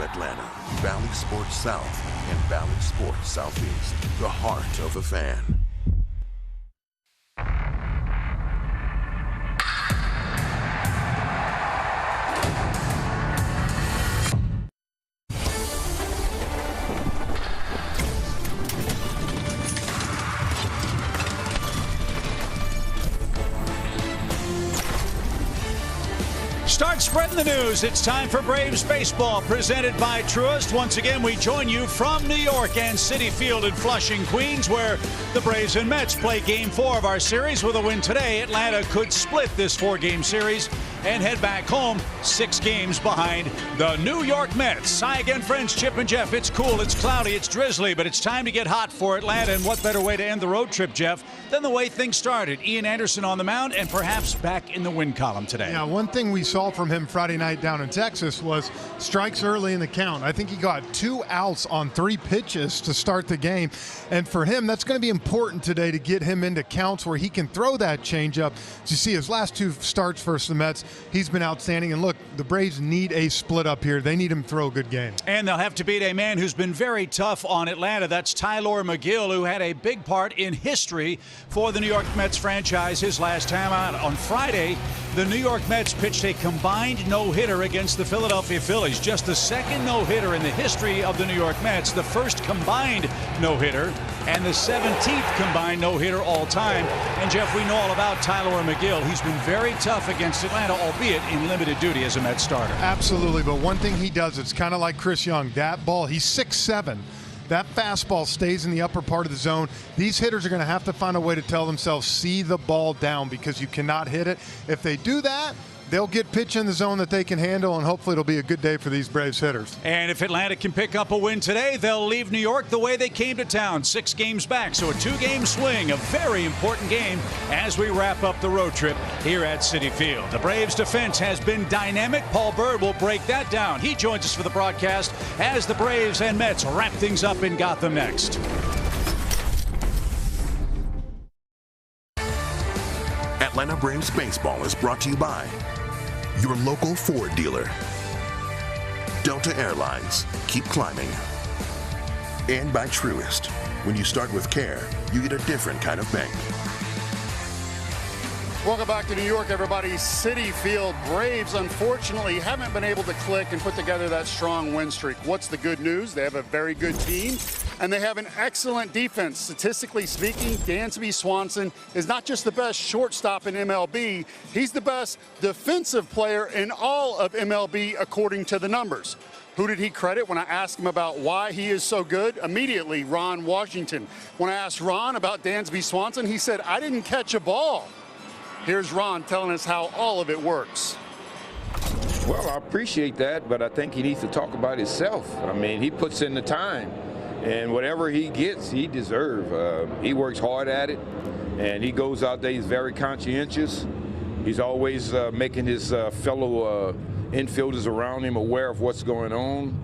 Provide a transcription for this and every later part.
of Atlanta, Valley Sports South, and Valley Sports Southeast. The heart of the fan. Start spreading the news. It's time for Braves baseball, presented by Truist. Once again, we join you from New York and Citi Field in Flushing, Queens, where the Braves and Mets play Game 4 of our series. With a win today, Atlanta could split this 4-game series and head back home 6 games behind the New York Mets. Hi again, friends. Chip and Jeff. It's cool, it's cloudy, it's drizzly, but it's time to get hot for Atlanta. And what better way to end the road trip, Jeff, than the way things started? Ian Anderson on the mound and perhaps back in the win column today. Yeah, one thing we saw from him Friday night down in Texas was strikes early in the count. I think he got 2 outs on 3 pitches to start the game. And for him, that's going to be important today to get him into counts where he can throw that changeup. As you see, his last 2 starts versus the Mets, he's been outstanding. And look, the Braves need a split up here. They need him to throw a good game. And they'll have to beat a man who's been very tough on Atlanta. That's Tylor Megill, who had a big part in history for the New York Mets franchise his last time out. On Friday, the New York Mets pitched a combined no-hitter against the Philadelphia Phillies. Just the second no-hitter in the history of the New York Mets, the first combined no-hitter, and the 17th combined no-hitter all time. And Jeff, we know all about Tylor Megill. He's been very tough against Atlanta, albeit in limited duty as a Mets starter. Absolutely, but one thing he does, it's kind of like Chris Young. That ball, he's 6'7". That fastball stays in the upper part of the zone. These hitters are going to have to find a way to tell themselves, see the ball down, because you cannot hit it. If they do that, they'll get pitch in the zone that they can handle, and hopefully it'll be a good day for these Braves hitters. And if Atlanta can pick up a win today, they'll leave New York the way they came to town, 6 games back. So a 2-game swing, a very important game as we wrap up the road trip here at Citi Field. The Braves defense has been dynamic. Paul Byrd will break that down. He joins us for the broadcast as the Braves and Mets wrap things up in Gotham next. Atlanta Braves baseball is brought to you by your local Ford dealer, Delta Airlines, keep climbing, and by Truist. When you start with care, you get a different kind of bank. Welcome back to New York, everybody. Citi Field. Braves, unfortunately, haven't been able to click and put together that strong win streak. What's the good news? They have a very good team, and they have an excellent defense. Statistically speaking, Dansby Swanson is not just the best shortstop in MLB, he's the best defensive player in all of MLB according to the numbers. Who did he credit when I asked him about why he is so good? Immediately, Ron Washington. When I asked Ron about Dansby Swanson, he said, I didn't catch a ball. Here's Ron telling us how all of it works. Well, I appreciate that, but I think he needs to talk about himself. I mean, he puts in the time, and whatever he gets, he deserves. He works hard at it, and he goes out there. He's very conscientious. He's always making his fellow infielders around him aware of what's going on.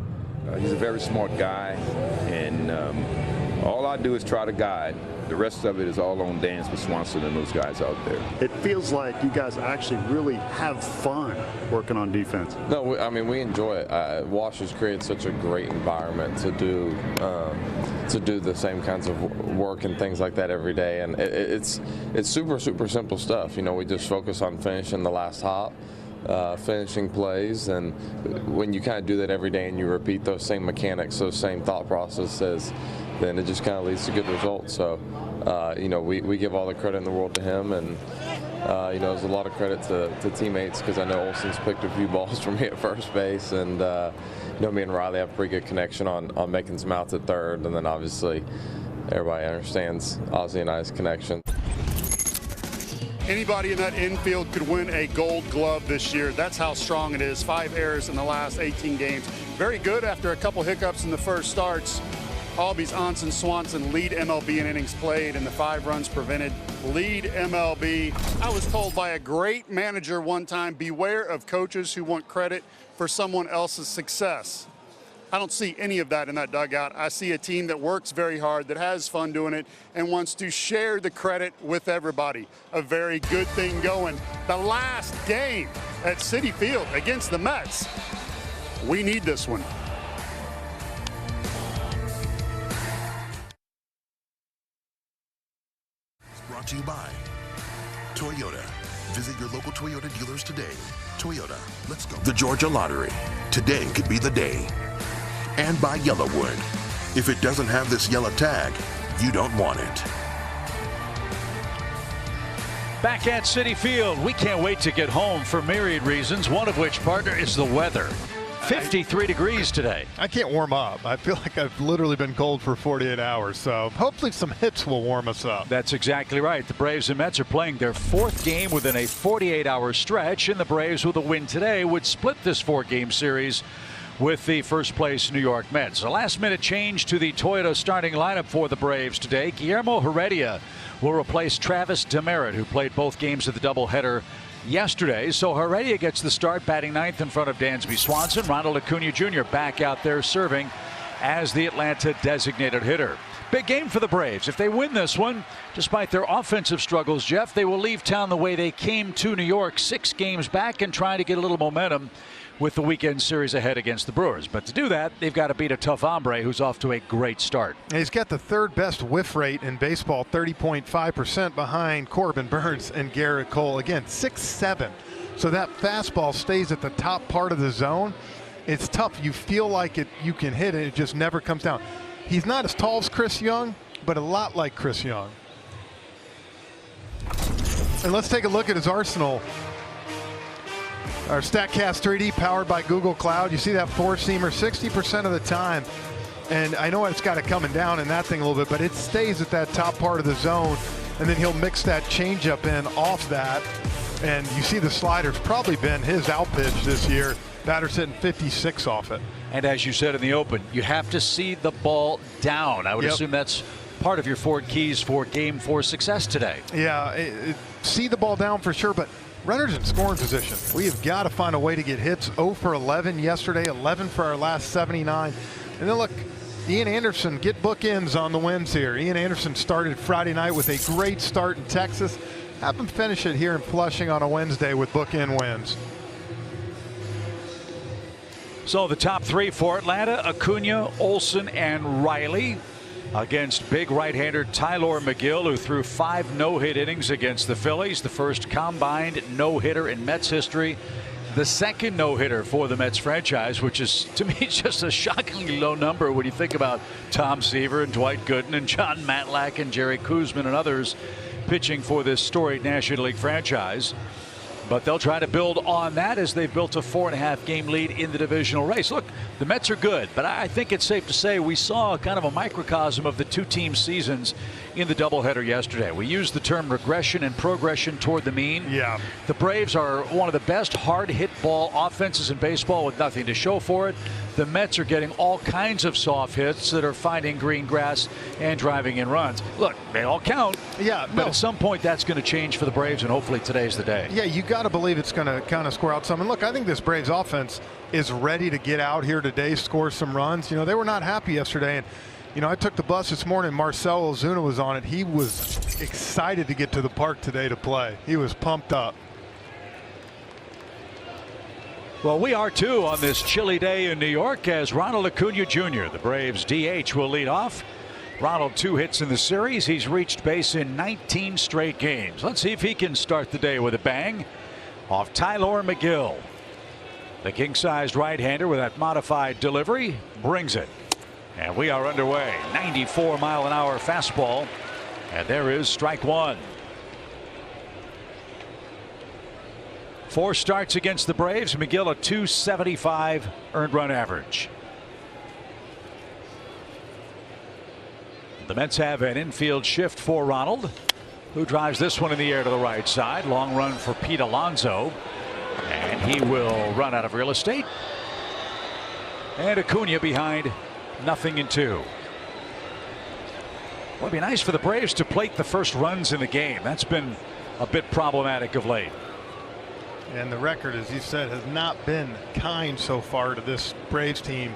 He's a very smart guy, and all I do is try to guide. The rest of it is all on Dansby Swanson and those guys out there. It feels like you guys actually really have fun working on defense. No, I mean, we enjoy it. Washers create such a great environment to do the same kinds of work and things like that every day. And it's super, super simple stuff. You know, we just focus on finishing the last hop. Finishing plays, and when you kind of do that every day and you repeat those same mechanics, those same thought processes, then it just kind of leads to good results. So, you know, we give all the credit in the world to him, and you know, there's a lot of credit to teammates, because I know Olson's picked a few balls for me at first base, and you know, me and Riley have a pretty good connection on making some outs at third, and then obviously everybody understands Ozzie and I's connection. Anybody in that infield could win a Gold Glove this year. That's how strong it is. 5 errors in the last 18 games. Very good after a couple hiccups in the first starts. Albies, Onsen, Swanson lead MLB in innings played, and the 5 runs prevented lead MLB. I was told by a great manager one time, beware of coaches who want credit for someone else's success. I don't see any of that in that dugout. I see a team that works very hard, that has fun doing it, and wants to share the credit with everybody. A very good thing going. The last game at Citi Field against the Mets. We need this one. brought to you by Toyota. Visit your local Toyota dealers today. Toyota, let's go. The Georgia Lottery. Today could be the day. And by Yellowwood. If it doesn't have this yellow tag, you don't want it. Back at Citi Field, we can't wait to get home for myriad reasons, one of which, partner, is the weather. 53 degrees today. I can't warm up. I feel like I've literally been cold for 48 hours, so hopefully some hits will warm us up. That's exactly right. The Braves and Mets are playing their 4th game within a 48-hour stretch, and the Braves, with a win today, would split this 4-game series with the first-place New York Mets. A last-minute change to the Toyota starting lineup for the Braves today. Guillermo Heredia will replace Travis Demeritte, who played both games of the doubleheader yesterday. So Heredia gets the start, batting 9th in front of Dansby Swanson. Ronald Acuna Jr. back out there serving as the Atlanta designated hitter. Big game for the Braves. If they win this one, despite their offensive struggles, Jeff, they will leave town the way they came to New York, 6 games back, and trying to get a little momentum with the weekend series ahead against the Brewers. But to do that, they've got to beat a tough hombre who's off to a great start. He's got the 3rd best whiff rate in baseball, 30.5%, behind Corbin Burns and Garrett Cole. Again, 6'7". So that fastball stays at the top part of the zone. It's tough. You feel like you can hit it. It just never comes down. He's not as tall as Chris Young, but a lot like Chris Young. And let's take a look at his arsenal. Our StatCast 3D powered by Google Cloud. You see that 4-seamer 60% of the time. And I know it's got it coming down in that thing a little bit, but it stays at that top part of the zone. And then he'll mix that changeup in off that. And you see the slider's probably been his out pitch this year. Batter's hitting 56 off it. And as you said in the open, you have to see the ball down. I would assume that's part of your 4 keys for Game 4 success today. Yeah, see the ball down for sure, but runners in scoring position. We have got to find a way to get hits. 0 for 11 yesterday, 11 for our last 79. And then look, Ian Anderson get bookends on the wins here. Ian Anderson started Friday night with a great start in Texas. Have him finish it here in Flushing on a Wednesday with bookend wins. So the top 3 for Atlanta: Acuna, Olsen, and Riley, against big right-hander Tylor Megill, who threw 5 no-hit innings against the Phillies, the first combined no-hitter in Mets history, the 2nd no-hitter for the Mets franchise, which is, to me, just a shockingly low number when you think about Tom Seaver and Dwight Gooden and John Matlack and Jerry Koosman and others pitching for this storied National League franchise. But they'll try to build on that as they've built a 4.5-game lead in the divisional race. Look, the Mets are good, but I think it's safe to say we saw kind of a microcosm of the 2 team seasons in the doubleheader yesterday. We used the term regression and progression toward the mean. Yeah. The Braves are one of the best hard hit ball offenses in baseball with nothing to show for it. The Mets are getting all kinds of soft hits that are finding green grass and driving in runs. Look, they all count. Yeah, but at some point that's going to change for the Braves, and hopefully today's the day. Yeah, you got to believe it's going to kind of score out some. And look, I think this Braves offense is ready to get out here today, score some runs. You know, they were not happy yesterday, and you know, I took the bus this morning. Marcell Ozuna was on it. He was excited to get to the park today to play. He was pumped up. Well, we are too on this chilly day in New York as Ronald Acuna Jr., the Braves DH, will lead off. Ronald, 2 hits in the series. He's reached base in 19 straight games. Let's see if he can start the day with a bang off Tylor Megill. The king-sized right-hander with that modified delivery brings it. And we are underway. 94-mile-an-hour fastball. And there is strike 1. 4 starts against the Braves. Megill a .275 earned run average. The Mets have an infield shift for Ronald, who drives this one in the air to the right side. Long run for Pete Alonso. And he will run out of real estate. And Acuna behind 0-2. Well, it'd be nice for the Braves to plate the first runs in the game. That's been a bit problematic of late. And the record, as you said, has not been kind so far to this Braves team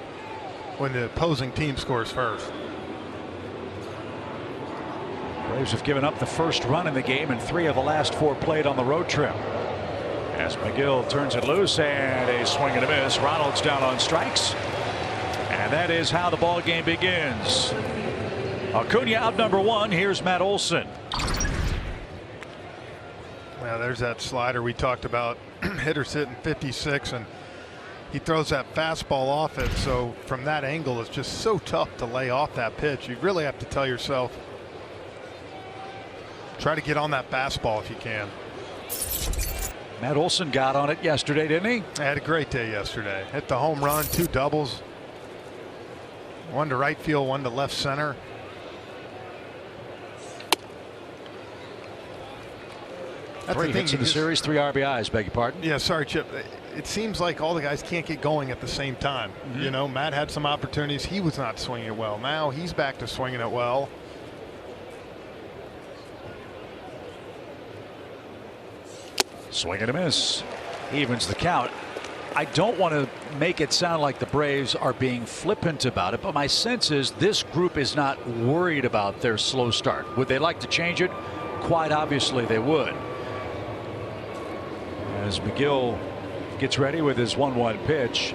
when the opposing team scores first. Braves have given up the first run in the game in 3 of the last 4 played on the road trip. As Megill turns it loose and a swing and a miss. Ronald's down on strikes. And that is how the ball game begins. Acuna out number 1. Here's Matt Olson. Now there's that slider we talked about. Hitters hitting 56, and he throws that fastball off it. So from that angle, it's just so tough to lay off that pitch. You really have to tell yourself, try to get on that fastball if you can. Matt Olson got on it yesterday, didn't he? Had a great day yesterday. Hit the home run, 2 doubles. One to right field, one to left center. That's 3 hits in the series, 3 RBIs, beg your pardon. Yeah, sorry, Chip. It seems like all the guys can't get going at the same time. You know, Matt had some opportunities. He was not swinging it well. Now he's back to swinging it well. Swing and a miss. Evens the count. I don't want to make it sound like the Braves are being flippant about it, but my sense is this group is not worried about their slow start. Would they like to change it? Quite obviously they would. As McGill gets ready with his 1-1 pitch.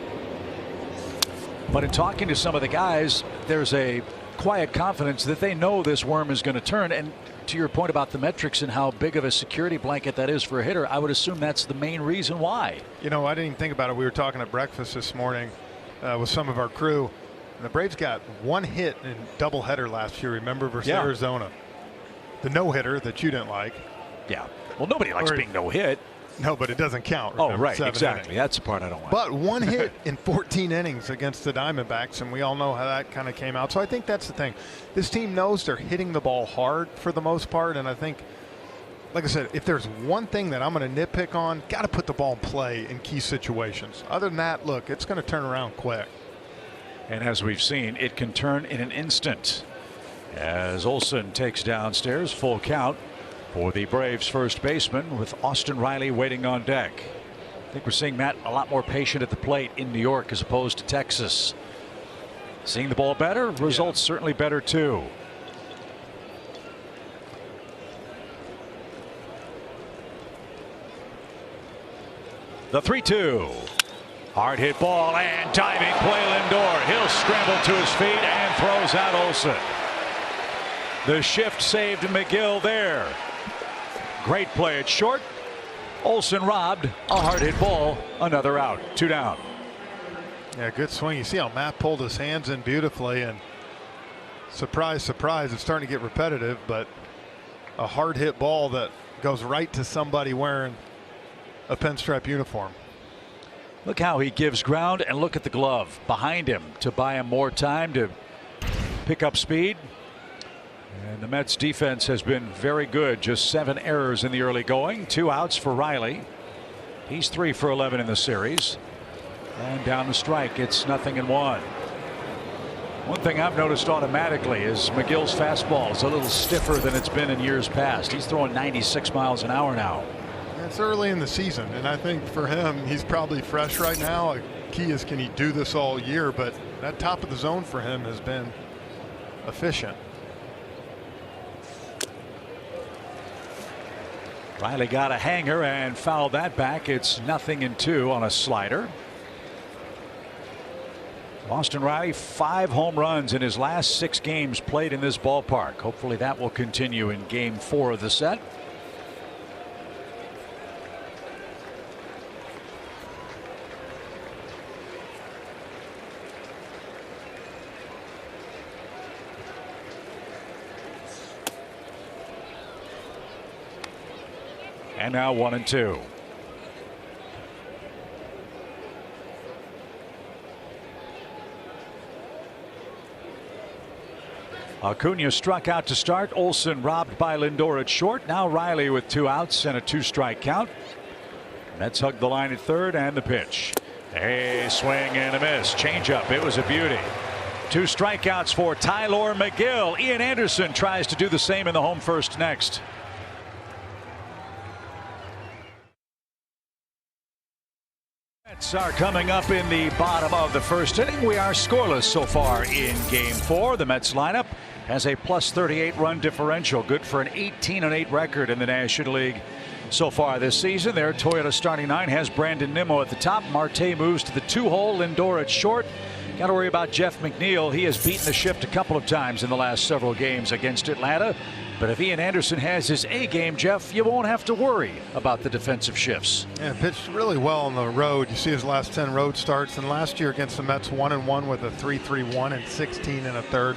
But in talking to some of the guys, there's a quiet confidence that they know this worm is going to turn. And to your point about the metrics and how big of a security blanket that is for a hitter, I would assume that's the main reason why. You know, I didn't even think about it. We were talking at breakfast this morning with some of our crew. And the Braves got 1 hit in doubleheader last year, remember, versus Arizona. The no-hitter that you didn't like. Yeah. Well, nobody likes being no-hit. No, but it doesn't count. Remember, oh, right. Exactly. Innings. That's the part I don't like. But 1 hit in 14 innings against the Diamondbacks, and we all know how that kind of came out. So I think that's the thing. This team knows they're hitting the ball hard for the most part, and I think, like I said, if there's one thing that I'm going to nitpick on, got to put the ball in play in key situations. Other than that, look, it's going to turn around quick. And as we've seen, it can turn in an instant. As Olson takes downstairs, full count for the Braves first baseman with Austin Riley waiting on deck. I think we're seeing Matt a lot more patient at the plate in New York as opposed to Texas. Seeing the ball better, results certainly better too. The 3-2. Hard hit ball and diving play Lindor. He'll scramble to his feet and throws out Olson. The shift saved McGill there. Great play at short. Olson robbed a hard hit ball. Another out. 2 down. Yeah, good swing. You see how Matt pulled his hands in beautifully, and surprise, surprise, it's starting to get repetitive, but a hard hit ball that goes right to somebody wearing a pinstripe uniform. Look how he gives ground, and look at the glove behind him to buy him more time to pick up speed. And the Mets defense has been very good. Just 7 errors in the early going. 2 outs for Riley. He's 3 for 11 in the series. And down the strike, it's 0-1. One thing I've noticed automatically is McGill's fastball is a little stiffer than it's been in years past. He's throwing 96 miles an hour now. It's early in the season, and I think for him, he's probably fresh right now. The key is, can he do this all year? But that top of the zone for him has been efficient. Riley got a hanger and fouled that back. It's 0-2 on a slider. Austin Riley, 5 home runs in his last 6 games played in this ballpark. Hopefully that will continue in game 4 of the set. And now 1-2. Acuna struck out to start. Olson robbed by Lindor at short. Now Riley with 2 outs and a 2-strike count. Mets hug the line at third, and the pitch. A swing and a miss. Changeup. It was a beauty. 2 strikeouts for Tylor Megill. Ian Anderson tries to do the same in the home first next. Mets are coming up in the bottom of the first inning. We are scoreless so far in game 4. The Mets lineup has a +38 run differential, good for an 18-8 record in the National League so far this season. Their Toyota starting 9 has Brandon Nimmo at the top. Marte moves to the 2-hole. Lindor at short. Got to worry about Jeff McNeil. He has beaten the shift a couple of times in the last several games against Atlanta. But if Ian Anderson has his A game, Jeff, you won't have to worry about the defensive shifts. Yeah, pitched really well on the road. You see his last 10 road starts, and last year against the Mets, 1-1 with a 3.31 and 16 1/3.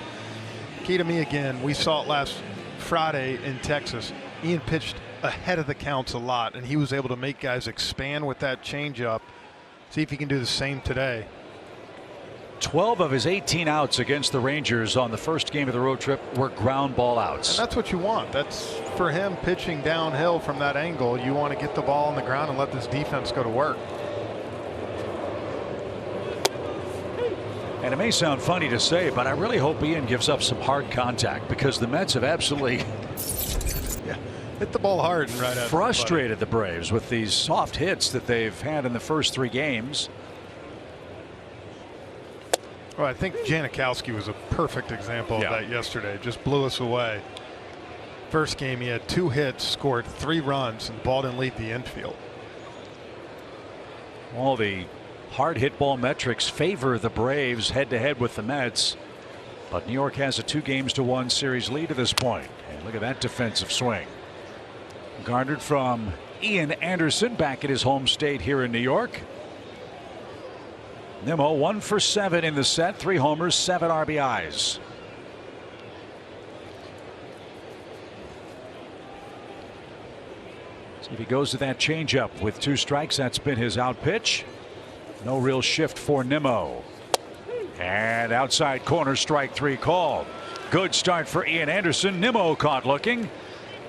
Key to me again, we saw it last Friday in Texas. Ian pitched ahead of the counts a lot, and he was able to make guys expand with that changeup. See if he can do the same today. 12 of his 18 outs against the Rangers on the first game of the road trip were ground ball outs. And that's what you want. That's for him pitching downhill from that angle. You want to get the ball on the ground and let this defense go to work. And it may sound funny to say, but I really hope Ian gives up some hard contact, because the Mets have absolutely hit the ball hard and right at frustrated the Braves with these soft hits that they've had in the first 3 games. Well, I think Janikowski was a perfect example of that yesterday. Just blew us away. First game, he had 2 hits, scored 3 runs, and the ball didn't leave the infield. All the hard hit ball metrics favor the Braves head to head with the Mets, but New York has a 2-1 series lead at this point. And look at that defensive swing. Garnered from Ian Anderson back at his home state here in New York. Nimmo 1 for 7 in the set, 3 homers, 7 RBIs. See if he goes to that changeup with 2 strikes. That's been his out pitch. No real shift for Nimmo. And outside corner, strike 3 called. Good start for Ian Anderson. Nimmo caught looking.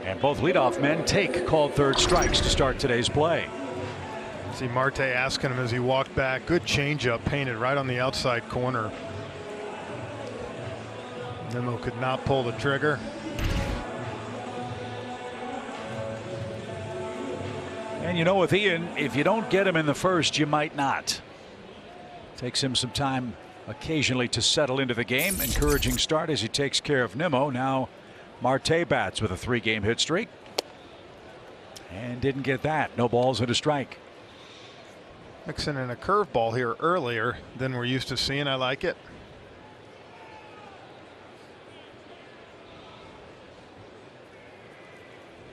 And both leadoff men take called third strikes to start today's play. See Marte asking him as he walked back. Good changeup painted right on the outside corner. Nimmo could not pull the trigger. And you know, with Ian, if you don't get him in the first, you might not. Takes him some time occasionally to settle into the game. Encouraging start as he takes care of Nimmo. Now Marte bats with a 3-game hit streak. And didn't get that. No balls and a strike. Mixing in a curveball here earlier than we're used to seeing. I like it.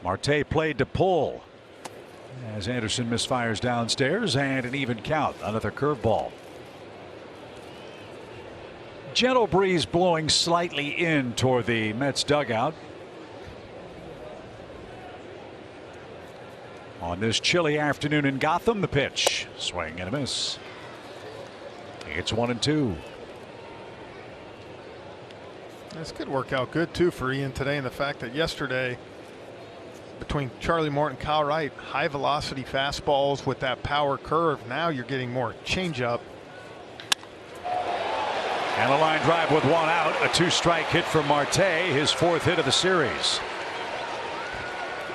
Marte played to pull as Anderson misfires downstairs, and an even count. Another curveball. Gentle breeze blowing slightly in toward the Mets dugout. On this chilly afternoon in Gotham, the pitch. Swing and a miss. It's 1-2. This could work out good too for Ian today, and the fact that yesterday between Charlie Morton and Kyle Wright, high velocity fastballs with that power curve. Now you're getting more changeup. And a line drive with 1 out. A 2-strike hit for Marte, his 4th hit of the series.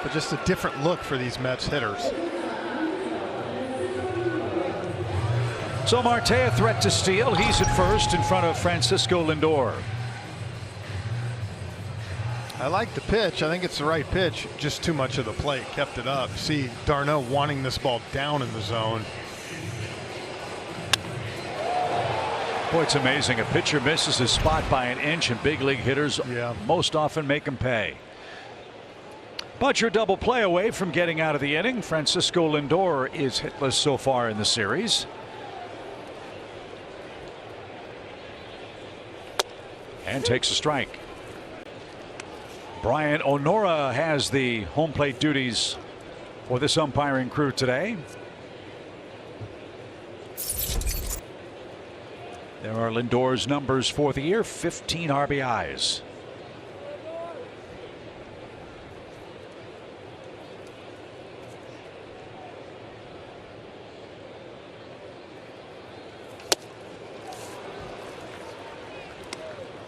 But just a different look for these Mets hitters. So Marte a threat to steal. He's at first in front of Francisco Lindor. I like the pitch. I think it's the right pitch. Just too much of the plate. Kept it up. See d'Arnaud wanting this ball down in the zone. Boy, it's amazing. A pitcher misses his spot by an inch, and big league hitters most often make him pay. But you're double play away from getting out of the inning. Francisco Lindor is hitless so far in the series. And takes a strike. Brian Onora has the home plate duties for this umpiring crew today. There are Lindor's numbers for the year: 15 RBIs.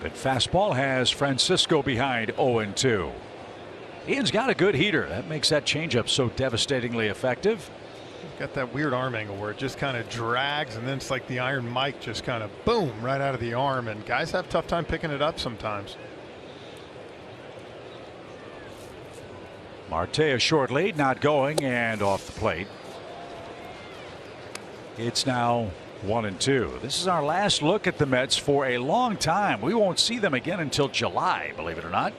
But fastball has Francisco behind 0-2. Ian's got a good heater. That makes that changeup so devastatingly effective. Got that weird arm angle where it just kind of drags, and then it's like the Iron Mike just kind of boom right out of the arm, and guys have a tough time picking it up sometimes. Marte a short lead, not going, and off the plate. It's now 1-2. This is our last look at the Mets for a long time. We won't see them again until July, believe it or not.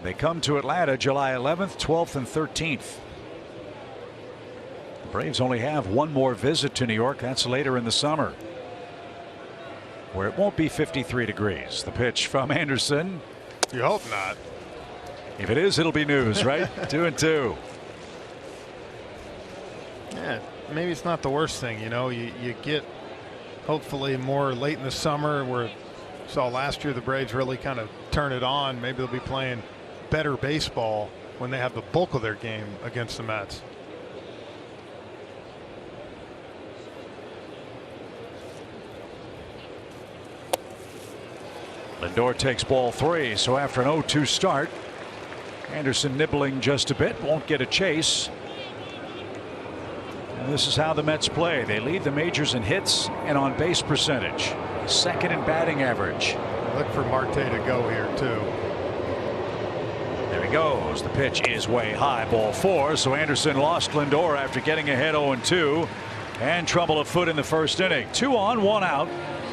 They come to Atlanta July 11th, 12th, and 13th. The Braves only have one more visit to New York. That's later in the summer, where it won't be 53 degrees. The pitch from Anderson. You hope not. If it is, it'll be news, right? 2-2. Yeah, maybe it's not the worst thing. You know, you get hopefully more late in the summer, where saw last year the Braves really kind of turn it on. Maybe they'll be playing better baseball when they have the bulk of their game against the Mets. Lindor takes ball 3. So after an 0-2 start, Anderson nibbling just a bit, won't get a chase. And this is how the Mets play. They lead the majors in hits and on base percentage, second in batting average. Look for Marte to go here too. There he goes. The pitch is way high, ball 4. So Anderson lost Lindor after getting ahead 0-2 and trouble afoot in the first inning. 2 on, 1 out,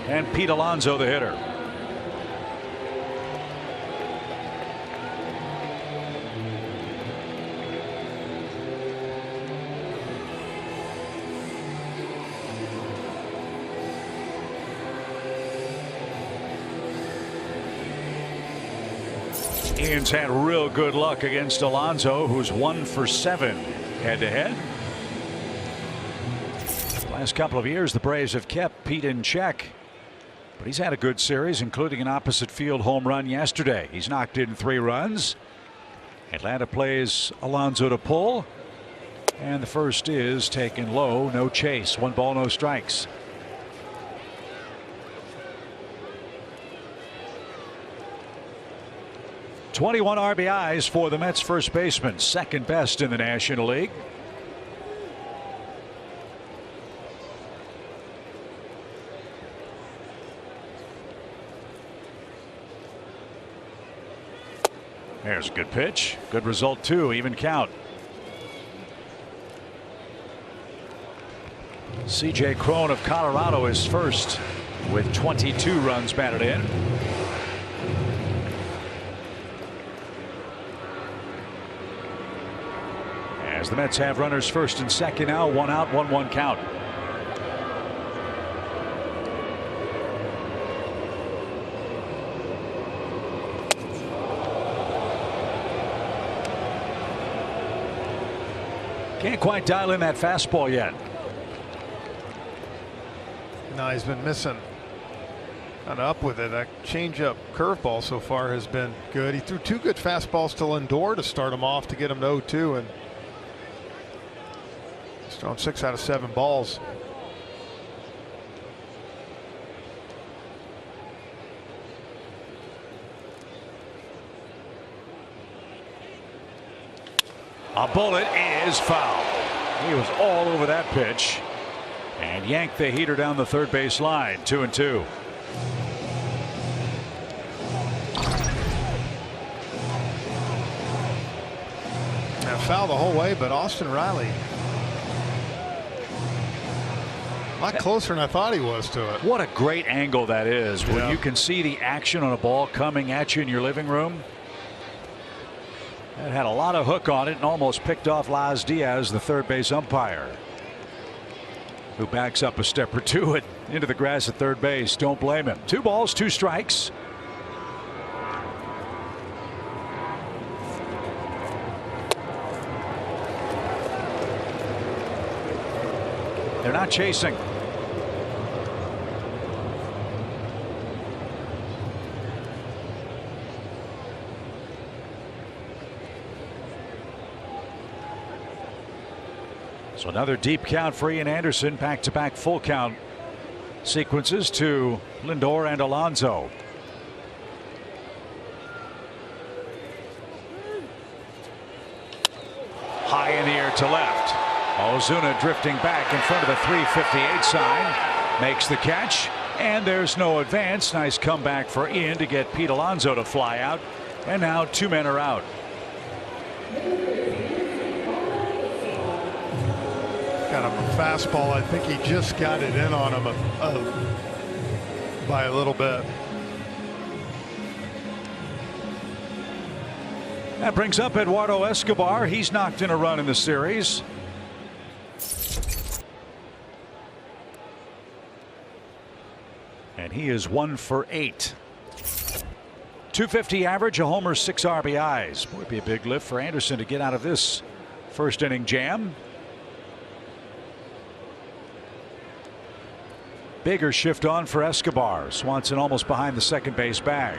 and Pete Alonso the hitter. Ian's had real good luck against Alonso, who's 1 for 7 head-to-head. Last couple of years, the Braves have kept Pete in check, but he's had a good series, including an opposite field home run yesterday. He's knocked in 3 runs. Atlanta plays Alonso to pull, and the first is taken low. No chase. 1 ball, no strikes. .21 RBIs for the Mets first baseman, second best in the National League. There's a good pitch. Good result too. Even count. C.J. Cron of Colorado is first with 22 runs batted in. As the Mets have runners first and second now, 1 out, 1-1 count. Can't quite dial in that fastball yet. No, he's been missing. Kind of up with it. That changeup curveball so far has been good. He threw 2 good fastballs to Lindor to start him off to get him to 0-2, and he's thrown 6 out of 7 balls. A bullet is foul. He was all over that pitch and yanked the heater down the third base line. 2-2. Now foul the whole way, but Austin Riley a lot closer than I thought he was to it. What a great angle that is when you can see the action on a ball coming at you in your living room. It had a lot of hook on it and almost picked off Laz Diaz, the third base umpire, who backs up a step or 2 into the grass at third base. Don't blame him. 2 balls, 2 strikes. They're not chasing. So another deep count for Ian Anderson. Back-to-back full count sequences to Lindor and Alonso. High in the air to left. Ozuna drifting back in front of the 358 sign. Makes the catch. And there's no advance. Nice comeback for Ian to get Pete Alonso to fly out. And now 2 men are out. Got him a fastball. I think he just got it in on him by a little bit. That brings up Eduardo Escobar. He's knocked in a run in the series. And he is 1 for 8. 250 average, a homer, 6 RBIs. Boy, it'd be a big lift for Anderson to get out of this first inning jam. Bigger shift on for Escobar. Swanson almost behind the second base bag.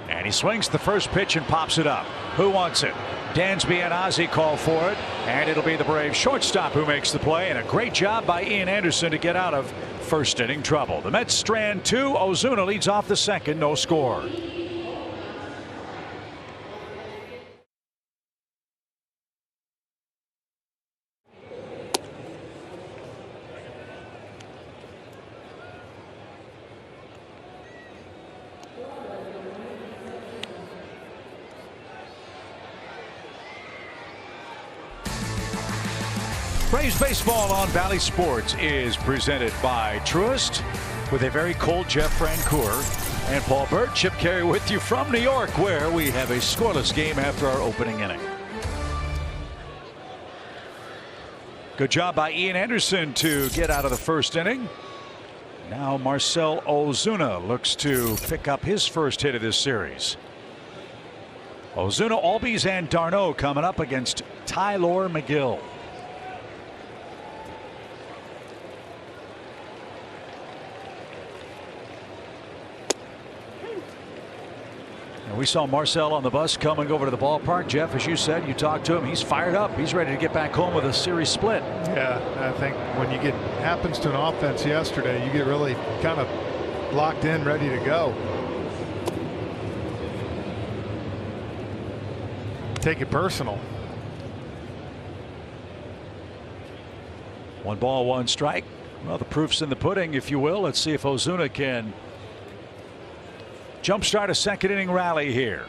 And he swings the first pitch and pops it up. Who wants it? Dansby and Ozzie call for it. And it'll be the Braves shortstop who makes the play. And a great job by Ian Anderson to get out of first inning trouble. The Mets strand 2. Ozuna leads off the second. No score. Braves baseball on Valley Sports is presented by Truist with a very cold Jeff Francoeur and Paul Burt. Chip Caray with you from New York, where we have a scoreless game after our opening inning. Good job by Ian Anderson to get out of the first inning. Now Marcell Ozuna looks to pick up his first hit of this series. Ozuna, Albies, and d'Arnaud coming up against Tylor Megill. We saw Marcell on the bus coming over to the ballpark. Jeff, as you said, you talked to him. He's fired up. He's ready to get back home with a series split. Yeah, I think when you get happens to an offense yesterday, you get really kind of locked in, ready to go. Take it personal. 1 ball, 1 strike. Well, the proof's in the pudding, if you will. Let's see if Ozuna can jumpstart a second inning rally here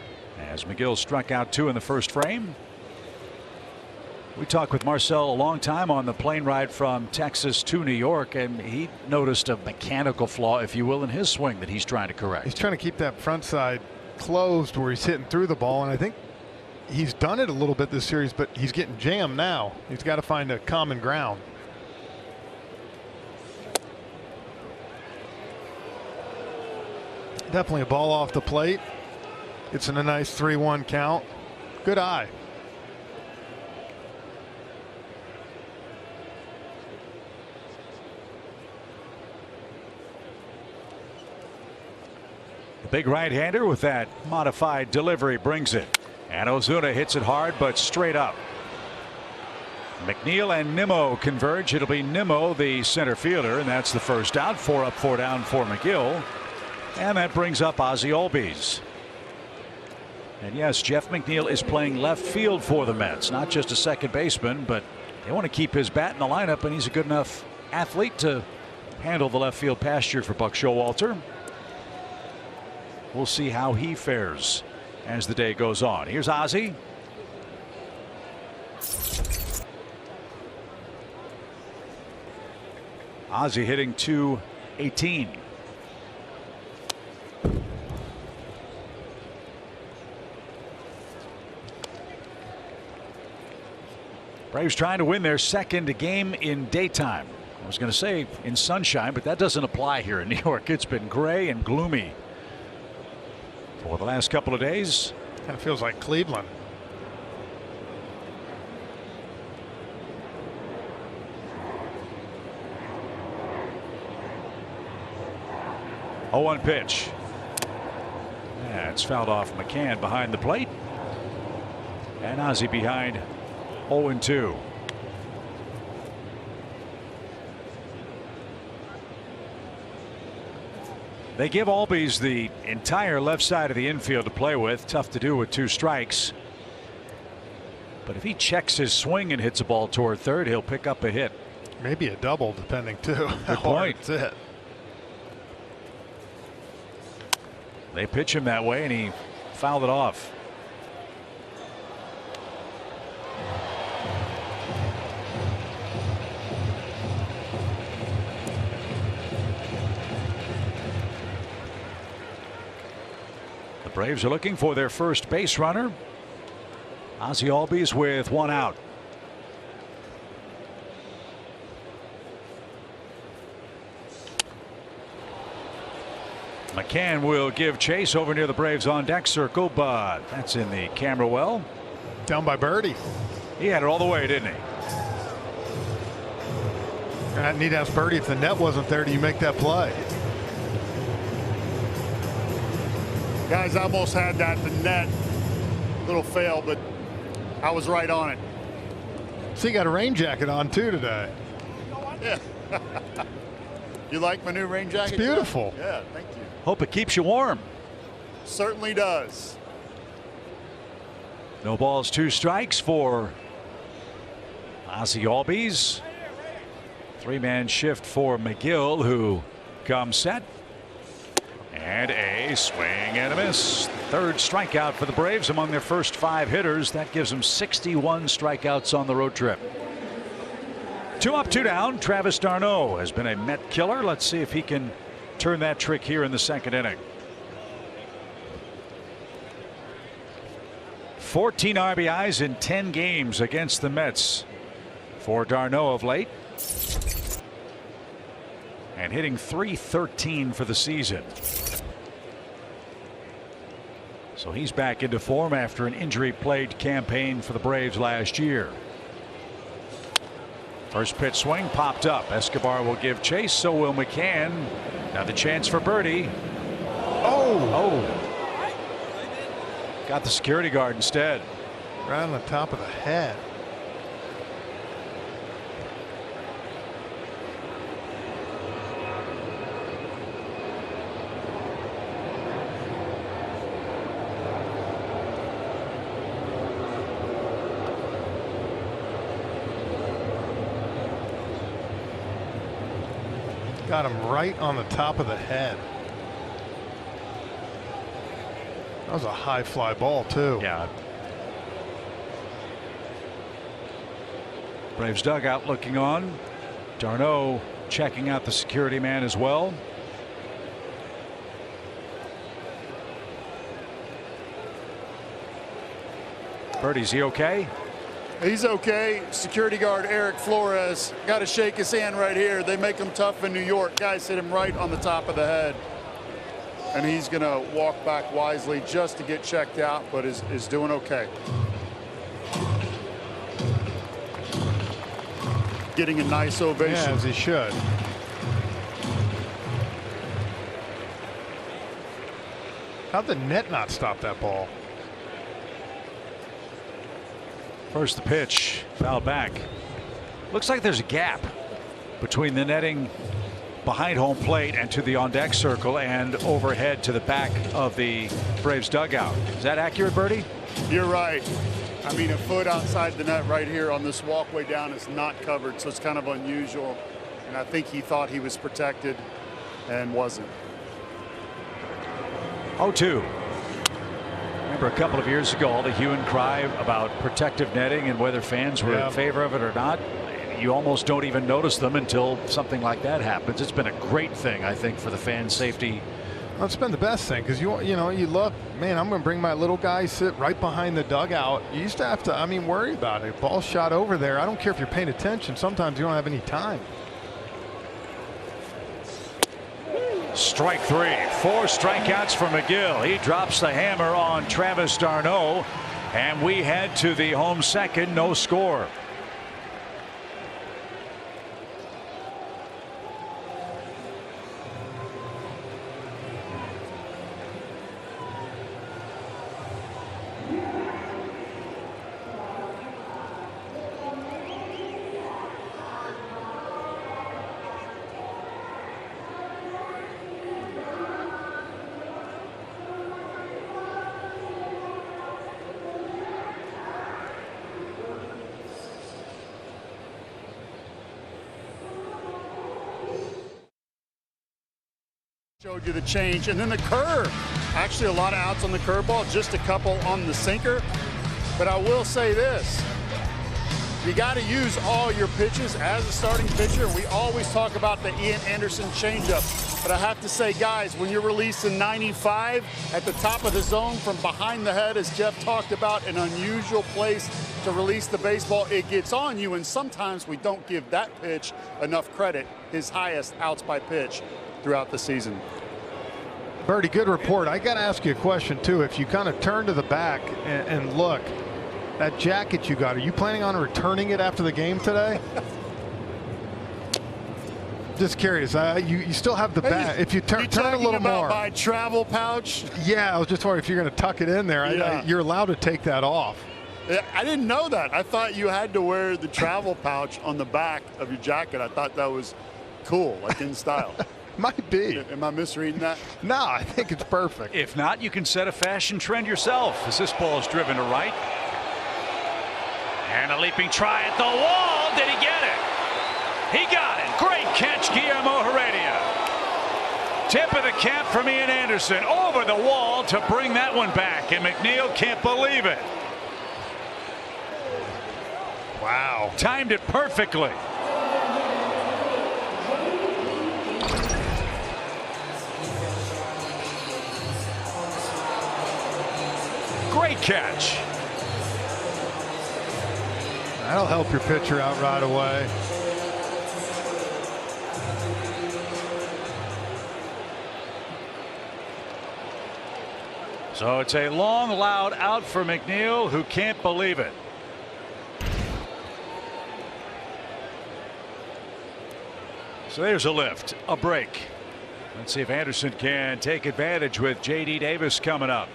as Megill struck out 2 in the first frame. We talked with Marcell a long time on the plane ride from Texas to New York, and he noticed a mechanical flaw, if you will, in his swing that he's trying to correct. He's trying to keep that front side closed where he's hitting through the ball, and I think he's done it a little bit this series, but he's getting jammed now. He's got to find a common ground. Definitely a ball off the plate. It's in a nice 3-1 count. Good eye. The big right-hander with that modified delivery brings it. And Ozuna hits it hard but straight up. McNeil and Nimmo converge. It'll be Nimmo, the center fielder, and that's the first out. 4 up, 4 down for Megill. And that brings up Ozzie Albies. And yes, Jeff McNeil is playing left field for the Mets, not just a second baseman, but they want to keep his bat in the lineup, and he's a good enough athlete to handle the left field pasture for Buck Showalter. We'll see how he fares as the day goes on. Here's Ozzie. Ozzie hitting .218. Braves trying to win their second game in daytime. I was going to say in sunshine, but that doesn't apply here in New York. It's been gray and gloomy for the last couple of days. Kind of feels like Cleveland. Oh, 1 pitch. Yeah, it's fouled off McCann behind the plate. And Ozzie behind 0-2. They give Albies the entire left side of the infield to play with. Tough to do with 2 strikes. But if he checks his swing and hits a ball toward third, he'll pick up a hit. Maybe a double, depending too. Good point. That's it. They pitch him that way, and he fouled it off. The Braves are looking for their first base runner. Ozzie Albies with 1 out. McCann will give chase over near the Braves on deck circle, but that's in the camera well. Down by Birdie. He had it all the way, didn't he? I need to ask Birdie, if the net wasn't there, do you make that play? Guys, I almost had that, the net. Little fail, but I was right on it. So you got a rain jacket on too today. Yeah. You like my new rain jacket? It's beautiful. Yeah, thank you. Hope it keeps you warm. Certainly does. No balls, 2 strikes for Ozzie Albies. 3-man shift for McGill, who comes set. And a swing and a miss. 3rd strikeout for the Braves among their first 5 hitters. That gives them 61 strikeouts on the road trip. 2 up, 2 down. Travis d'Arnaud has been a Met killer. Let's see if he can turn that trick here in the 2nd inning. 14 RBIs in 10 games against the Mets for d'Arnaud of late. And hitting .313 for the season. So he's back into form after an injury-plagued campaign for the Braves last year. First pitch swing popped up. Escobar will give chase, so will McCann. Now the chance for Birdie. Oh! Got the security guard instead. Right on the top of the head. Got him right on the top of the head. That was a high fly ball too. Yeah. Braves dugout looking on. d'Arnaud checking out the security man as well. Birdie, is he okay? He's okay. Security guard Eric Flores got to shake his hand right here. They make him tough in New York. Guys hit him right on the top of the head. And he's going to walk back wisely just to get checked out, but is doing okay. Getting a nice ovation. Yeah, as he should. How'd the net not stop that ball? First the pitch, foul back. Looks like there's a gap between the netting behind home plate and to the on deck circle and overhead to the back of the Braves dugout. Is that accurate, Birdie? You're right. I mean, a foot outside the net right here on this walkway down is not covered, so it's kind of unusual. And I think he thought he was protected and wasn't. 0-2. Remember a couple of years ago, all the hue and cry about protective netting and whether fans were in favor of it or not. You almost don't even notice them until something like that happens. It's been a great thing, I think, for the fan safety. Well, it's been the best thing because you love, man, I'm going to bring my little guy, sit right behind the dugout. You used to have to, worry about it. Ball shot over there. I don't care if you're paying attention. Sometimes you don't have any time. Strike 3. 4 strikeouts for McGill. He drops the hammer on Travis d'Arnaud, and we head to the home second. No score. Showed you the change, and then the curve. Actually, a lot of outs on the curveball, just a couple on the sinker. But I will say this. You got to use all your pitches as a starting pitcher. We always talk about the Ian Anderson changeup. But I have to say, guys, when you're releasing 95 at the top of the zone from behind the head, as Jeff talked about, an unusual place to release the baseball, it gets on you. And sometimes we don't give that pitch enough credit, his highest outs by pitch throughout the season. Bertie, good report. I got to ask you a question, too. If you kind of turn to the back and look, that jacket you got, are you planning on returning it after the game today? Just curious. You still have the bat. If you turn a little about more. My travel pouch? Yeah, I was just wondering if you're going to tuck it in there. Yeah. You're allowed to take that off. I didn't know that. I thought you had to wear the travel pouch on the back of your jacket. I thought that was cool, like in style. Might be. Am I misreading that? No, I think it's perfect. If not, you can set a fashion trend yourself as this ball is driven to right. And a leaping try at the wall. Did he get it? He got it. Great catch, Guillermo Heredia. Tip of the cap from Ian Anderson over the wall to bring that one back. And McNeil can't believe it. Wow. Timed it perfectly. Great catch. That'll help your pitcher out right away. So it's a long, loud out for McNeil, who can't believe it. So there's a lift, a break. Let's see if Anderson can take advantage with J.D. Davis coming up.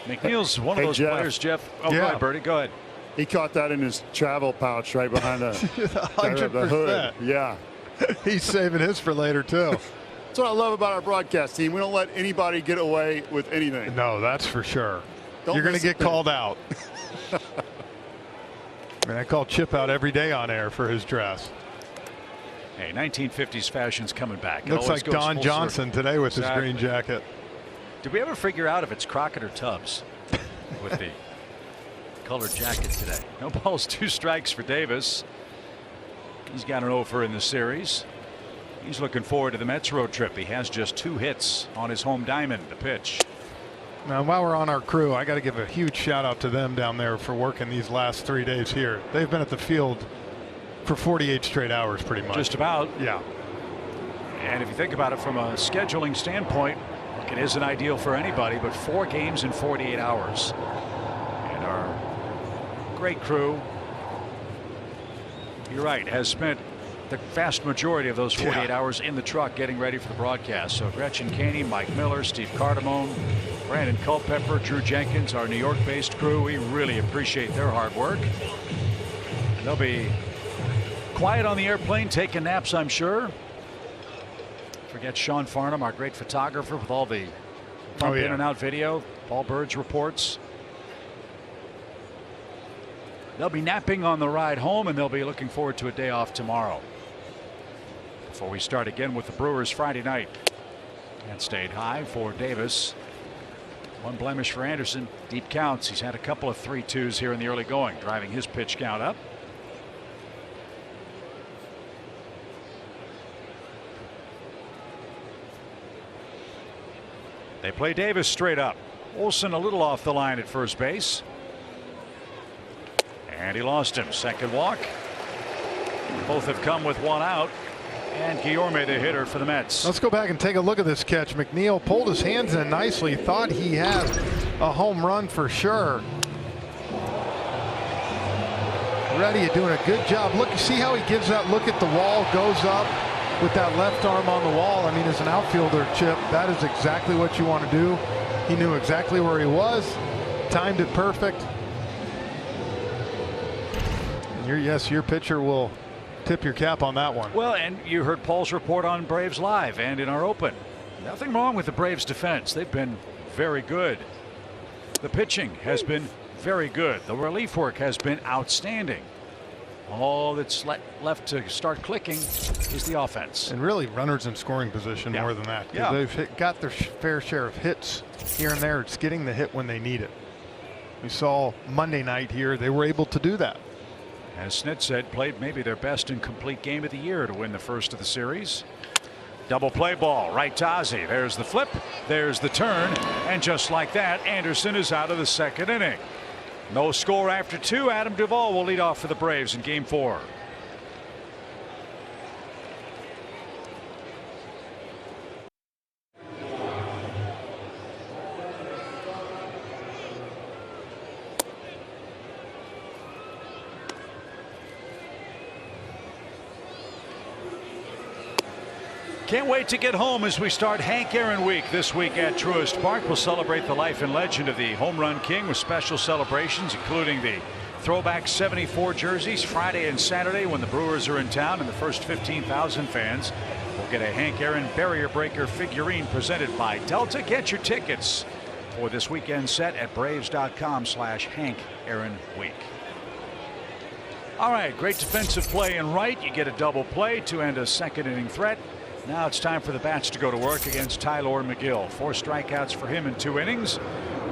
McNeil's one of those players, Jeff. Oh, yeah. Go ahead, Bertie. Go ahead. He caught that in his travel pouch right behind the 100%. hood. Yeah. He's saving his for later, too. That's what I love about our broadcast team. We don't let anybody get away with anything. No, that's for sure. You're going to get called out. I mean, I call Chip out every day on air for his dress. Hey, 1950s fashion's coming back. Looks like Don Johnson today with his green jacket. Did we ever figure out if it's Crockett or Tubbs with the colored jacket today? No balls, 2 strikes for Davis. He's got an over in the series. He's looking forward to the Mets road trip. He has just 2 hits on his home diamond. The pitch. Now, while we're on our crew, I got to give a huge shout out to them down there for working these last 3 days here. They've been at the field for 48 straight hours, pretty much. Just about. Yeah. And if you think about it from a scheduling standpoint, it isn't ideal for anybody, but 4 games in 48 hours. And our great crew, you're right, has spent the vast majority of those 48 hours in the truck getting ready for the broadcast. So Gretchen Caney, Mike Miller, Steve Cardamone, Brandon Culpepper, Drew Jenkins, our New York-based crew, we really appreciate their hard work. And they'll be quiet on the airplane, taking naps, I'm sure. Forget Sean Farnham, our great photographer, with all the bump in and out video. Paul Bird's reports. They'll be napping on the ride home, and they'll be looking forward to a day off tomorrow. Before we start again with the Brewers Friday night. And stayed high for Davis. 1 blemish for Anderson. Deep counts. He's had a couple of 3-2s here in the early going, driving his pitch count up. They play Davis straight up. Olsen a little off the line at first base. And he lost him. Second walk. Both have come with 1 out. And Guillorme, the hitter for the Mets. Let's go back and take a look at this catch. McNeil pulled his hands in nicely. Thought he had a home run for sure. Reddy doing a good job. Look, see how he gives that look at the wall, goes up with that left arm on the wall. I mean, as an outfielder, Chip, that is exactly what you want to do. He knew exactly where he was, timed it perfect. And your pitcher will tip your cap on that one. Well, and you heard Paul's report on Braves Live and in our open. Nothing wrong with the Braves defense. They've been very good. The pitching has been very good. The relief work has been outstanding. All that's left to start clicking is the offense. And really runners in scoring position more than that. They've got their fair share of hits here and there. It's getting the hit when they need it. We saw Monday night here, they were able to do that. As Snit said, played maybe their best and complete game of the year to win the first of the series. Double play ball right to Ozzie. There's the flip, there's the turn, and just like that, Anderson is out of the second inning. No score after 2. Adam Duvall will lead off for the Braves in game 4. Can't wait to get home as we start Hank Aaron Week this week at Truist Park. We'll celebrate the life and legend of the home run king with special celebrations, including the throwback 74 jerseys Friday and Saturday when the Brewers are in town, and the first 15,000 fans will get a Hank Aaron barrier breaker figurine presented by Delta. Get your tickets for this weekend set at braves.com/Hank Aaron Week. All right, great defensive play in right. You get a double play to end a second inning threat. Now it's time for the bats to go to work against Tylor Megill. 4 strikeouts for him in 2 innings.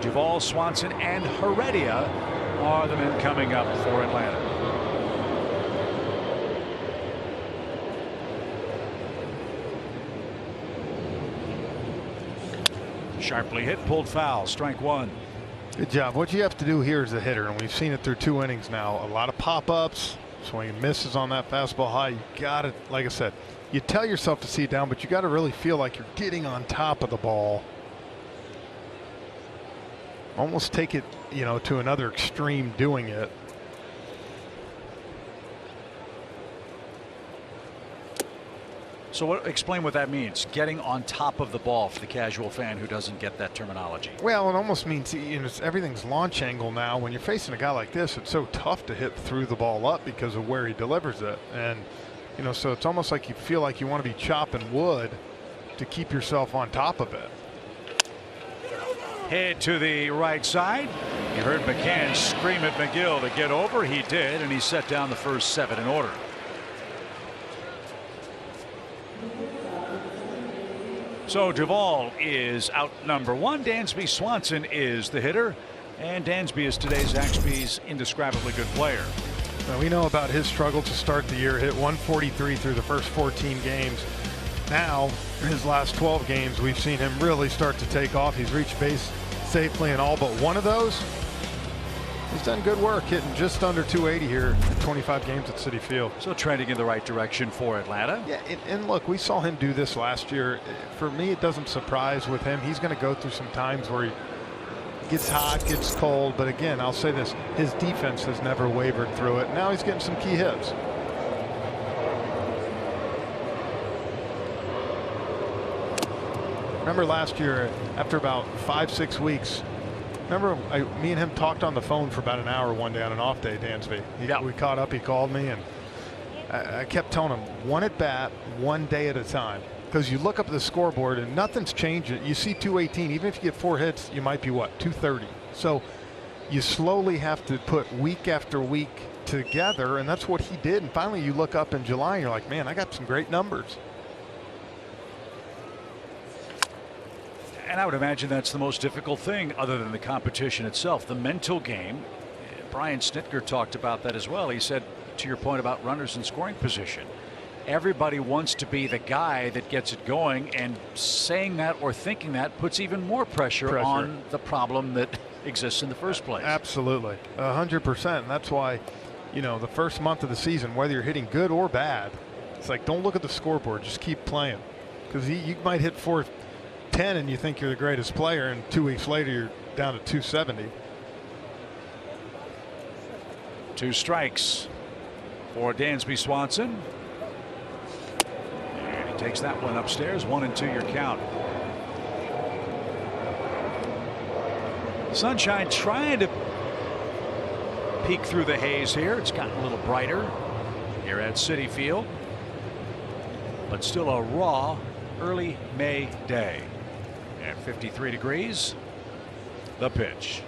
Duvall, Swanson, and Heredia are the men coming up for Atlanta. Sharply hit, pulled foul, strike 1. Good job. What you have to do here as a hitter, and we've seen it through 2 innings now, a lot of pop-ups, swing and misses on that fastball high. You got it, like I said, you tell yourself to see it down, but you got to really feel like you're getting on top of the ball. Almost take it, you know, to another extreme doing it. So explain what that means, getting on top of the ball for the casual fan who doesn't get that terminology. Well, it almost means, you know, everything's launch angle now. When you're facing a guy like this, it's so tough to hit through the ball up because of where he delivers it. And you know, so it's almost like you feel like you want to be chopping wood to keep yourself on top of it. Head to the right side. You heard McCann scream at Megill to get over. He did, and he set down the first 7 in order. So Duvall is out number 1. Dansby Swanson is the hitter, and Dansby is today's Zaxby's indescribably good player. Now, we know about his struggle to start the year. Hit 143 through the first 14 games. Now, his last 12 games, we've seen him really start to take off. He's reached base safely in all but one of those. He's done good work, hitting just under 280 here in 25 games at Citi Field. So trending in the right direction for Atlanta. Yeah, and look, we saw him do this last year. For me, it doesn't surprise with him. He's going to go through some times where he gets hot, gets cold, but again, I'll say this, his defense has never wavered through it. Now he's getting some key hits. Remember last year, after about 5-6 weeks, remember me and him talked on the phone for about an hour one day on an off day, Dansby. We caught up, he called me, and I kept telling him, 1 at bat, 1 day at a time. Because you look up at the scoreboard and nothing's changing. You see 218. Even if you get 4 hits, you might be what, 230. So you slowly have to put week after week together, and that's what he did. And finally, you look up in July and you're like, man, I got some great numbers. And I would imagine that's the most difficult thing, other than the competition itself, the mental game. Brian Snitker talked about that as well. He said, to your point about runners in scoring position, everybody wants to be the guy that gets it going, and saying that or thinking that puts even more pressure on the problem that exists in the first place. Absolutely, 100%. And that's why, you know, the first month of the season, whether you're hitting good or bad, it's like, don't look at the scoreboard, just keep playing. Because you might hit 410 and you think you're the greatest player, and 2 weeks later you're down to 270. 2 strikes for Dansby Swanson. Takes that one upstairs. 1-2 your count. Sunshine trying to peek through the haze here. It's gotten a little brighter here at Citi Field, but still a raw early May day. At 53 degrees, the pitch.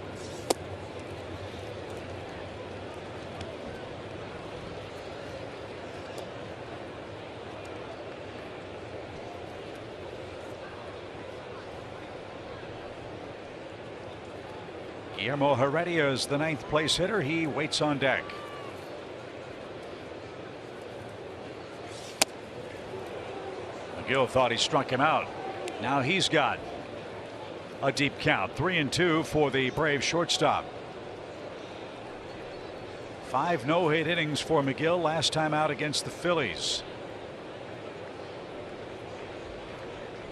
Guillermo Heredia is the 9th place hitter. He waits on deck. McGill thought he struck him out. Now he's got a deep count. 3-2 for the Braves shortstop. 5 no-hit innings for McGill last time out against the Phillies.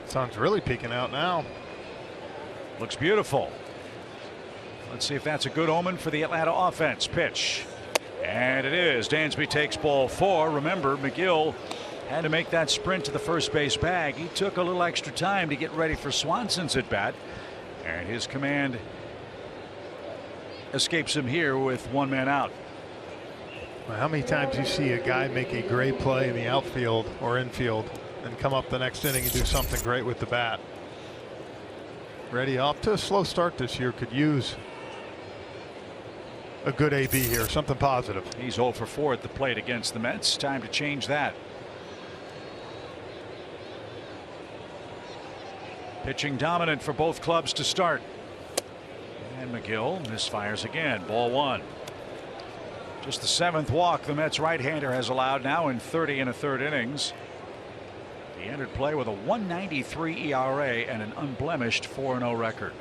Sun's really peeking out now. Looks beautiful. Let's see if that's a good omen for the Atlanta offense. Pitch. And it is. Dansby takes ball 4. Remember, McGill had to make that sprint to the first base bag. He took a little extra time to get ready for Swanson's at bat. And his command escapes him here with 1 man out. Well, how many times you see a guy make a great play in the outfield or infield and come up the next inning and do something great with the bat? Ready off to a slow start this year. Could use a good AB here, something positive. He's 0 for 4 at the plate against the Mets. Time to change that. Pitching dominant for both clubs to start. And McGill misfires again. Ball 1. Just the 7th walk the Mets right-hander has allowed now in 30 1/3 innings. He entered play with a 1.93 ERA and an unblemished 4-0 record.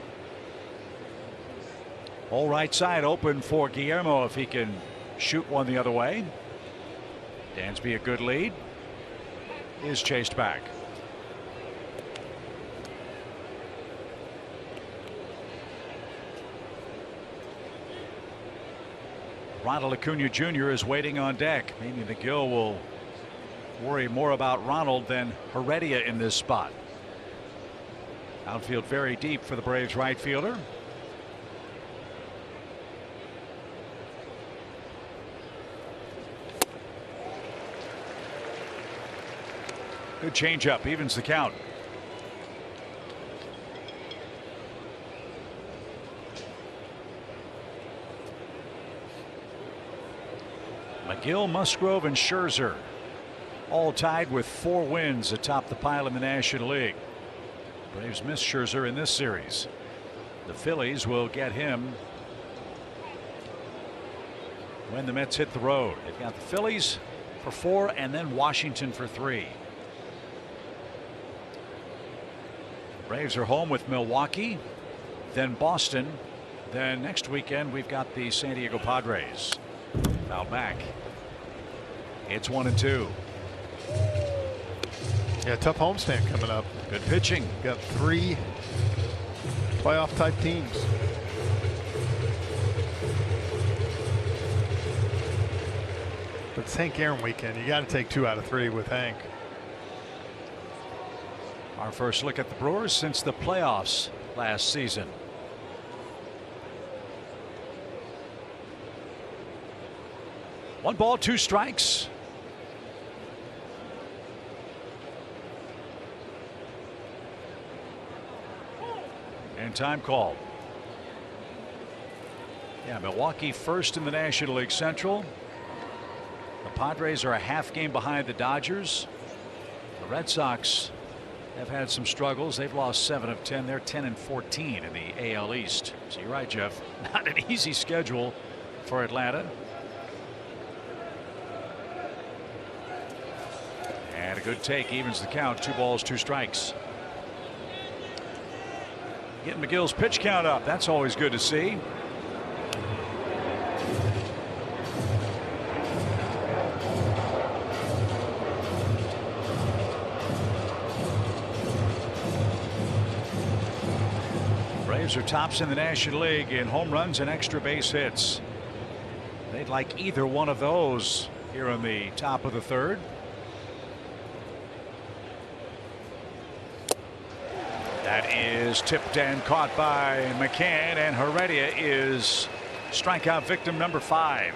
All right side open for Guillermo if he can shoot one the other way. Dansby a good lead. Is chased back. Ronald Acuna Jr. is waiting on deck. Maybe McGill will worry more about Ronald than Heredia in this spot. Outfield very deep for the Braves right fielder. Good changeup, evens the count. McGill, Musgrove, and Scherzer all tied with 4 wins atop the pile in the National League. Braves miss Scherzer in this series. The Phillies will get him when the Mets hit the road. They've got the Phillies for 4 and then Washington for 3. The Braves are home with Milwaukee, then Boston, then next weekend we've got the San Diego Padres. Foul back. It's 1-2. Yeah, tough homestand coming up. Good pitching. Got 3 playoff type teams. But it's Hank Aaron weekend. You got to take 2 out of 3 with Hank. Our first look at the Brewers since the playoffs last season. One ball, 2 strikes. And time called. Yeah, Milwaukee first in the National League Central. The Padres are a half game behind the Dodgers. The Red Sox have had some struggles. They've lost 7 of 10. They're 10-14 in the AL East. So you're right, Jeff. Not an easy schedule for Atlanta. And a good take, evens the count. 2 balls, 2 strikes. Getting McGill's pitch count up. That's always good to see. Braves are tops in the National League in home runs and extra base hits. They'd like either one of those here in the top of the 3rd. That is tipped and caught by McCann, and Heredia is strikeout victim number 5.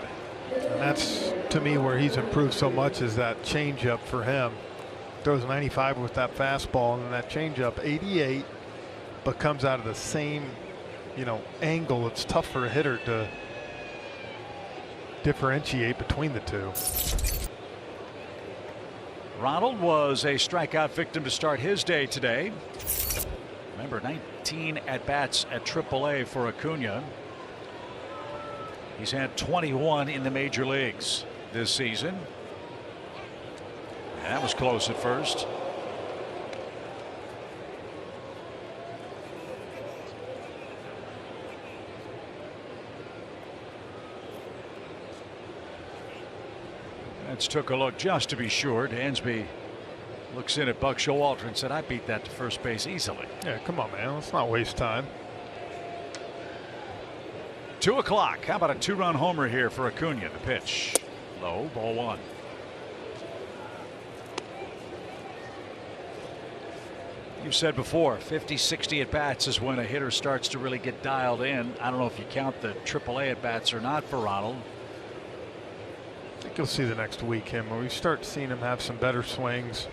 And that's to me where he's improved so much, is that changeup for him. Throws 95 with that fastball, and that changeup 88, but comes out of the same, angle. It's tough for a hitter to differentiate between the 2. Ronald was a strikeout victim to start his day today. Remember, 19 at bats at AAA for Acuna. He's had 21 in the major leagues this season. That was close at first. Let's took a look just to be sure. Dansby looks in at Buck Showalter and said, I beat that to first base easily. Yeah, come on, man. Let's not waste time. 2 o'clock. How about a 2-run homer here for Acuna? The pitch. Low, ball 1. You've said before, 50, 60 at bats is when a hitter starts to really get dialed in. I don't know if you count the AAA at bats or not for Ronald. I think you'll see the next week him where we start seeing him have some better swings.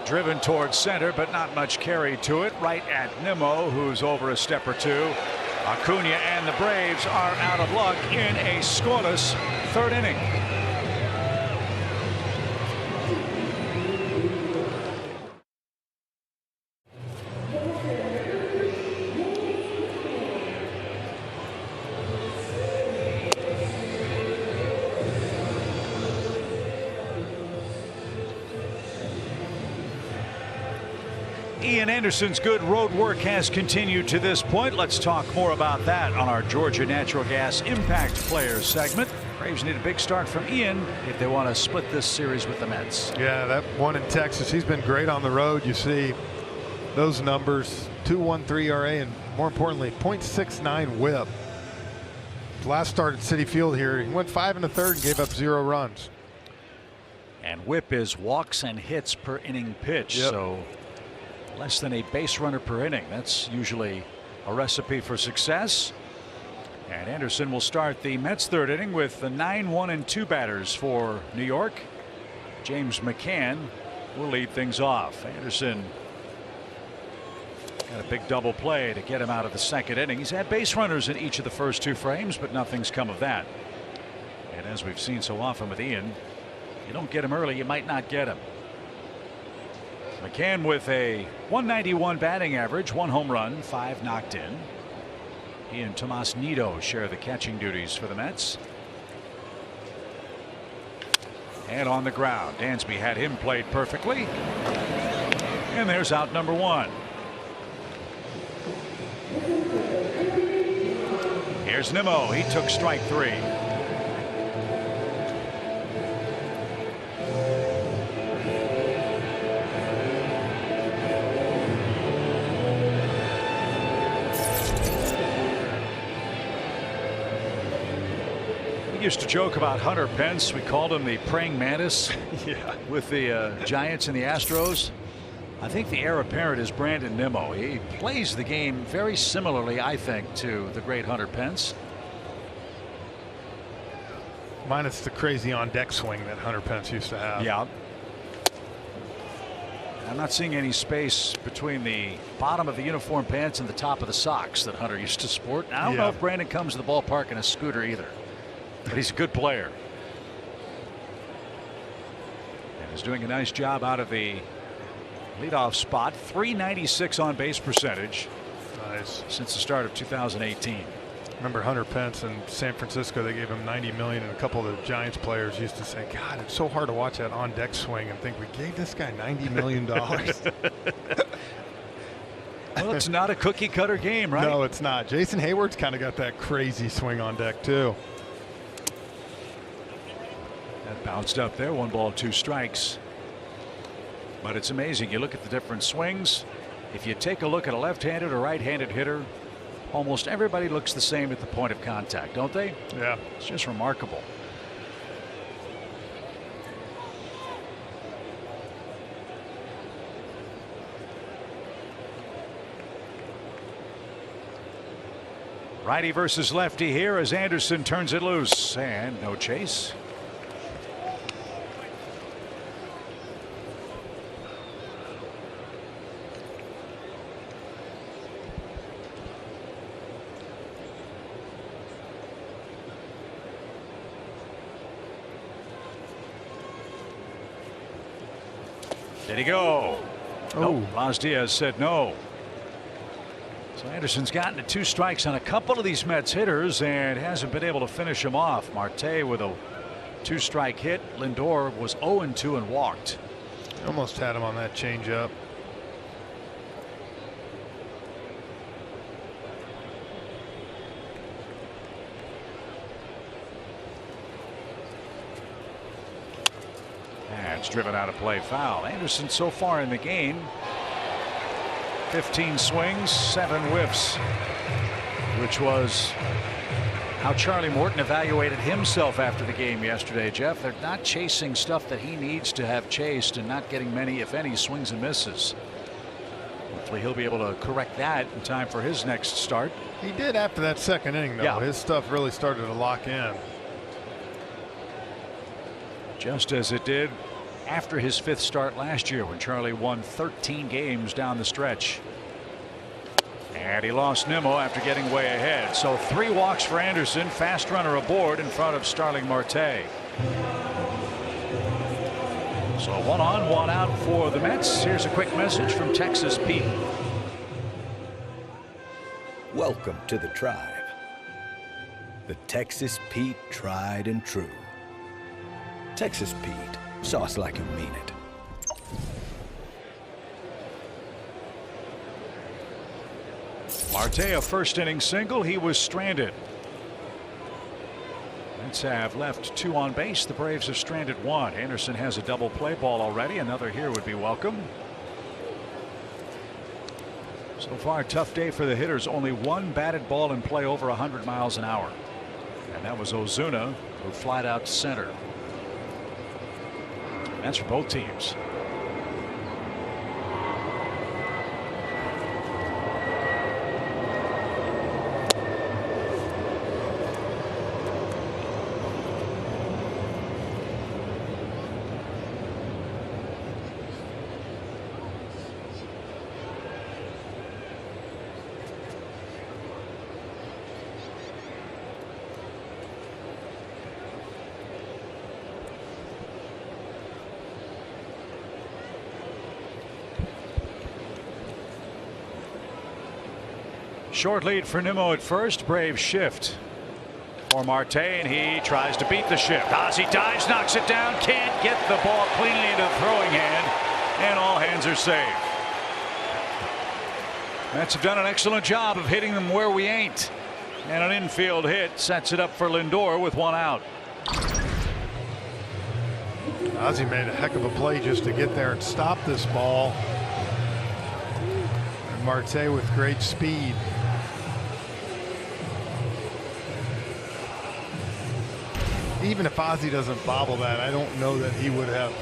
Driven towards center, but not much carry to it. Right at Nimmo, who's over a step or two. Acuna and the Braves are out of luck in a scoreless 3rd inning. Ian Anderson's good road work has continued to this point. Let's talk more about that on our Georgia Natural Gas Impact Players segment. Braves need a big start from Ian if they want to split this series with the Mets. Yeah, that one in Texas, he's been great on the road. You see those numbers, 2.13 ERA and more importantly, .69 WHIP. Last start at Citi Field here, he went 5 1/3 and gave up 0 runs. And WHIP is walks and hits per inning pitch. Yep. So less than a base runner per inning. That's usually a recipe for success. And Anderson will start the Mets 3rd inning with the 9, 1, and 2 batters for New York. James McCann will lead things off. Anderson got a big double play to get him out of the 2nd inning. He's had base runners in each of the first 2 frames, but nothing's come of that. And as we've seen so often with Ian, you don't get him early, you might not get him. McCann with a .191 batting average, 1 home run, 5 knocked in. He and Tomas Nido share the catching duties for the Mets. And on the ground, Dansby had him played perfectly. And there's out number 1. Here's Nimmo. He took strike 3. Used to joke about Hunter Pence. We called him the praying mantis. Yeah. With the Giants and the Astros. I think the heir apparent is Brandon Nimmo. He plays the game very similarly, I think, to the great Hunter Pence. Minus the crazy on deck swing that Hunter Pence used to have. Yeah. I'm not seeing any space between the bottom of the uniform pants and the top of the socks that Hunter used to sport. I don't know if Brandon comes to the ballpark in a scooter either. But he's a good player. And is doing a nice job out of the leadoff spot. .396 on base percentage. Nice. Since the start of 2018. Remember Hunter Pence in San Francisco, they gave him $90 million, and a couple of the Giants players used to say, God, it's so hard to watch that on deck swing and think we gave this guy $90 million. Well, it's not a cookie cutter game, right? No, it's not. Jason Hayward's kind of got that crazy swing on deck too. That bounced up there. 1 ball, 2 strikes. But it's amazing. You look at the different swings. If you take a look at a left-handed or right-handed hitter, almost everybody looks the same at the point of contact, don't they? Yeah. It's just remarkable. Righty versus lefty here as Anderson turns it loose, and no chase. Did he go? Oh. Nope. Las Diaz said no. So Anderson's gotten to 2 strikes on a couple of these Mets hitters and hasn't been able to finish them off. Marte with a 2-strike hit. Lindor was 0-2 and walked. Almost had him on that changeup. It's driven out of play, foul. Anderson so far in the game, 15 swings, 7 whiffs, which was how Charlie Morton evaluated himself after the game yesterday. Jeff, they're not chasing stuff that he needs to have chased and not getting many, if any, swings and misses. Hopefully he'll be able to correct that in time for his next start. He did after that second inning, though. Yeah. His stuff really started to lock in. Just as it did after his 5th start last year when Charlie won 13 games down the stretch. And he lost Nimmo after getting way ahead. So 3 walks for Anderson. Fast runner aboard in front of Starling Marte. So 1 on, 1 out for the Mets. Here's a quick message from Texas Pete. Welcome to the tribe. The Texas Pete tried and true. Texas Pete, sauce like you mean it. Marte, a 1st inning single. He was stranded. Mets have left 2 on base. The Braves have stranded 1. Anderson has a double play ball already. Another here would be welcome. So far, tough day for the hitters. Only 1 batted ball in play over 100 miles an hour. And that was Ozuna, who flied out to center. That's for both teams. Short lead for Nimmo at first. Braves shift for Marte, and he tries to beat the shift. Ozzie dives, knocks it down, can't get the ball cleanly into the throwing hand, and all hands are safe. Mets have done an excellent job of hitting them where we ain't. And an infield hit sets it up for Lindor with 1 out. Ozzie made a heck of a play just to get there and stop this ball. And Marte with great speed. Even if Ozzie doesn't bobble that, I don't know that he would have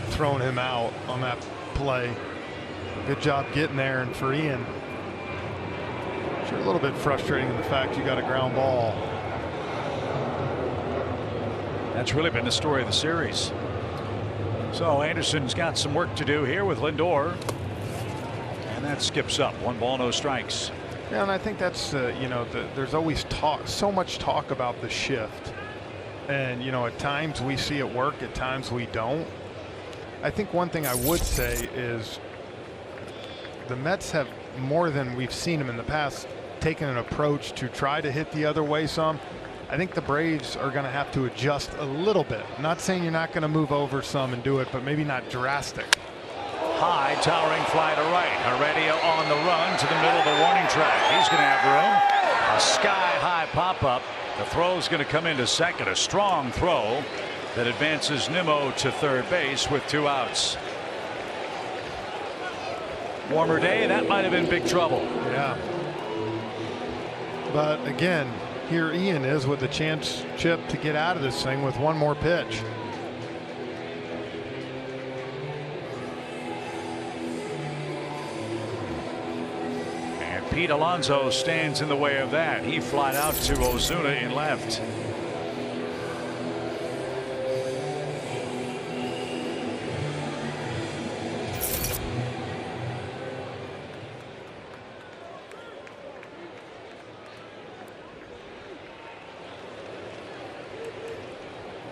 thrown him out on that play. Good job getting there. And for Ian, sure, a little bit frustrating in the fact you got a ground ball. That's really been the story of the series. So Anderson's got some work to do here with Lindor. And that skips up. 1 ball, no strikes. Yeah, and I think that's, there's always so much talk about the shift. And, at times we see it work, at times we don't. I think one thing I would say is the Mets have, more than we've seen them in the past, taken an approach to try to hit the other way some. I think the Braves are going to have to adjust a little bit. I'm not saying you're not going to move over some and do it, but maybe not drastic. High, towering fly to right. Heredia on the run to the middle of the warning track. He's going to have room. A sky-high pop-up. The throw is going to come into second. A strong throw that advances Nimmo to third base with 2 outs. Warmer day, that might have been big trouble. Yeah. But again, here Ian is with a chance, Chip, to get out of this thing with 1 more pitch. Pete Alonso stands in the way of that. He flied out to Ozuna in left.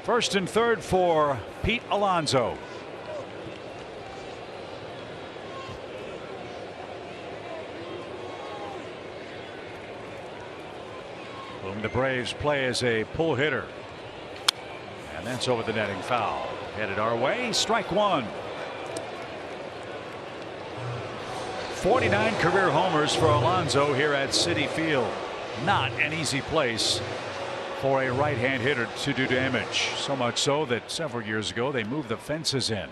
First and third for Pete Alonso. the Braves play as a pull hitter. And that's over the netting foul. Headed our way. Strike one. 49 career homers for Alonso here at Citi Field. Not an easy place for a right-hand hitter to do damage. So much so that several years ago they moved the fences in.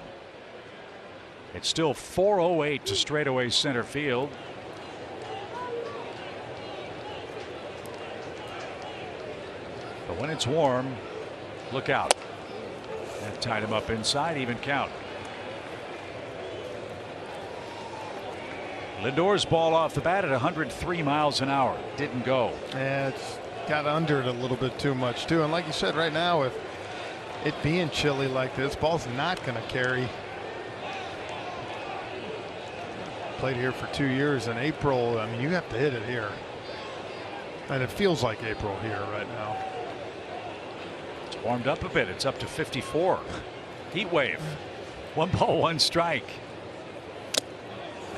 It's still 408 to straightaway center field. But when it's warm, look out. That tied him up inside, even count. Lindor's ball off the bat at 103 miles an hour. Didn't go. Yeah, it's got under it a little bit too much too. And like you said, right now, with it being chilly like this, ball's not going to carry. Played here for 2 years in April. I mean, you have to hit it here. And it feels like April here right now. It's warmed up a bit. It's up to 54. Heat wave. 1 ball, 1 strike.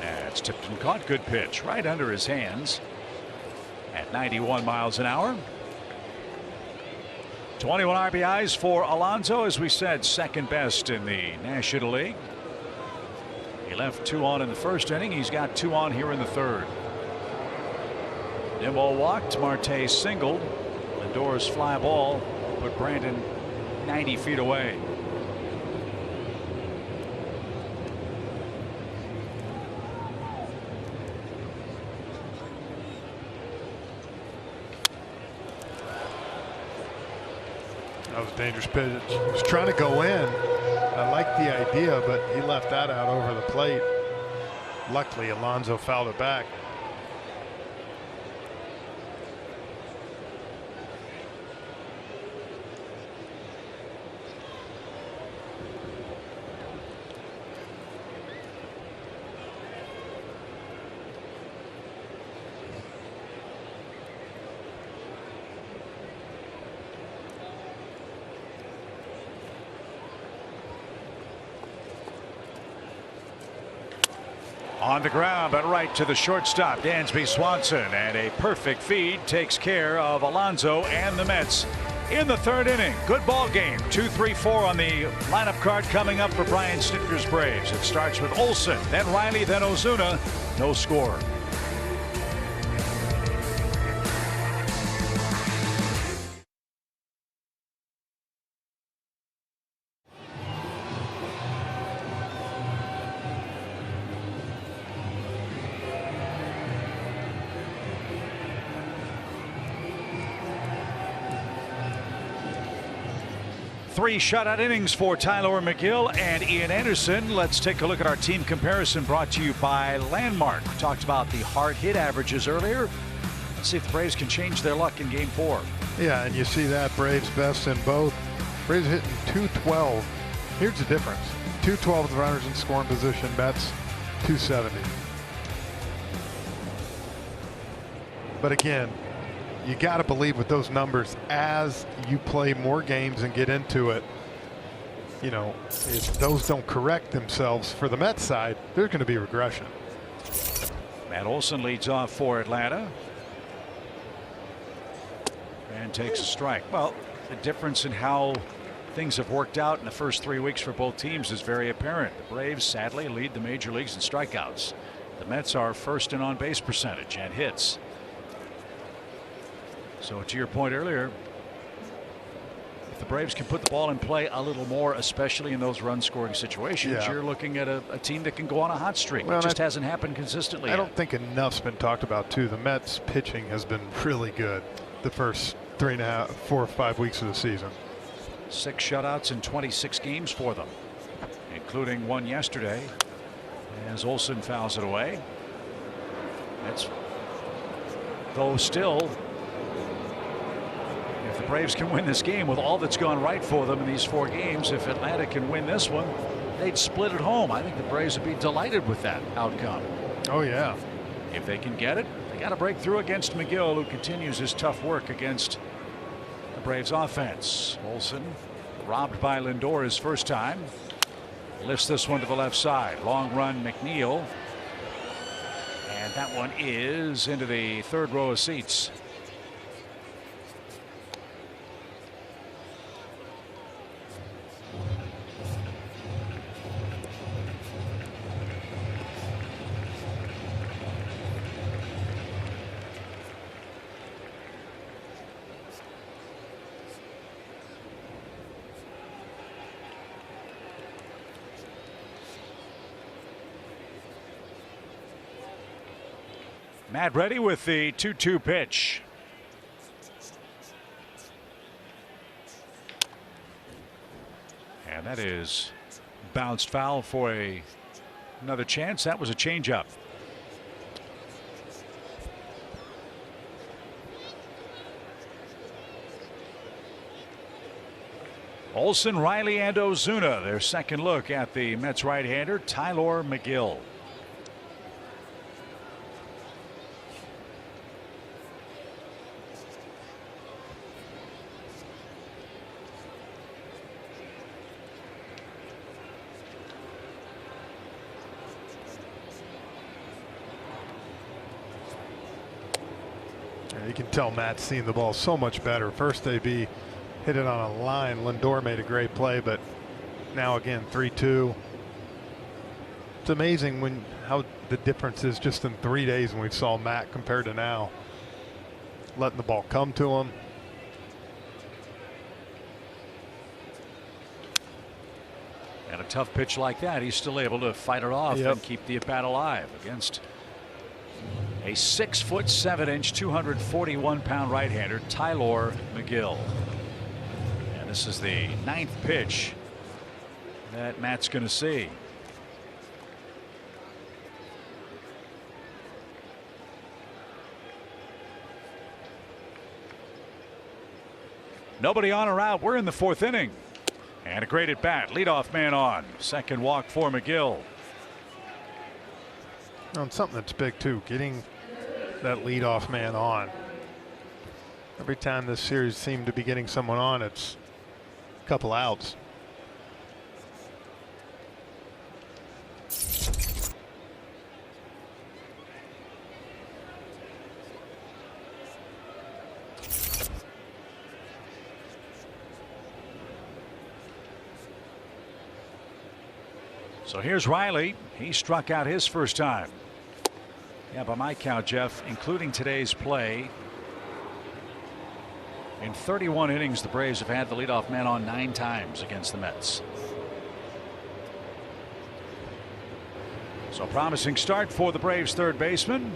That's tipped and caught. Good pitch right under his hands at 91 miles an hour. 21 RBIs for Alonso, as we said, second best in the National League. He left 2 on in the first inning. He's got 2 on here in the third. Nimmo walked. Marte singled. Lindor's fly ball put Brandon 90 feet away. That was a dangerous pitch. He was trying to go in. I like the idea, but he left that out over the plate. Luckily, Alonso fouled it back. On the ground, but right to the shortstop, Dansby Swanson, and a perfect feed takes care of Alonso and the Mets in the third inning. Good ball game. 2-3-4 on the lineup card coming up for Brian Snitker's Braves. It starts with Olson, then Riley, then Ozuna. No score. Three shutout innings for Tyler McGill and Ian Anderson. Let's take a look at our team comparison brought to you by Landmark. We talked about the hard hit averages earlier. Let's see if the Braves can change their luck in game 4. Yeah, and you see that Braves best in both. Braves hitting 212. Here's the difference. 212 with runners in scoring position. Mets 270. But again, you got to believe with those numbers as you play more games and get into it. You know, if those don't correct themselves for the Mets side, there's going to be regression. Matt Olson leads off for Atlanta and takes a strike. Well, the difference in how things have worked out in the first 3 weeks for both teams is very apparent. The Braves sadly lead the major leagues in strikeouts. The Mets are first in on base percentage and hits. So to your point earlier, if the Braves can put the ball in play a little more, especially in those run scoring situations, you're looking at a team that can go on a hot streak. Well, it just hasn't happened consistently. I don't think enough's been talked about too. The Mets pitching has been really good the first 3.5, 4 or 5 weeks of the season. 6 shutouts in 26 games for them, including one yesterday as Olson fouls it away. That's though still, if the Braves can win this game with all that's gone right for them in these 4 games, if Atlanta can win this one, they'd split at home. I think the Braves would be delighted with that outcome. Oh yeah. If they can get it, they got to break through against McGill, who continues his tough work against the Braves offense. Olson robbed by Lindor his first time. Lifts this one to the left side. Long run, McNeil. And that one is into the third row of seats. Matt ready with the 2-2 pitch. And that is bounced foul for another chance. That was a changeup. Olson, Riley, and Ozuna, their second look at the Mets right-hander Tylor Megill. You can tell Matt's seeing the ball so much better. First AB hit it on a line. Lindor made a great play, but now again 3-2. It's amazing how the difference is just in 3 days when we saw Matt compared to now. Letting the ball come to him. And a tough pitch like that, he's still able to fight it off and keep the at-bat alive against a 6'7", 241-pound right-hander Tylor Megill. And this is the 9th pitch that Matt's going to see. Nobody on or out. We're in the 4th inning. And a great at bat. Leadoff man on. Second walk for Megill. And something that's big too, getting that leadoff man on. Every time this series seemed to be getting someone on, it's a couple outs. So here's Riley. He struck out his first time. Yeah, by my count, Jeff, including today's play, in 31 innings, the Braves have had the leadoff man on 9 times against the Mets. So promising start for the Braves third baseman.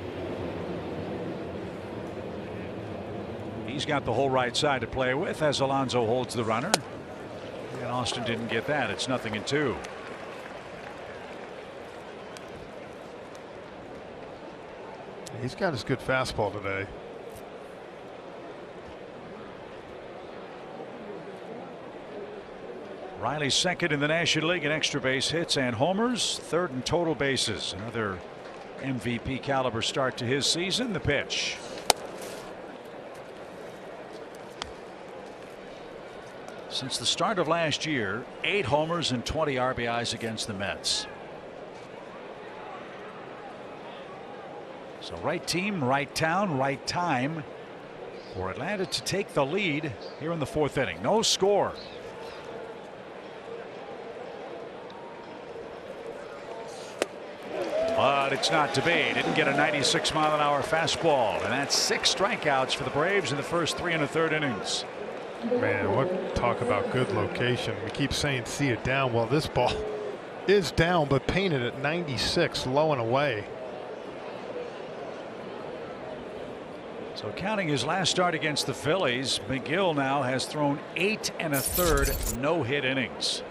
He's got the whole right side to play with as Alonso holds the runner. And Austin didn't get that. It's 0-2. He's got his good fastball today. Riley's second in the National League in extra base hits and homers, third in total bases. Another MVP caliber start to his season. The pitch. Since the start of last year, 8 homers and 20 RBIs against the Mets. So right team, right town, right time for Atlanta to take the lead here in the 4th inning. No score. But it's not to be. Didn't get a 96-mile-an-hour fastball, and that's 6 strikeouts for the Braves in the first 3 1/3 innings. Man, what talk about good location. We keep saying see it down. Well, this ball is down, but painted at 96, low and away. So counting his last start against the Phillies, Megill now has thrown 8 1/3 no-hit innings.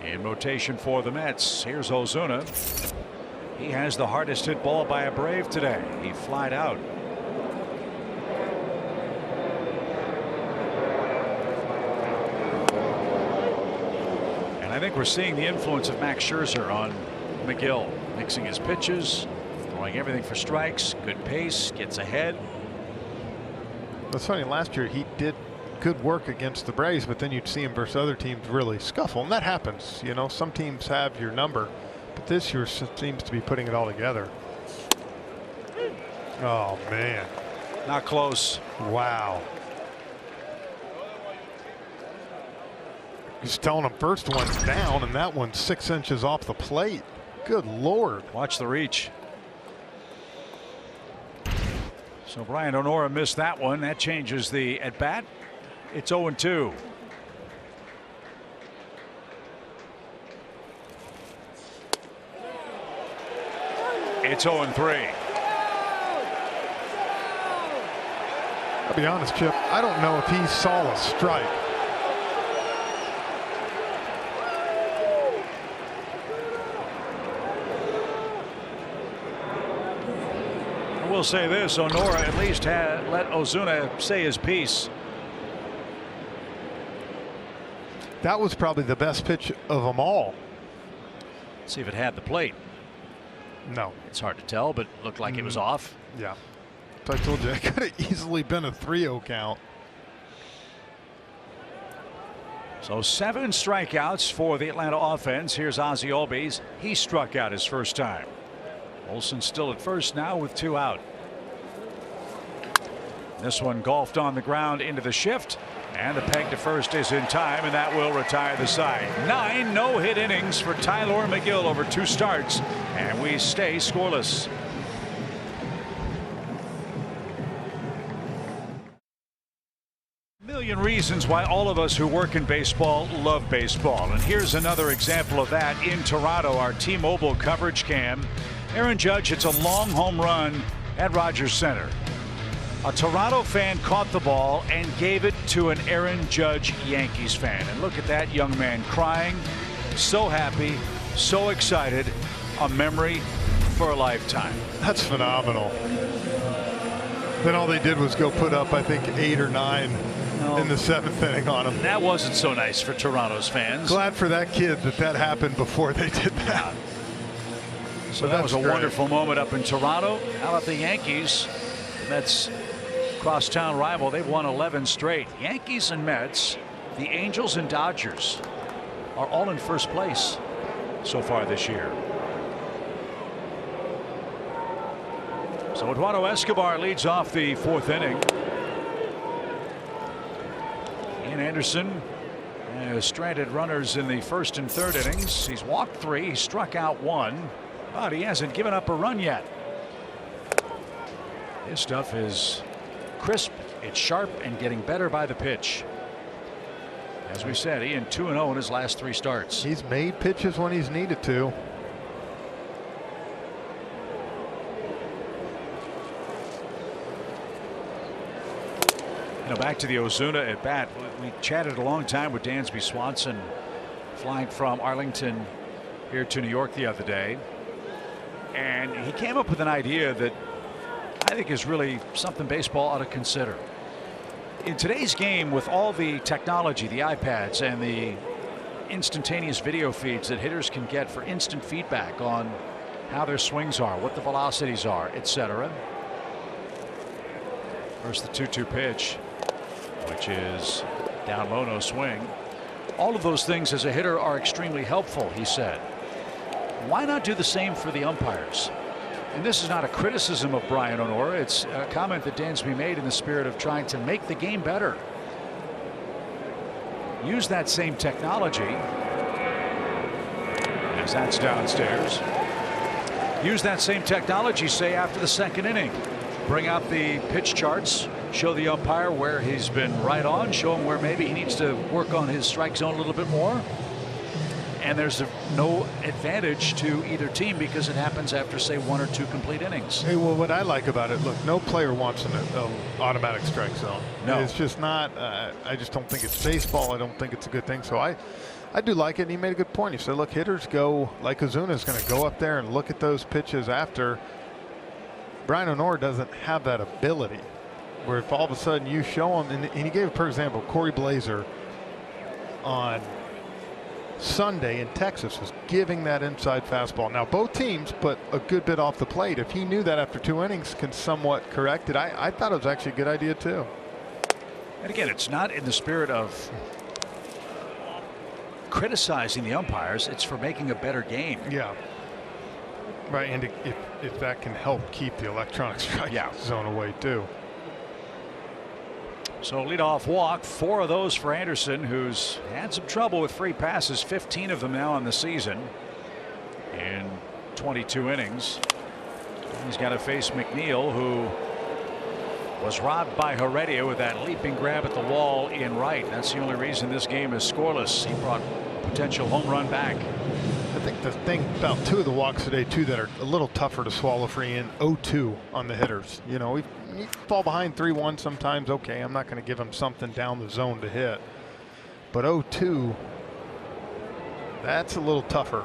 In rotation for the Mets, here's Ozuna. He has the hardest hit ball by a Brave today. He flied out. And I think we're seeing the influence of Max Scherzer on Megill, mixing his pitches, throwing everything for strikes, good pace, gets ahead. That's funny. Last year he did good work against the Braves, but then you'd see him versus other teams really scuffle, and that happens. You know, some teams have your number, but this year seems to be putting it all together. Oh man, not close. Wow. He's telling him first one's down, and that one's 6 inches off the plate. Good Lord. Watch the reach. So Brian Onora missed that one. That changes the at bat. It's 0-2. It's 0-3. I'll be honest, Chip, I don't know if he saw a strike. I will say this, Honora at least let Ozuna say his piece. That was probably the best pitch of them all. Let's see if it had the plate. No. It's hard to tell, but looked like it was off. Yeah. So I told you, it could have easily been a 3-0 count. So 7 strikeouts for the Atlanta offense. Here's Ozzie Albies. He struck out his first time. Olson still at first now with 2 out. This one golfed on the ground into the shift, and the peg to first is in time, and that will retire the side. 9 no-hit innings for Tylor Megill over 2 starts, and we stay scoreless. Million reasons why all of us who work in baseball love baseball, and here's another example of that in Toronto. Our T-Mobile coverage cam. Aaron Judge hits a long home run at Rogers Center. A Toronto fan caught the ball and gave it to an Aaron Judge Yankees fan, and look at that young man crying, so happy, so excited. A memory for a lifetime. That's phenomenal. Then all they did was go put up, I think, 8 or 9 in the 7th inning on him. That wasn't so nice for Toronto's fans. Glad for that kid that happened before they did that. So that was a wonderful moment up in Toronto. How about the Yankees? Mets crosstown rival. They've won 11 straight. Yankees and Mets, the Angels and Dodgers are all in first place so far this year. So Eduardo Escobar leads off the 4th inning. Ian Anderson has stranded runners in the 1st and 3rd innings. He's walked 3, he struck out 1, but he hasn't given up a run yet. His stuff is crisp, it's sharp, and getting better by the pitch. As we said, Ian 2-0 in his last 3 starts. He's made pitches when he's needed to. Back to the Ozuna at bat. We chatted a long time with Dansby Swanson flying from Arlington here to New York the other day, and he came up with an idea that I think is really something baseball ought to consider. In today's game, with all the technology, the iPads and the instantaneous video feeds that hitters can get for instant feedback on how their swings are, what the velocities are, etc. First, the 2-2 pitch, which is down low, no swing. All of those things as a hitter are extremely helpful, he said. Why not do the same for the umpires? And this is not a criticism of Brian Honora. It's a comment that Dansby made in the spirit of trying to make the game better. Use that same technology, as that's downstairs. Use that same technology, say, after the 2nd inning. Bring out the pitch charts, show the umpire where he's been right on, show him where maybe he needs to work on his strike zone a little bit more. And there's no advantage to either team because it happens after, say, 1 or 2 complete innings. Hey, well, what I like about it, look, no player wants an automatic strike zone. No. It's just not. I just don't think it's baseball. I don't think it's a good thing. So I do like it. And he made a good point. He said, look, hitters go, like Ozuna is going to go up there and look at those pitches after. Brian Honora doesn't have that ability where if all of a sudden you show him, and he gave, for example, Corey Blazer on Sunday in Texas was giving that inside fastball. Now both teams put a good bit off the plate. If he knew that after 2 innings can somewhat correct it, I thought it was actually a good idea too. And again, it's not in the spirit of criticizing the umpires. It's for making a better game. Yeah. Right, and if that can help keep the electronic strike zone away too. So leadoff walk, 4 of those for Anderson, who's had some trouble with free passes, 15 of them now on the season in 22 innings. He's got to face McNeil, who was robbed by Heredia with that leaping grab at the wall in right. That's the only reason this game is scoreless. He brought a potential home run back. I think the thing about 2 of the walks today, too, that are a little tougher to swallow for Ian, 0-2 on the hitters. You know, you fall behind 3-1 sometimes, okay, I'm not going to give him something down the zone to hit. But 0-2, that's a little tougher.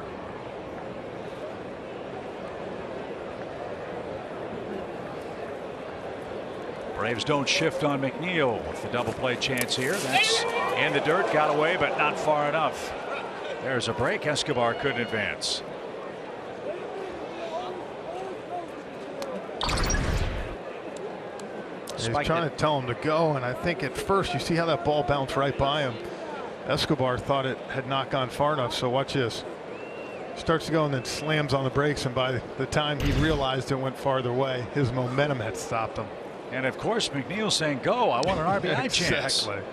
Braves don't shift on McNeil with the double play chance here. That's in the dirt, got away, but not far enough. There's a break. Escobar couldn't advance. He's trying to tell him to go, and I think at first you see how that ball bounced right by him. Escobar thought it had not gone far enough, so watch this. Starts to go and then slams on the brakes, and by the time he realized it went farther away, his momentum had stopped him. And of course McNeil saying, go, I want an RBI chance. Exactly.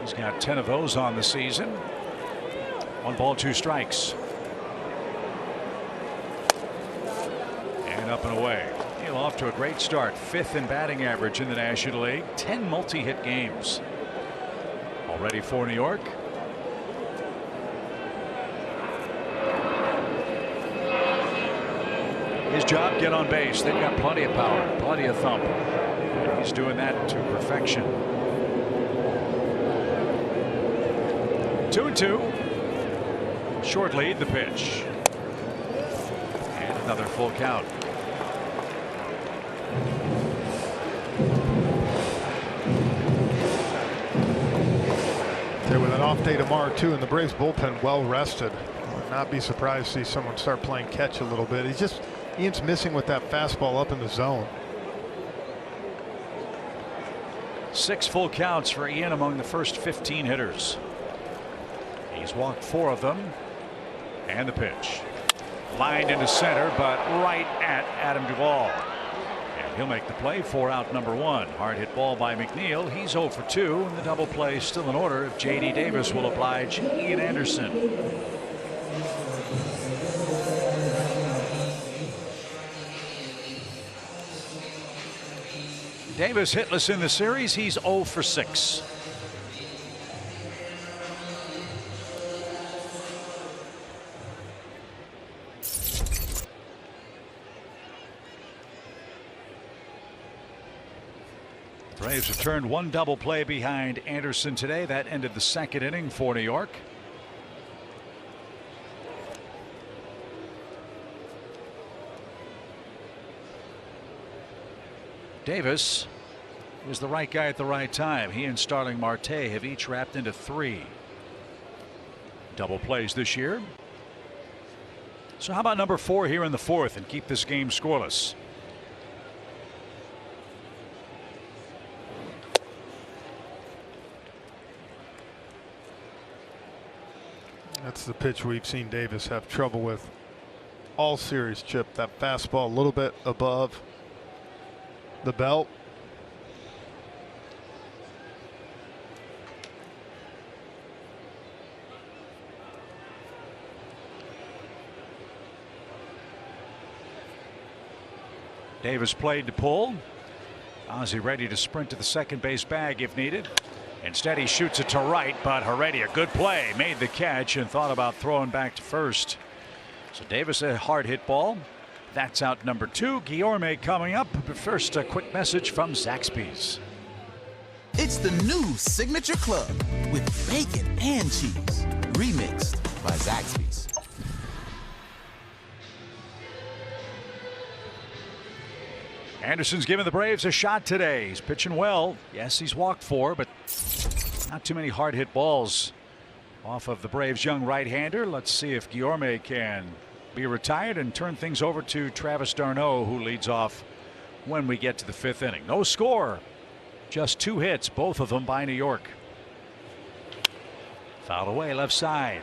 He's got 10 of those on the season. 1 ball, 2 strikes. And up and away. McNeil off to a great start. 5th in batting average in the National League. 10 multi-hit games already for New York. His job, get on base. They've got plenty of power, plenty of thump. And he's doing that to perfection. 2-2. Short lead, the pitch. And another full count. Okay, with an off day tomorrow too, and the Braves bullpen well rested. Would not be surprised to see someone start playing catch a little bit. Ian's missing with that fastball up in the zone. 6 full counts for Ian among the first 15 hitters. He's walked 4 of them. And the pitch. Lined into center, but right at Adam Duvall. And he'll make the play for out number 1. Hard hit ball by McNeil. He's 0 for 2, and the double play still in order if J.D. Davis will oblige Ian Anderson. Davis hitless in the series. He's 0 for 6. Braves have turned 1 double play behind Anderson today. That ended the 2nd inning for New York. Davis was the right guy at the right time. He and Starling Marte have each wrapped into 3 double plays this year. So how about number 4 here in the 4th and keep this game scoreless? That's the pitch we've seen Davis have trouble with all series, Chip. That fastball a little bit above the belt. Davis played to pull. Ozzie ready to sprint to the second base bag if needed. Instead he shoots it to right, but Heredia, good play, made the catch and thought about throwing back to first. So Davis a hard hit ball. That's out number 2. Guillorme coming up, but first a quick message from Zaxby's. It's the new Signature Club with bacon and cheese, remixed by Zaxby's. Anderson's giving the Braves a shot today. He's pitching well. Yes, he's walked 4, but not too many hard hit balls off of the Braves' young right-hander. Let's see if Guillorme can be retired and turn things over to Travis d'Arnaud, who leads off when we get to the 5th inning. No score, just 2 hits, both of them by New York. Fouled away left side.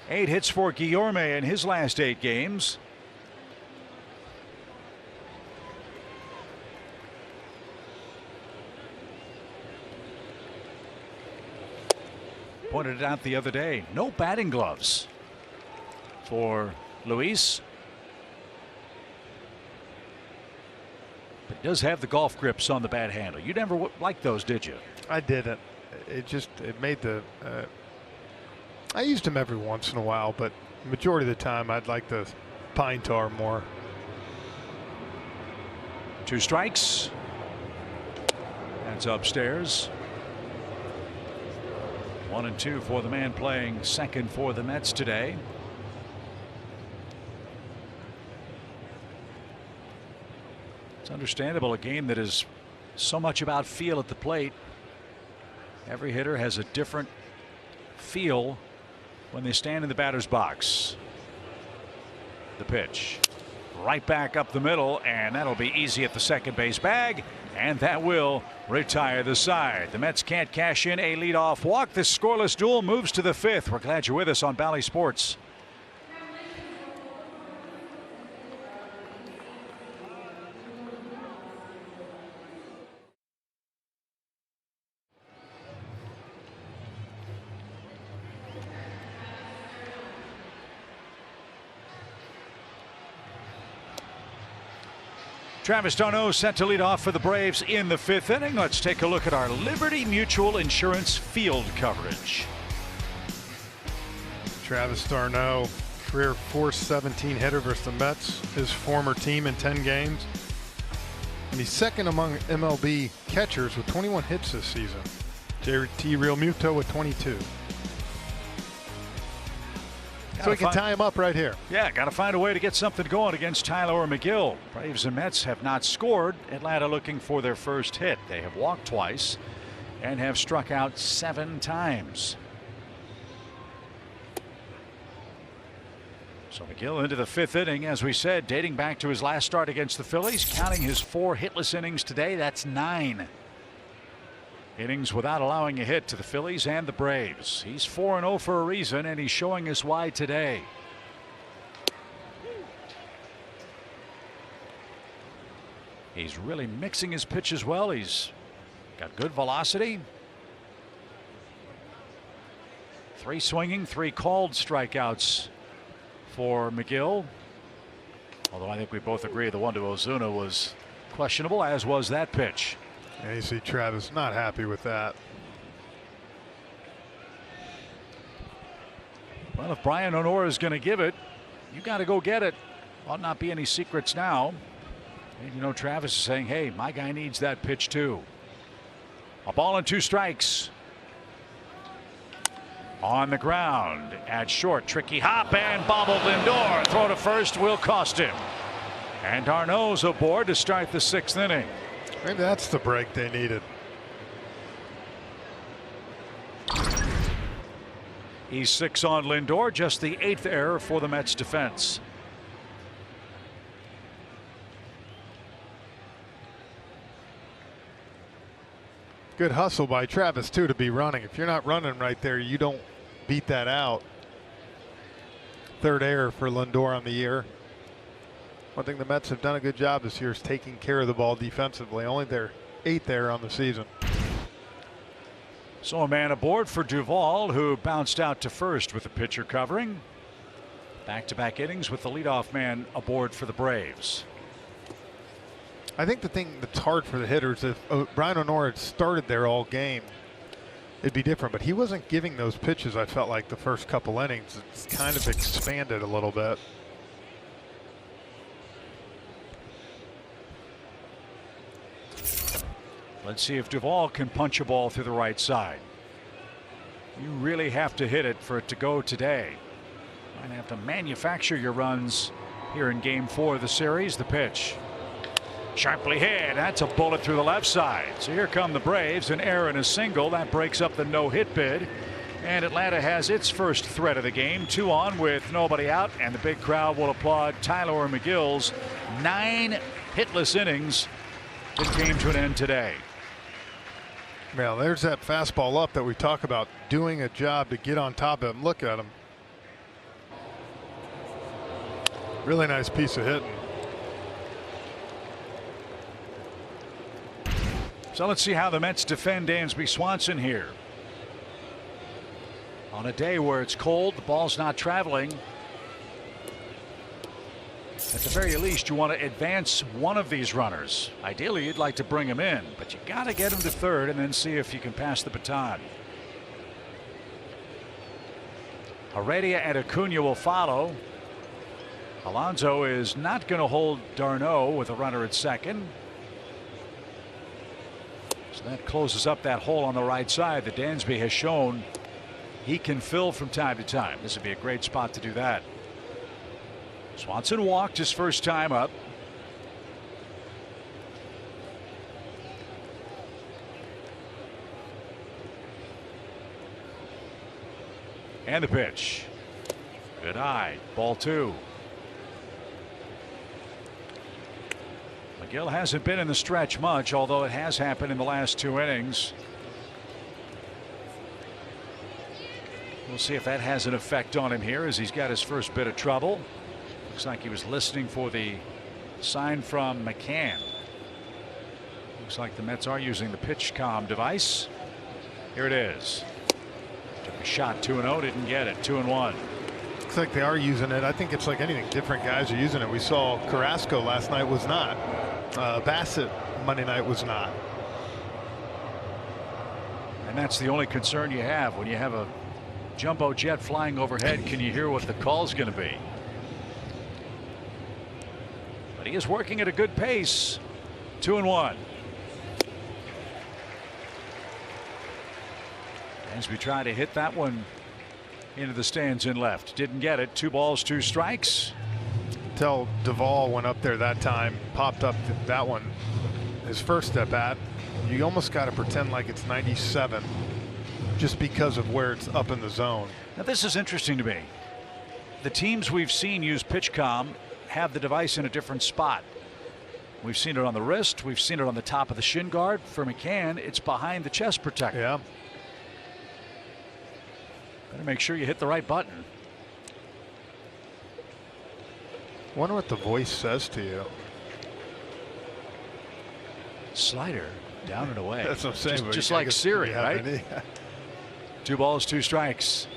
Eight hits for Guillorme in his last 8 games. Pointed it out the other day. No batting gloves for Luis. But he does have the golf grips on the bat handle. You never liked those, did you? I didn't. It made the. I used them every once in a while, but majority of the time I'd like the pine tar more. 2 strikes. That's upstairs. 1-2 for the man playing second for the Mets today. It's understandable, a game that is so much about feel at the plate. Every hitter has a different feel when they stand in the batter's box. The pitch right back up the middle, and that'll be easy at the second base bag, and that will retire the side. The Mets can't cash in a leadoff walk. This scoreless duel moves to the 5th. We're glad you're with us on Bally Sports. Travis d'Arnaud set to lead off for the Braves in the 5th inning. Let's take a look at our Liberty Mutual Insurance field coverage. Travis d'Arnaud, career .417 hitter versus the Mets, his former team in 10 games. And he's second among MLB catchers with 21 hits this season. JT Realmuto with 22. So we can tie him up right here. Yeah, got to find a way to get something going against Tyler McGill. Braves and Mets have not scored. Atlanta looking for their first hit. They have walked twice and have struck out 7 times. So McGill into the 5th inning, as we said, dating back to his last start against the Phillies, counting his 4 hitless innings today. That's 9 innings without allowing a hit to the Phillies and the Braves. He's 4-0 for a reason, and he's showing us why today. He's really mixing his pitches well. He's got good velocity. 3 swinging, 3 called strikeouts for McGill. Although I think we both agree the one to Ozuna was questionable, as was that pitch. And you see Travis not happy with that. Well, if Brian Honora is going to give it, you got to go get it. Ought not be any secrets now. And you know, Travis is saying, hey, my guy needs that pitch too. A ball and 2 strikes. On the ground at short, tricky hop and bobbled Lindor. Throw to first will cost him. And d'Arnaud's aboard to start the 6th inning. Maybe that's the break they needed. He's 6 on Lindor, just the 8th error for the Mets defense. Good hustle by Travis too to be running. If you're not running right there, you don't beat that out. 3rd error for Lindor on the year. One thing the Mets have done a good job this year is taking care of the ball defensively. Only their 8th error on the season. So a man aboard for Duvall, who bounced out to first with the pitcher covering. Back-to-back innings with the leadoff man aboard for the Braves. I think the thing that's hard for the hitters, if Brian Honora had started there all game, it'd be different. But he wasn't giving those pitches, I felt like, the first couple innings. It's kind of expanded a little bit. Let's see if Duvall can punch a ball through the right side. You really have to hit it for it to go today. Might have to manufacture your runs here in game 4 of the series. The pitch. Sharply hit. That's a bullet through the left side. So here come the Braves. An error and a single. That breaks up the no-hit bid. And Atlanta has its first threat of the game. 2 on with nobody out. And the big crowd will applaud Tyler McGill's 9 hitless innings that came to an end today. Well, there's that fastball up that we talk about doing a job to get on top of him. Look at him. Really nice piece of hitting. So let's see how the Mets defend Dansby Swanson here. On a day where it's cold, the ball's not traveling. At the very least, you want to advance one of these runners. Ideally, you'd like to bring him in, but you got to get him to third and then see if you can pass the baton. Heredia and Acuna will follow. Alonso is not going to hold d'Arnaud with a runner at second. So that closes up that hole on the right side that Dansby has shown he can fill from time to time. This would be a great spot to do that. Swanson walked his first time up. And the pitch. Good eye. Ball 2. McGill hasn't been in the stretch much, although it has happened in the last 2 innings. We'll see if that has an effect on him here as he's got his first bit of trouble. Looks like he was listening for the sign from McCann. Looks like the Mets are using the PitchCom device. Here it is. Took a shot 2-0, didn't get it. 2-1. Looks like they are using it. I think it's like anything. Different guys are using it. We saw Carrasco last night was not. Bassett Monday night was not. And that's the only concern you have when you have a jumbo jet flying overhead. Can you hear what the call's going to be? But he is working at a good pace. 2-1. As we try to hit that one into the stands in left. Didn't get it. 2 balls, 2 strikes. Until Duvall went up there that time, popped up that one, his first step at. You almost got to pretend like it's 97 just because of where it's up in the zone. Now this is interesting to me. The teams we've seen use PitchCom have the device in a different spot. We've seen it on the wrist. We've seen it on the top of the shin guard. For McCann, it's behind the chest protector. Yeah. Better make sure you hit the right button. Wonder what the voice says to you. Slider down and away. That's what I'm saying. Just like Siri, right? 2 balls, 2 strikes.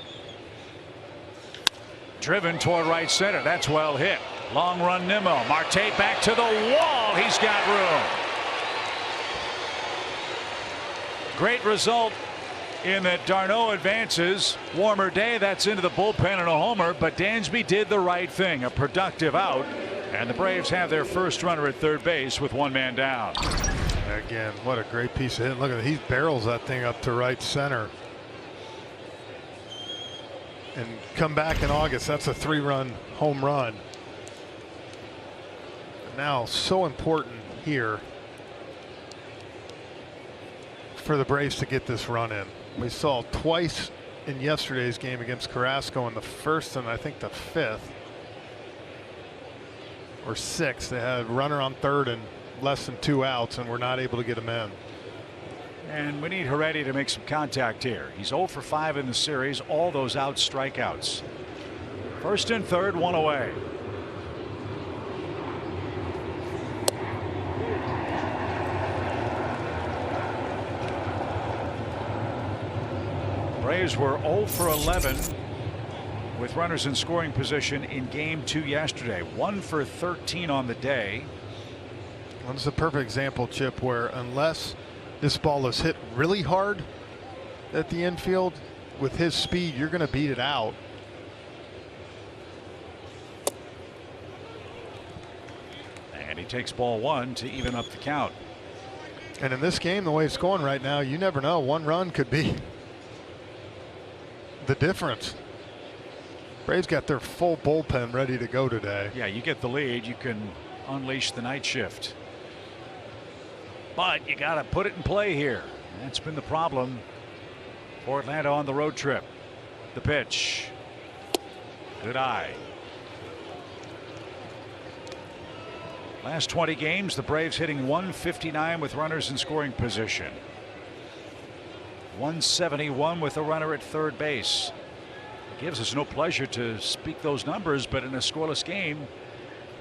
Driven toward right center. That's well hit. Long run Nimmo. Marte back to the wall. He's got room. Great result in that d'Arnaud advances. Warmer day. That's into the bullpen and a homer. But Dansby did the right thing. A productive out. And the Braves have their first runner at third base with 1 man down. Again, what a great piece of hit. Look at it. He barrels that thing up to right center. And come back in August. That's a 3-run home run. Now, so important here for the Braves to get this run in. We saw twice in yesterday's game against Carrasco in the first and I think the 5th or 6th. They had a runner on third and less than 2 outs, and we're not able to get him in. And we need Heredia to make some contact here. He's 0 for 5 in the series. All those outs, strikeouts. First and third, 1 away. Braves were 0 for 11 with runners in scoring position in game 2 yesterday. 1 for 13 on the day. Well, this is a perfect example, Chip, where unless this ball is hit really hard at the infield, with his speed, you're going to beat it out. And he takes ball 1 to even up the count. And in this game, the way it's going right now, you never know. 1 run could be the difference. Braves got their full bullpen ready to go today. Yeah, you get the lead, you can unleash the night shift. But you got to put it in play here. That's been the problem for Atlanta on the road trip. The pitch. Good eye. Last 20 games, the Braves hitting .159 with runners in scoring position. .171 with a runner at third base. It gives us no pleasure to speak those numbers, but in a scoreless game,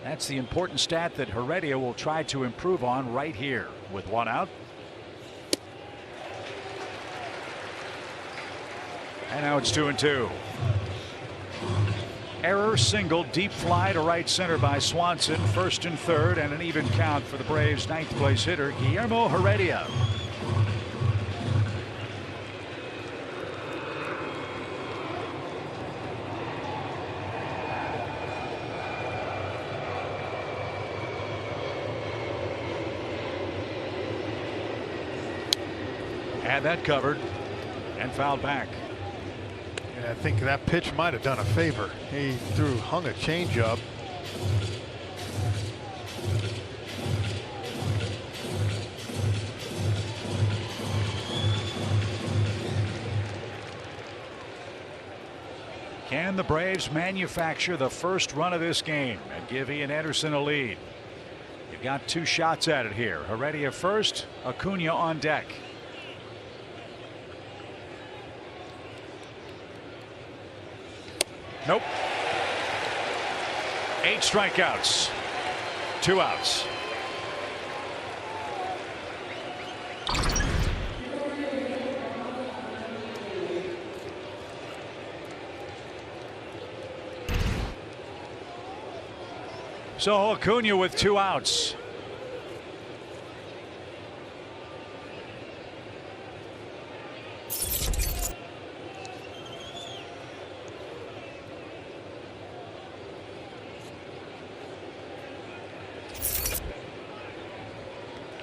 that's the important stat that Heredia will try to improve on right here with 1 out. And now it's 2-2. Error, single, deep fly to right center by Swanson. 1st and 3rd, and an even count for the Braves' 9th place hitter, Guillermo Heredia. Had that covered and fouled back. Yeah, I think that pitch might have done a favor. He hung a changeup. Can the Braves manufacture the first run of this game and give Ian Anderson a lead? You've got 2 shots at it here. Heredia first, Acuna on deck. Nope. 8 strikeouts, 2 outs. So Acuna with 2 outs.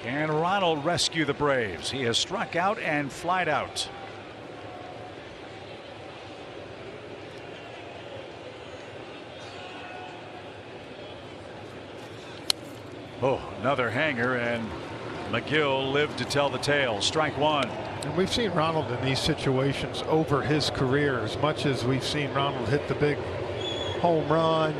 Can Ronald rescue the Braves? He has struck out and flied out. Oh, another hanger, and McGill lived to tell the tale. Strike 1. And we've seen Ronald in these situations over his career. As much as we've seen Ronald hit the big home run,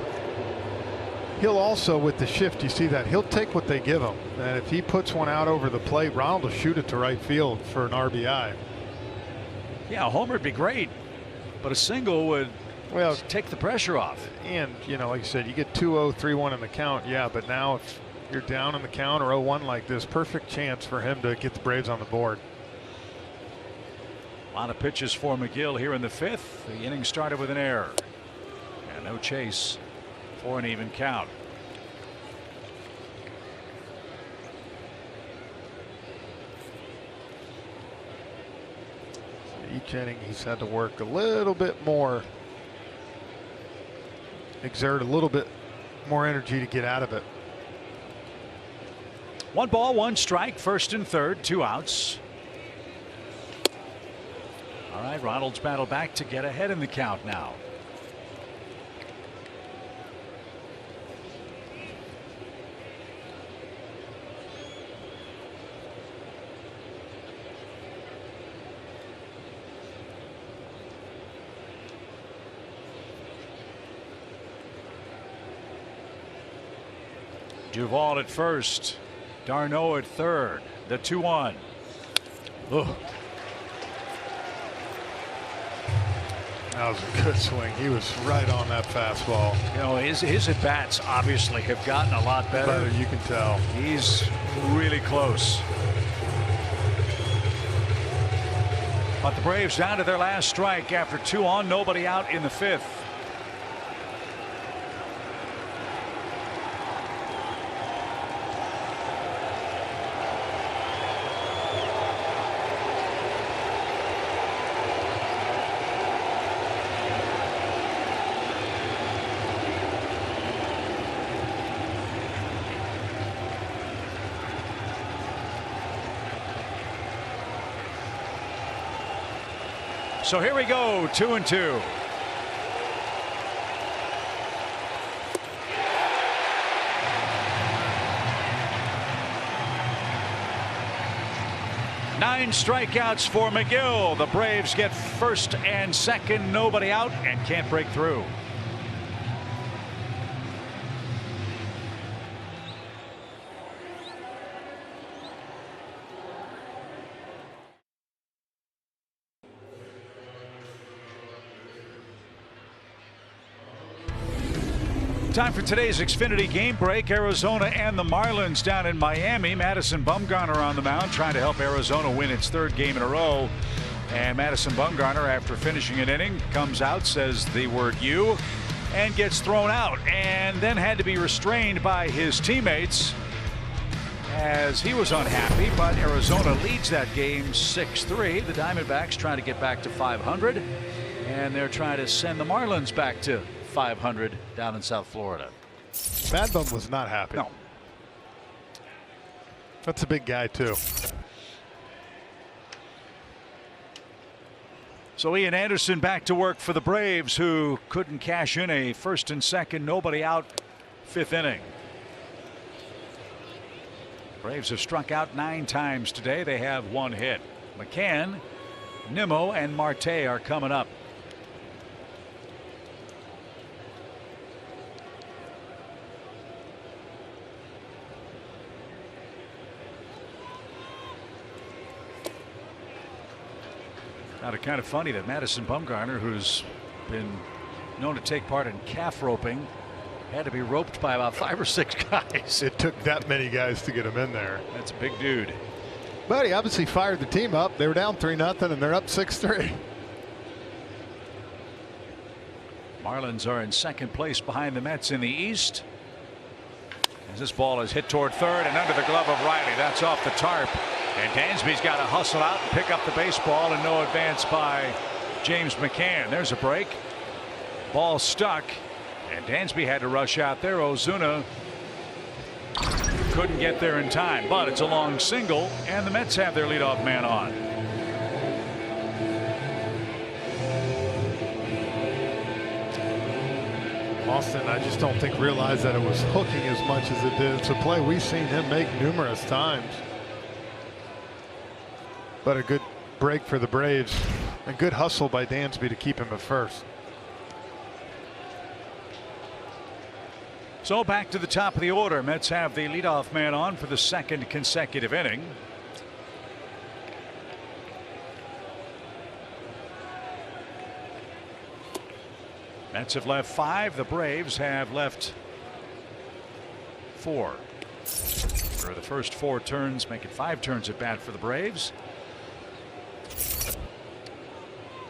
he'll also, with the shift, you see that he'll take what they give him. And if he puts one out over the plate, Ronald will shoot it to right field for an RBI. Yeah, a homer would be great, but a single would take the pressure off. And, you know, like you said, you get 2-0, 3-1 in the count. Yeah, but now if you're down in the count or 0-1 like this, perfect chance for him to get the Braves on the board. A lot of pitches for McGill here in the 5th. The inning started with an error and no chase for an even count. Each inning he's had to work a little bit more, exert a little bit more energy to get out of it. 1 ball, 1 strike, 1st and 3rd, 2 outs. All right, Ronald's battled back to get ahead in the count now. Duvall at first, Darno at 3rd, the 2-1. Oh. That was a good swing. He was right on that fastball. You know, his at bats obviously have gotten a lot better. You can tell. He's really close. But the Braves down to their last strike after 2 on, nobody out in the 5th. So here we go, 2-2. Nine strikeouts for McGill. The Braves get 1st and 2nd, nobody out, and can't break through. Time for today's Xfinity game break. Arizona and the Marlins down in Miami. Madison Bumgarner on the mound trying to help Arizona win its 3rd game in a row. And Madison Bumgarner, after finishing an inning, comes out, says the word "you," and gets thrown out, and then had to be restrained by his teammates as he was unhappy. But Arizona leads that game 6-3. The Diamondbacks trying to get back to 500, and they're trying to send the Marlins back to 500 down in South Florida. Mad Bum was not happy. No. That's a big guy too. So Ian Anderson back to work for the Braves, who couldn't cash in a first and second, nobody out, 5th inning. Braves have struck out 9 times today. They have 1 hit. McCann, Nimmo, and Marte are coming up. Now, it's kind of funny that Madison Bumgarner, who's been known to take part in calf roping, had to be roped by about 5 or 6 guys. It took that many guys to get him in there. That's a big dude. But he obviously fired the team up. They were down 3-0 and they're up 6-3. Marlins are in second place behind the Mets in the East. As this ball is hit toward third and under the glove of Riley. That's off the tarp. And Dansby's got to hustle out and pick up the baseball, and no advance by James McCann. There's a break. Ball stuck, and Dansby had to rush out there. Ozuna couldn't get there in time, but it's a long single, and the Mets have their leadoff man on. Austin, I just don't think realized that it was hooking as much as it did. It's a play we've seen him make numerous times. But a good break for the Braves, and good hustle by Dansby to keep him at first. So back to the top of the order. Mets have the leadoff man on for the 2nd consecutive inning. Mets have left 5. The Braves have left 4. For the first 4 turns, make it 5 turns at bat for the Braves.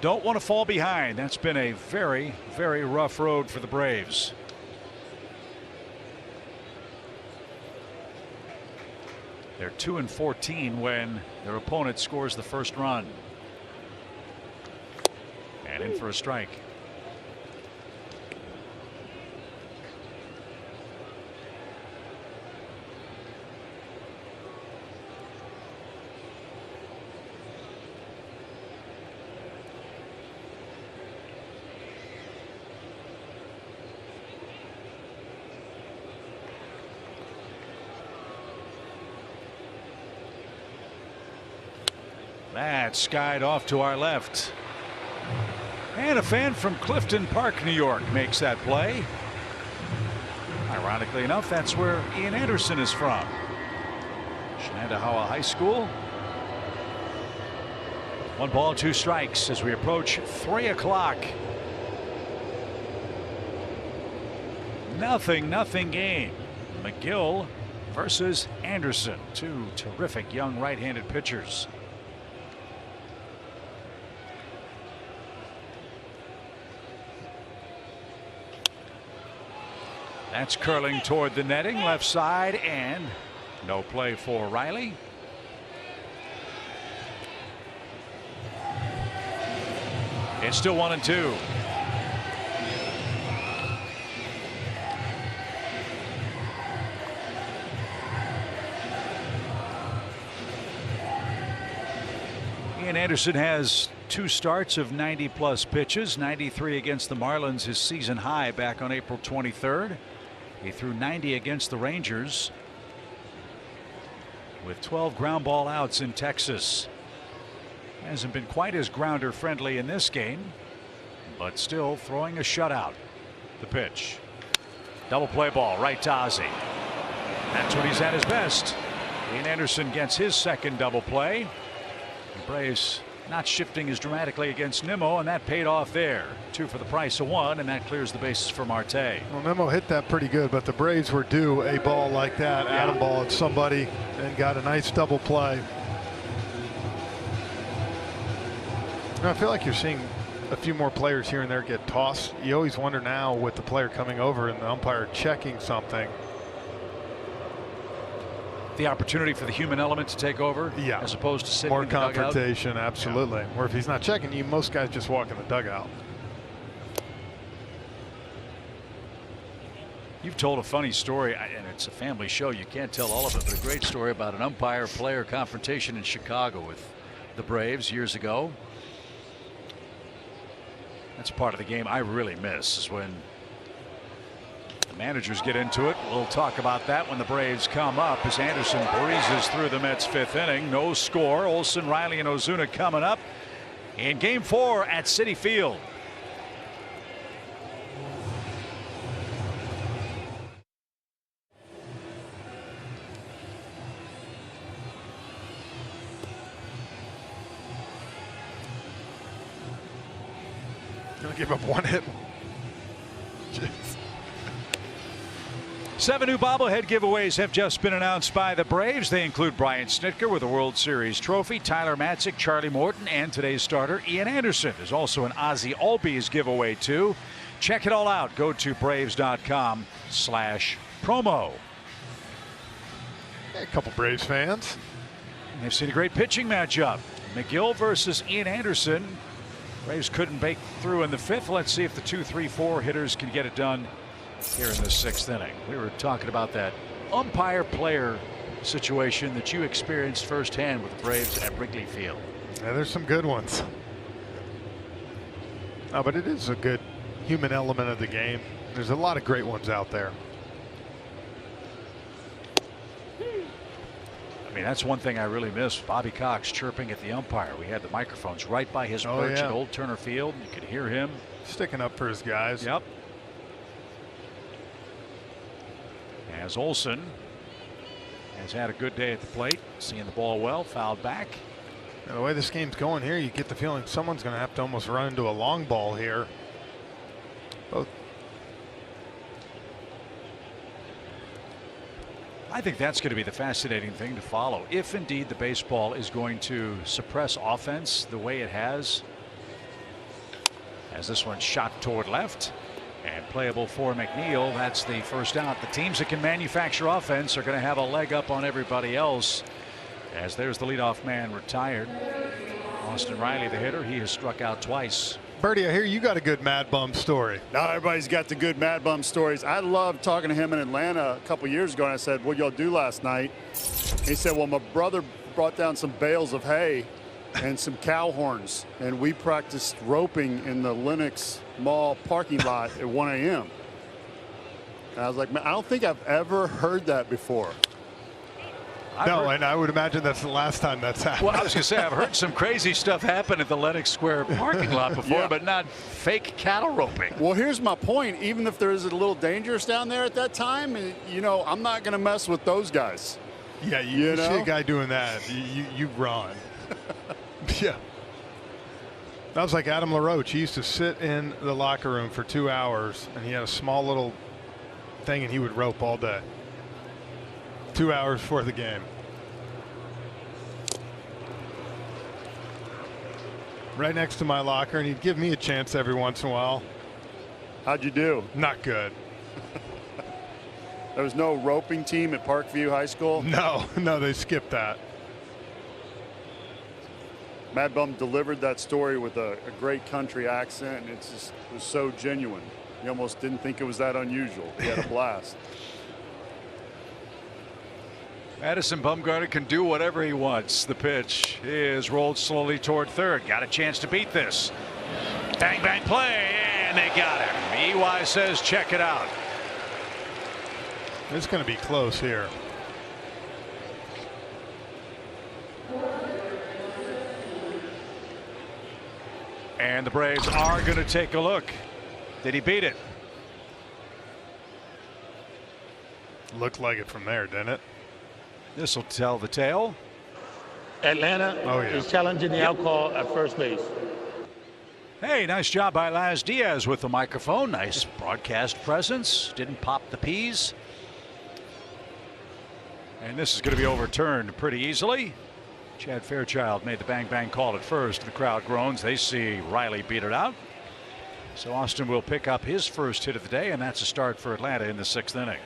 Don't want to fall behind. That's been a very, very rough road for the Braves. They're 2-14 when their opponent scores the first run. And in for a strike. That skied off to our left. And a fan from Clifton Park, New York makes that play. Ironically enough, that's where Ian Anderson is from. Shenandoah High School. 1 ball, 2 strikes as we approach 3 o'clock. Nothing game. McGill versus Anderson. 2 terrific young right-handed pitchers. That's curling toward the netting, left side, and no play for Riley. It's still 1-2. Ian Anderson has 2 starts of 90+ pitches, 93 against the Marlins, his season high back on April 23rd. He threw 90 against the Rangers with 12 ground ball outs in Texas. Hasn't been quite as grounder friendly in this game, but still throwing a shutout. The pitch. Double play ball right to Ozzie. That's when he's at his best. Ian Anderson gets his 2nd double play. The Braves not shifting as dramatically against Nimmo, and that paid off there. 2 for the price of 1, and that clears the bases for Marte. Well, Nimmo hit that pretty good, but the Braves were due a ball like that, Adam ball at somebody, and got a nice double play. I feel like you're seeing a few more players here and there get tossed. You always wonder now with the player coming over and the umpire checking something. The opportunity for the human element to take over, Yeah, as opposed to sitting more in the dugout. confrontation, absolutely. Yeah. Or if he's not checking you, most guys just walk in the dugout. You've told a funny story, and it's a family show. You can't tell all of it, but a great story about an umpire-player confrontation in Chicago with the Braves years ago. That's part of the game I really miss, is when the managers get into it. We'll talk about that when the Braves come up as Anderson breezes through the Mets' 5th inning. No score. Olsen, Riley, and Ozuna coming up in Game 4 at Citi Field. Gonna give up one hit. Jeez. 7 new bobblehead giveaways have just been announced by the Braves. They include Brian Snitker with a World Series trophy, Tyler Matzik, Charlie Morton, and today's starter Ian Anderson. There's also an Ozzie Albies giveaway too. Check it all out. Go to Braves.com/promo. A couple Braves fans. They've seen a great pitching matchup. McGill versus Ian Anderson. Braves couldn't break through in the 5th. Let's see if the 2, 3, 4 hitters can get it done here in the 6th inning. We were talking about that umpire-player situation that you experienced firsthand with the Braves at Wrigley Field. Yeah, there's some good ones. Oh, but it is a good human element of the game. There's a lot of great ones out there. I mean, that's one thing I really miss. Bobby Cox chirping at the umpire. We had the microphones right by his perch at Old Turner Field. You could hear him sticking up for his guys. Yep. As Olsen has had a good day at the plate, seeing the ball well, fouled back. And the way this game's going here, you get the feeling someone's going to have to almost run into a long ball here. Both. I think that's going to be the fascinating thing to follow. If indeed the baseball is going to suppress offense the way it has, as this one shot toward left and playable for McNeil. That's the first out. The teams that can manufacture offense are going to have a leg up on everybody else, as there's the leadoff man retired. Austin Riley, the hitter, he has struck out twice. Bertie, I hear you got a good Mad Bum story. Now everybody's got the good Mad Bum stories. I loved talking to him in Atlanta a couple years ago, and I said, "What y'all do last night?" He said, "Well, my brother brought down some bales of hay and some cow horns, and we practiced roping in the Lenox Mall parking lot at 1 a.m. And I was like, "Man, I don't think I've ever heard that before." And I would imagine that's the last time that's happened. Well, I was going to say, I've heard some crazy stuff happen at the Lenox Square parking lot before, Yeah. but not fake cattle roping. Well, here's my point. Even if there's a little dangerous down there at that time, you know, I'm not going to mess with those guys. Yeah, you see a guy doing that, you run. Yeah. That was like Adam LaRoche. He used to sit in the locker room for 2 hours, and he had a small little thing, and he would rope all day. 2 hours before the game. Right next to my locker, and he'd give me a chance every once in a while. How'd you do? Not good. There was no roping team at Parkview High School? No, they skipped that. Mad Bum delivered that story with a great country accent, and it was so genuine. You almost didn't think it was that unusual. He had a blast. Madison Bumgarner can do whatever he wants. The pitch is rolled slowly toward third. Got a chance to beat this. Bang, bang play, and they got him. EY says check it out. It's going to be close here. And the Braves are going to take a look. Did he beat it? Looked like it from there, didn't it? This will tell the tale. Atlanta is challenging the out call at first base. Hey, nice job by Laz Diaz with the microphone. Nice broadcast presence. Didn't pop the peas. And this is going to be overturned pretty easily. Chad Fairchild made the bang bang call at first. The crowd groans. They see Riley beat it out. So Austin will pick up his first hit of the day, and that's a start for Atlanta in the 6th inning.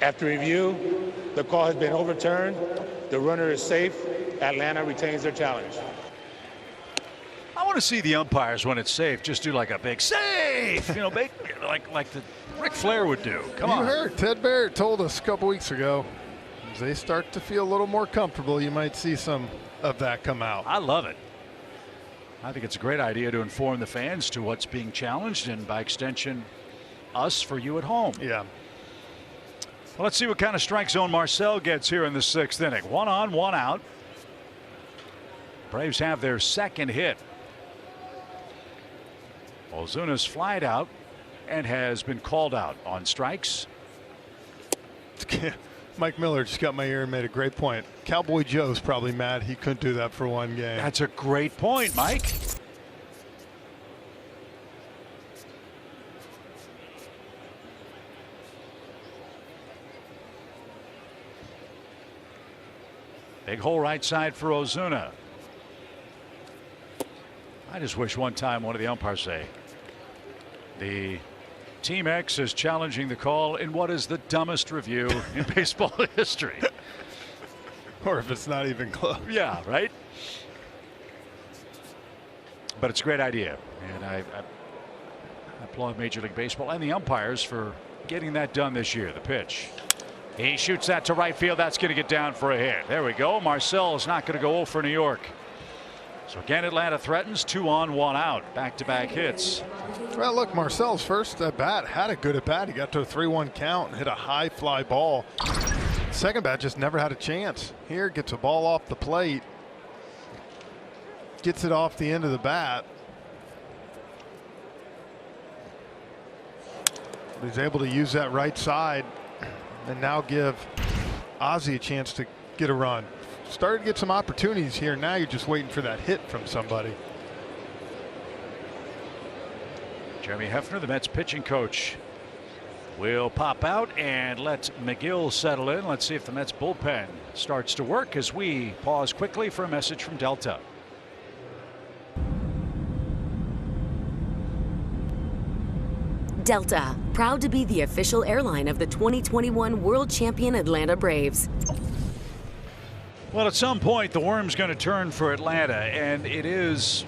After review, the call has been overturned. The runner is safe. Atlanta retains their challenge. I want to see the umpires, when it's safe, just do like a big save, you know, like the Ric Flair would do. Come on. You heard Ted Barrett told us a couple weeks ago, as they start to feel a little more comfortable, you might see some of that come out. I love it. I think it's a great idea to inform the fans to what's being challenged, and by extension, us for you at home. Yeah. Well, let's see what kind of strike zone Marcell gets here in the 6th inning. 1 on, 1 out. Braves have their second hit. Ozuna's flied out and has been called out on strikes. Mike Miller just got my ear and made a great point. Cowboy Joe's probably mad he couldn't do that for one game. That's a great point, Mike. Big hole right side for Ozuna. I just wish one time one of the umpires say, the Team X is challenging the call in what is the dumbest review in baseball history. Or if it's not even close. Yeah, right? But it's a great idea. And I applaud Major League Baseball and the umpires for getting that done this year. The pitch. He shoots that to right field. That's going to get down for a hit. There we go. Marcell is not going to go 0 for New York. So again, Atlanta threatens. 2 on, 1 out. Back-to-back hits. Well, look, Marcell's first at bat had a good at bat. He got to a 3-1 count and hit a high fly ball. Second bat just never had a chance. Here gets a ball off the plate. Gets it off the end of the bat. He's able to use that right side and now give Ozzie a chance to get a run. Started to get some opportunities here. Now you're just waiting for that hit from somebody. Jeremy Hefner, the Mets pitching coach, will pop out and let McGill settle in. Let's see if the Mets bullpen starts to work as we pause quickly for a message from Delta. Delta, proud to be the official airline of the 2021 World Champion Atlanta Braves. Well, at some point, the worm's going to turn for Atlanta, and it is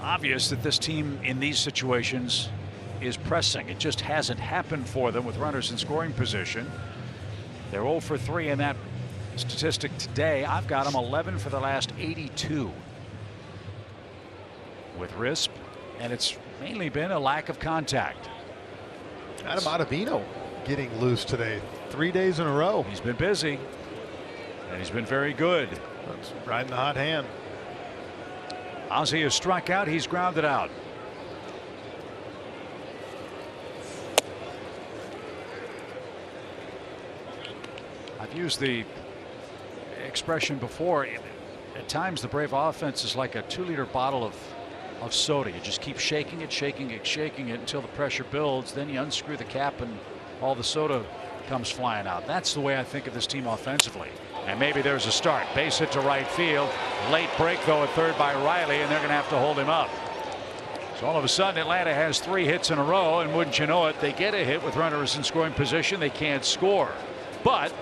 obvious that this team in these situations is pressing. It just hasn't happened for them with runners in scoring position. They're 0 for 3 in that statistic today. I've got them 11 for the last 82 with RISP, and it's mainly been a lack of contact. Adam Ottavino getting loose today. 3 days in a row. He's been busy, and he's been very good. That's riding the hot hand. Ozzie has struck out. He's grounded out. I've used the expression before. At times, the Brave offense is like a 2-liter bottle of soda. You just keep shaking it, shaking it, shaking it until the pressure builds. Then you unscrew the cap and all the soda comes flying out. That's the way I think of this team offensively. And maybe there's a start. Base hit to right field. Late break, though, at third by Riley, and they're going to have to hold him up. So all of a sudden, Atlanta has 3 hits in a row, and wouldn't you know it, they get a hit with runners in scoring position. They can't score. But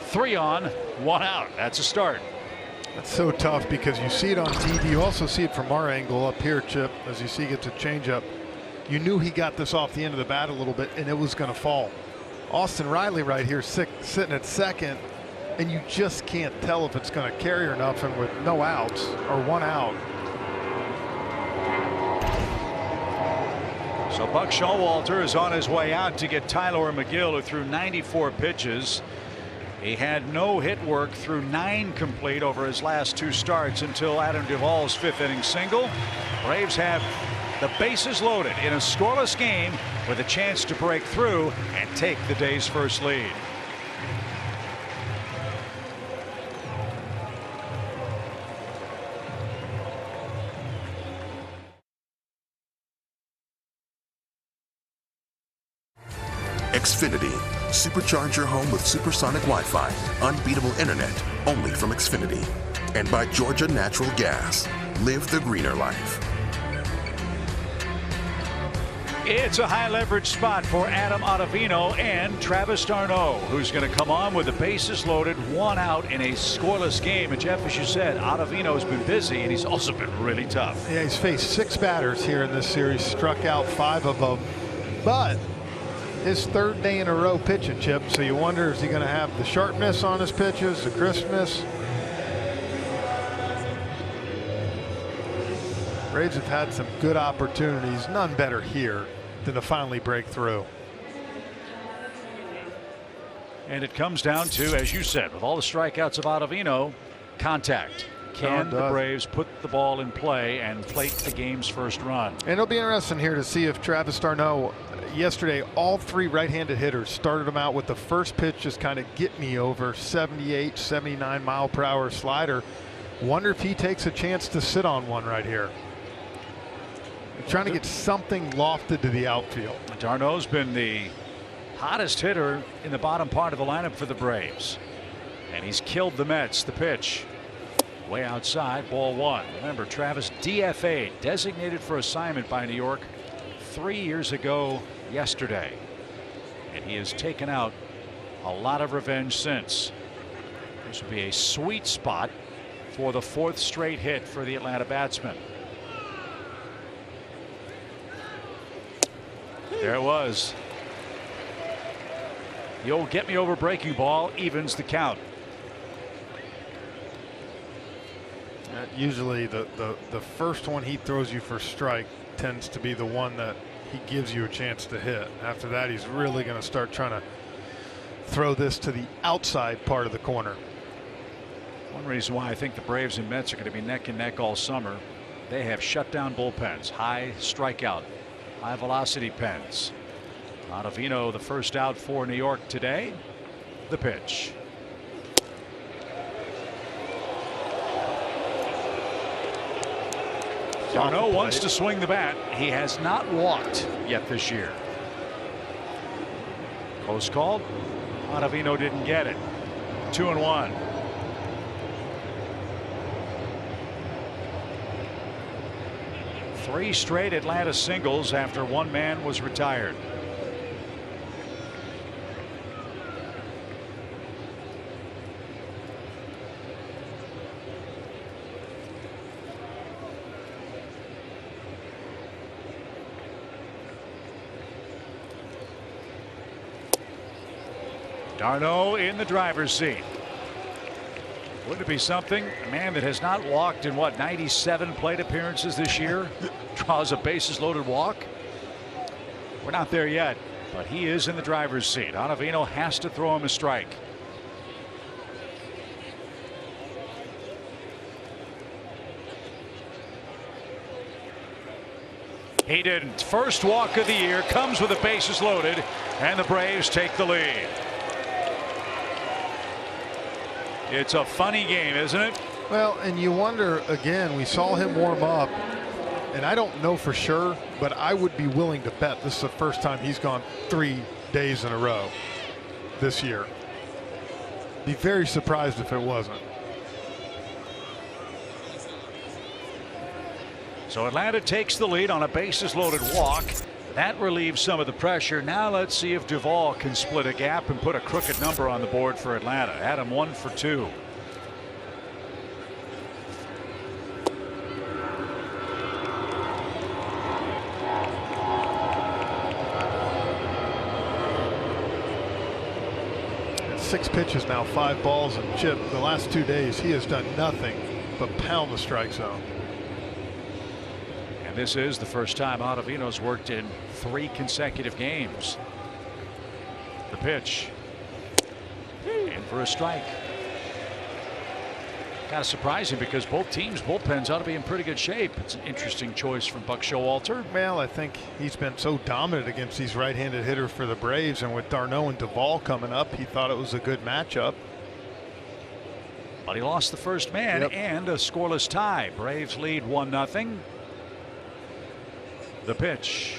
3 on, 1 out. That's a start. That's so tough because you see it on TV. You also see it from our angle up here, Chip, as you see it gets a changeup. You knew he got this off the end of the bat a little bit, and it was going to fall. Austin Riley right here sitting at second, and you just can't tell if it's going to carry or nothing with no outs or 1 out. So Buck Showalter is on his way out to get Tyler McGill, who threw 94 pitches. He had no hit work through 9 complete over his last 2 starts until Adam Duvall's 5th inning single. Braves have the bases loaded in a scoreless game with a chance to break through and take the day's first lead. Xfinity. Supercharge your home with supersonic Wi-Fi. Unbeatable internet. Only from Xfinity. And by Georgia Natural Gas. Live the greener life. It's a high leverage spot for Adam Ottavino and Travis d'Arnaud, who's going to come on with the bases loaded, 1 out in a scoreless game. And Jeff, as you said, Ottavino's been busy and he's also been really tough. Yeah, he's faced 6 batters here in this series, struck out 5 of them, but his 3rd day in a row pitching, Chip. So you wonder, is he going to have the sharpness on his pitches, the crispness? Braves have had some good opportunities, none better here than to finally break through. And it comes down to, as you said, with all the strikeouts of Ottavino, contact. Can the Braves put the ball in play and plate the game's first run? And it'll be interesting here to see if Travis d'Arnaud, yesterday, all 3 right-handed hitters started him out with the first pitch just kind of get me over 78, 79 mile per hour slider. Wonder if he takes a chance to sit on one right here. Trying to get something lofted to the outfield. d'Arnaud's been the hottest hitter in the bottom part of the lineup for the Braves. And he's killed the Mets. The pitch way outside, ball 1. Remember, Travis DFA'd, designated for assignment by New York 3 years ago yesterday. And he has taken out a lot of revenge since. This will be a sweet spot for the 4th straight hit for the Atlanta batsman. There it was. The old get me over breaking ball evens the count. Usually the first one he throws you for strike tends to be the one that he gives you a chance to hit. After that, he's really going to start trying to throw this to the outside part of the corner. One reason why I think the Braves and Mets are going to be neck and neck all summer, they have shut down bullpens, high strikeout, high velocity pens. Ottavino, the first out for New York today. The pitch. d'Arnaud wants to swing the bat. He has not walked yet this year. Close call. Ottavino didn't get it. 2-1. Three straight Atlanta singles after one man was retired. d'Arnaud in the driver's seat. Wouldn't it be something? A man that has not walked in what, 97 plate appearances this year draws a bases loaded walk. We're not there yet, but he is in the driver's seat. Ottavino has to throw him a strike. He didn't. First walk of the year comes with the bases loaded, and the Braves take the lead. It's a funny game, isn't it? Well, and you wonder again, we saw him warm up, and I don't know for sure, but I would be willing to bet this is the first time he's gone 3 days in a row this year. Be very surprised if it wasn't. So Atlanta takes the lead on a bases loaded walk. That relieves some of the pressure. Now let's see if Duvall can split a gap and put a crooked number on the board for Atlanta. Adam 1 for 2. It's 6 pitches now, 5 balls, and Chip, the last 2 days he has done nothing but pound the strike zone. And this is the first time Ottavino's worked in 3 consecutive games. The pitch. In for a strike. Kind of surprising because both teams' bullpens ought to be in pretty good shape. It's an interesting choice from Buck Showalter. Well, I think he's been so dominant against these right-handed hitters for the Braves, and with d'Arnaud and Duvall coming up, he thought it was a good matchup. But he lost the first man and a scoreless tie. Braves lead 1-0. The pitch.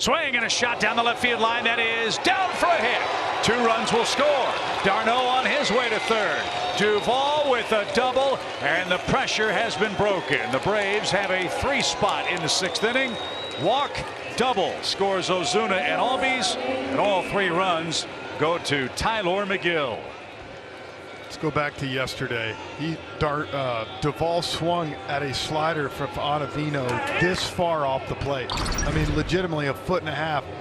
Swing and a shot down the left field line. That is down for a hit. 2 runs will score. d'Arnaud on his way to third. Duvall with a double, and the pressure has been broken. The Braves have a 3 spot in the 6th inning. Walk, double scores Ozuna and Albies, and all 3 runs go to Tylor Megill. Let's go back to yesterday. Duvall swung at a slider from Ottavino this far off the plate. I mean, legitimately a 1.5 feet.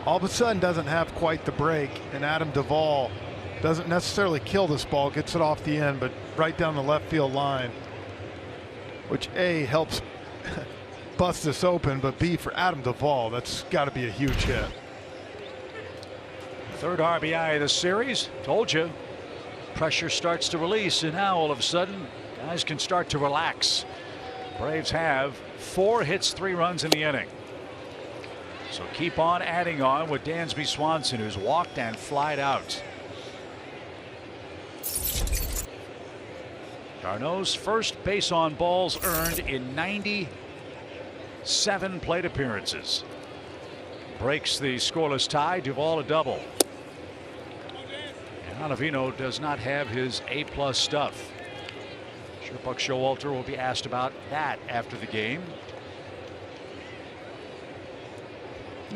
All of a sudden doesn't have quite the break, and Adam Duvall doesn't necessarily kill this ball, gets it off the end, but right down the left field line, which A, helps bust this open, but B, for Adam Duvall, that's got to be a huge hit. 3rd RBI of the series. Told you. Pressure starts to release, and now all of a sudden guys can start to relax. Braves have 4 hits, 3 runs in the inning. So keep on adding on with Dansby Swanson, who's walked and flied out. d'Arnaud's first base on balls earned in 97 plate appearances. Breaks the scoreless tie. Duvall a double. And Ottavino does not have his A+ stuff. Sure, Buck Showalter will be asked about that after the game.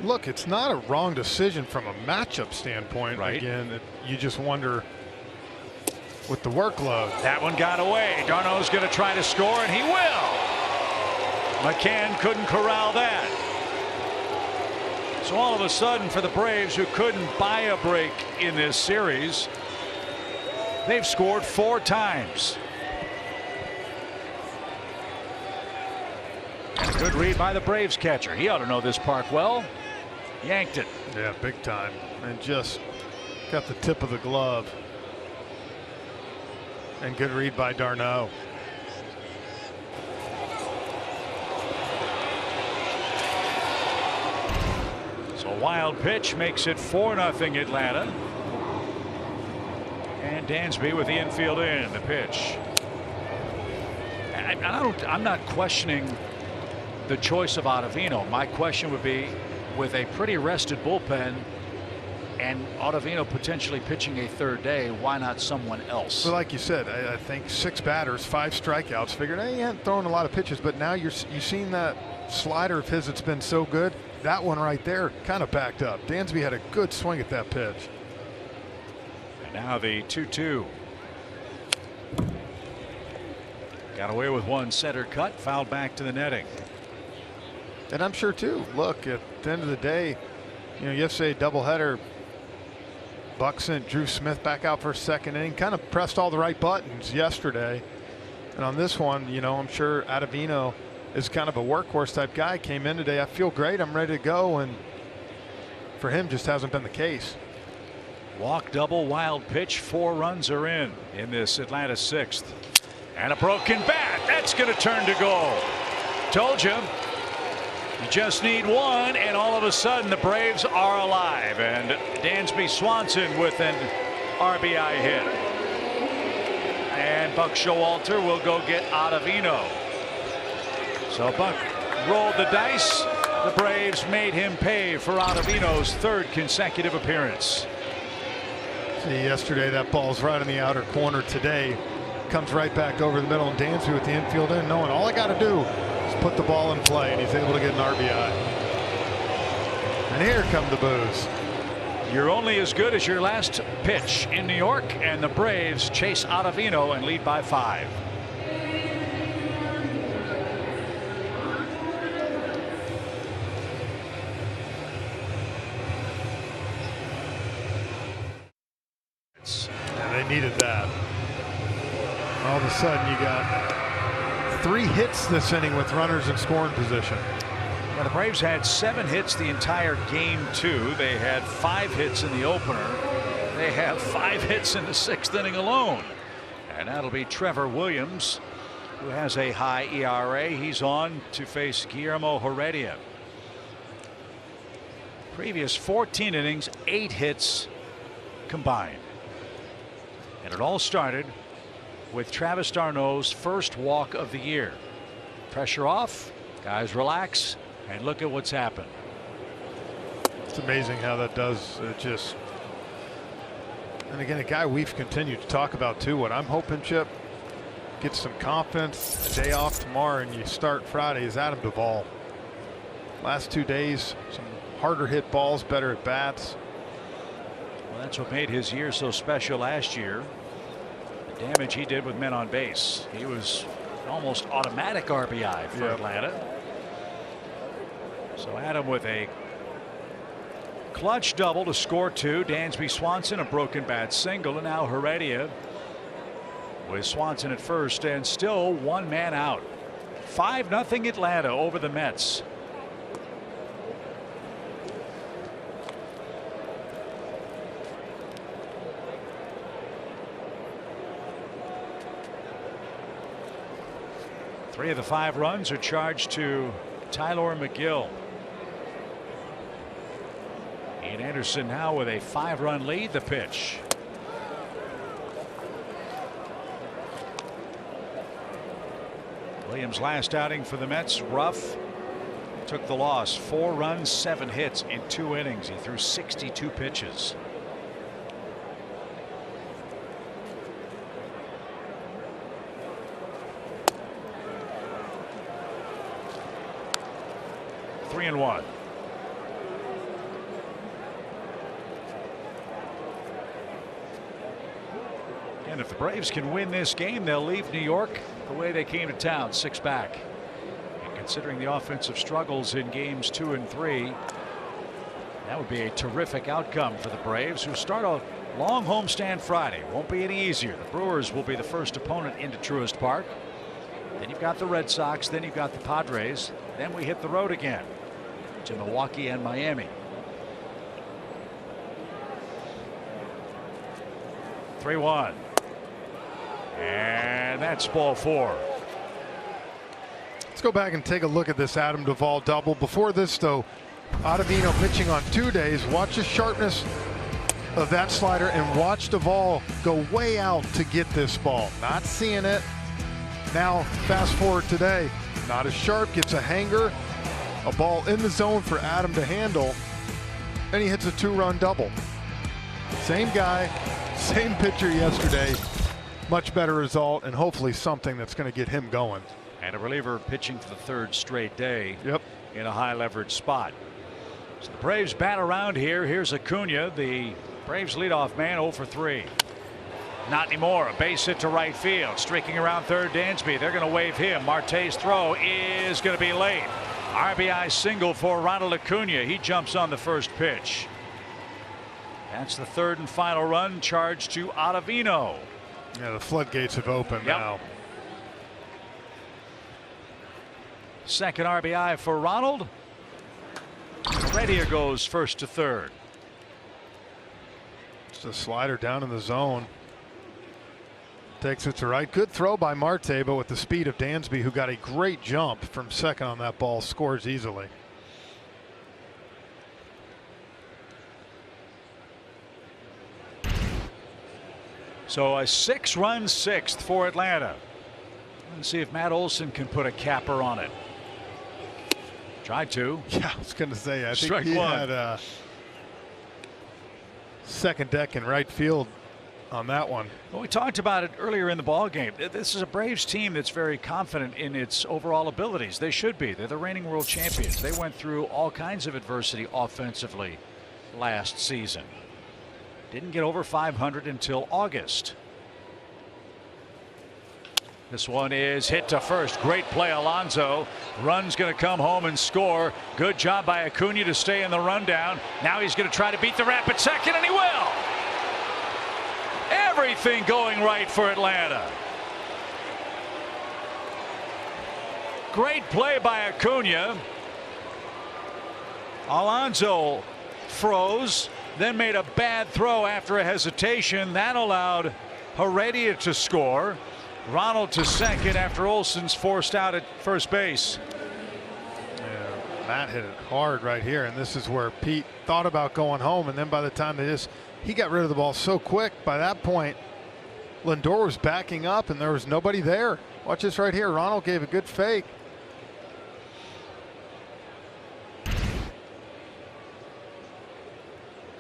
Look, it's not a wrong decision from a matchup standpoint. Right. Again, you just wonder with the workload. That one got away. d'Arnaud's going to try to score, and he will. McCann couldn't corral that. So all of a sudden, for the Braves, who couldn't buy a break in this series, they've scored 4 times. Good read by the Braves catcher. He ought to know this park well. Yanked it. Yeah, big time. And just got the tip of the glove. And good read by d'Arnaud. So a wild pitch makes it 4-0 Atlanta. And Dansby with the infield in. The pitch. I'm not questioning the choice of Ottavino. My question would be, with a pretty rested bullpen and Ottavino potentially pitching a 3rd day, why not someone else? So like you said, I think 6 batters, 5 strikeouts. Figured, hey, he hadn't thrown a lot of pitches, but now you've seen that slider of his that's been so good. That one right there kind of backed up. Dansby had a good swing at that pitch. And now the 2-2. Got away with one center cut, fouled back to the netting. And I'm sure too, look, at the end of the day, you know, yesterday doubleheader, Buck sent Drew Smith back out for a 2nd inning, kind of pressed all the right buttons yesterday. And on this one, you know, I'm sure Ottavino is kind of a workhorse type guy. Came in today, I feel great, I'm ready to go, and for him just hasn't been the case. Walk, double, wild pitch. 4 runs are in this Atlanta 6th. And a broken bat. That's going to turn to goal. Told you. You just need one, and all of a sudden the Braves are alive. And Dansby Swanson with an RBI hit. And Buck Showalter will go get Ottavino. So Buck rolled the dice. The Braves made him pay for Ottavino's 3rd consecutive appearance. See, yesterday that ball's right in the outer corner. Today comes right back over the middle, and Dansby with the infield in, knowing all I got to do is put the ball in play, and he's able to get an RBI. And here come the boos. You're only as good as your last pitch in New York, and the Braves chase Ottavino and lead by 5. Yeah, they needed that. All of a sudden you got 3 hits this inning with runners in scoring position. Well, the Braves had 7 hits the entire game 2. They had 5 hits in the opener. They have 5 hits in the 6th inning alone. And that'll be Trevor Williams, who has a high ERA. He's on to face Guillermo Heredia. Previous 14 innings, 8 hits combined. And it all started with Travis d'Arnaud's first walk of the year. Pressure off, guys relax, and look at what's happened. It's amazing how that does just. And again, a guy we've continued to talk about too. What I'm hoping, Chip, gets some confidence. A day off tomorrow, and you start Friday is Adam Duvall. Last 2 days, some harder hit balls, better at bats. Well, that's what made his year so special last year. The damage he did with men on base. He was almost automatic RBI for Atlanta. So Adam with a clutch double to score 2. Dansby Swanson a broken bat single, and now Heredia with Swanson at first and still 1 man out. 5-0 Atlanta over the Mets. Three of the 5 runs are charged to Tyler McGill. Ian Anderson now with a 5-run lead. The pitch. Williams' last outing for the Mets, rough. Took the loss. 4 runs, 7 hits in 2 innings. He threw 62 pitches. Three and 1. And if the Braves can win this game, they'll leave New York the way they came to town, 6 back. And considering the offensive struggles in games 2 and 3, that would be a terrific outcome for the Braves, who start a long homestand Friday. Won't be any easier. The Brewers will be the first opponent into Truist Park. Then you've got the Red Sox. Then you've got the Padres. Then we hit the road again to Milwaukee and Miami. 3-1. And that's ball 4. Let's go back and take a look at this Adam Duvall double. Before this, though, Ottavino pitching on 2 days. Watch the sharpness of that slider and watch Duvall go way out to get this ball. Not seeing it. Now, fast forward today, not as sharp, gets a hanger. A ball in the zone for Adam to handle, and he hits a 2-run double. Same guy, same pitcher yesterday, much better result, and hopefully something that's going to get him going. And a reliever pitching for the 3rd straight day. Yep. In a high leverage spot. So the Braves bat around here. Here's Acuna, the Braves leadoff man, 0 for 3. Not anymore. A base hit to right field. Streaking around third, Dansby. They're going to wave him. Marte's throw is going to be late. RBI single for Ronald Acuna. He jumps on the first pitch. That's the 3rd and final run charged to Ottavino. Yeah, the floodgates have opened now. 2nd RBI for Ronald. Heredia goes 1st to 3rd. It's a slider down in the zone. Takes it to right. Good throw by Marte, but with the speed of Dansby, who got a great jump from second on that ball, scores easily. So a 6-run 6th for Atlanta. Let's see if Matt Olson can put a capper on it. Tried to. Yeah, I was going to say, I think Strike he 1. had a second deck in right field on that one. Well, we talked about it earlier in the ball game. This is a Braves team that's very confident in its overall abilities. They should be. They're the reigning world champions. They went through all kinds of adversity offensively last season. Didn't get over 500 until August. This one is hit to first. Great play, Alonso. Run's going to come home and score. Good job by Acuna to stay in the rundown. Now he's going to try to beat the rap at second, and he will. Everything going right for Atlanta. Great play by Acuna. Alonso froze, then made a bad throw after a hesitation. That allowed Heredia to score. Ronald to second after Olson's forced out at first base. Yeah, Matt hit it hard right here, and this is where Pete thought about going home, and then by the time he got rid of the ball so quick. By that point, Lindor was backing up, and there was nobody there. Watch this right here. Ronald gave a good fake.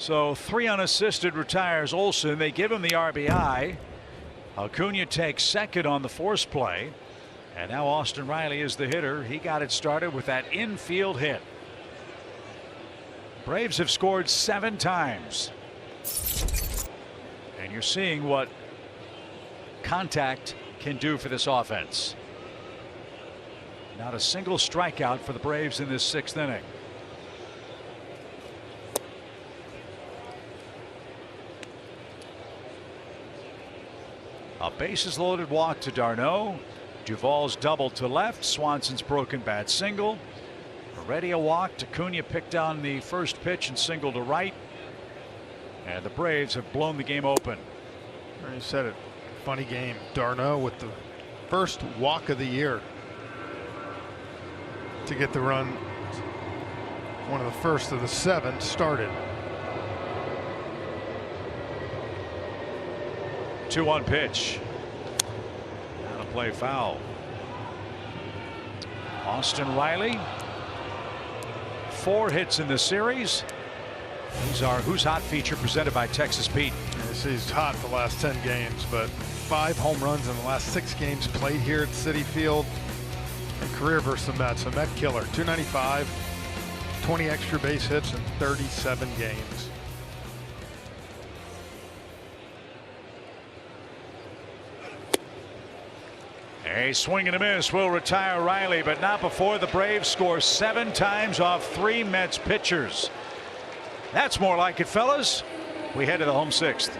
So 3 unassisted retires Olson. They give him the RBI. Acuna takes second on the force play. And now Austin Riley is the hitter. He got it started with that infield hit. Braves have scored 7 times. And you're seeing what contact can do for this offense. Not a single strikeout for the Braves in this 6th inning. A bases loaded walk to d'Arnaud. Duvall's double to left. Swanson's broken bat single. Already a walk. Acuna picked on the first pitch and single to right. And the Braves have blown the game open. You said it. Funny game. d'Arnaud with the first walk of the year to get the run. One of the first of the 7 started. 2-1 pitch. Out of play, foul. Austin Riley, 4 hits in the series. These are Who's Hot feature presented by Texas Pete. He's hot the last 10 games, but 5 home runs in the last 6 games played here at Citi Field. A career versus the Mets. A Met killer. 295, 20 extra base hits in 37 games. A swing and a miss will retire Riley, but not before the Braves score 7 times off 3 Mets pitchers. That's more like it, fellas. We head to the home 6th.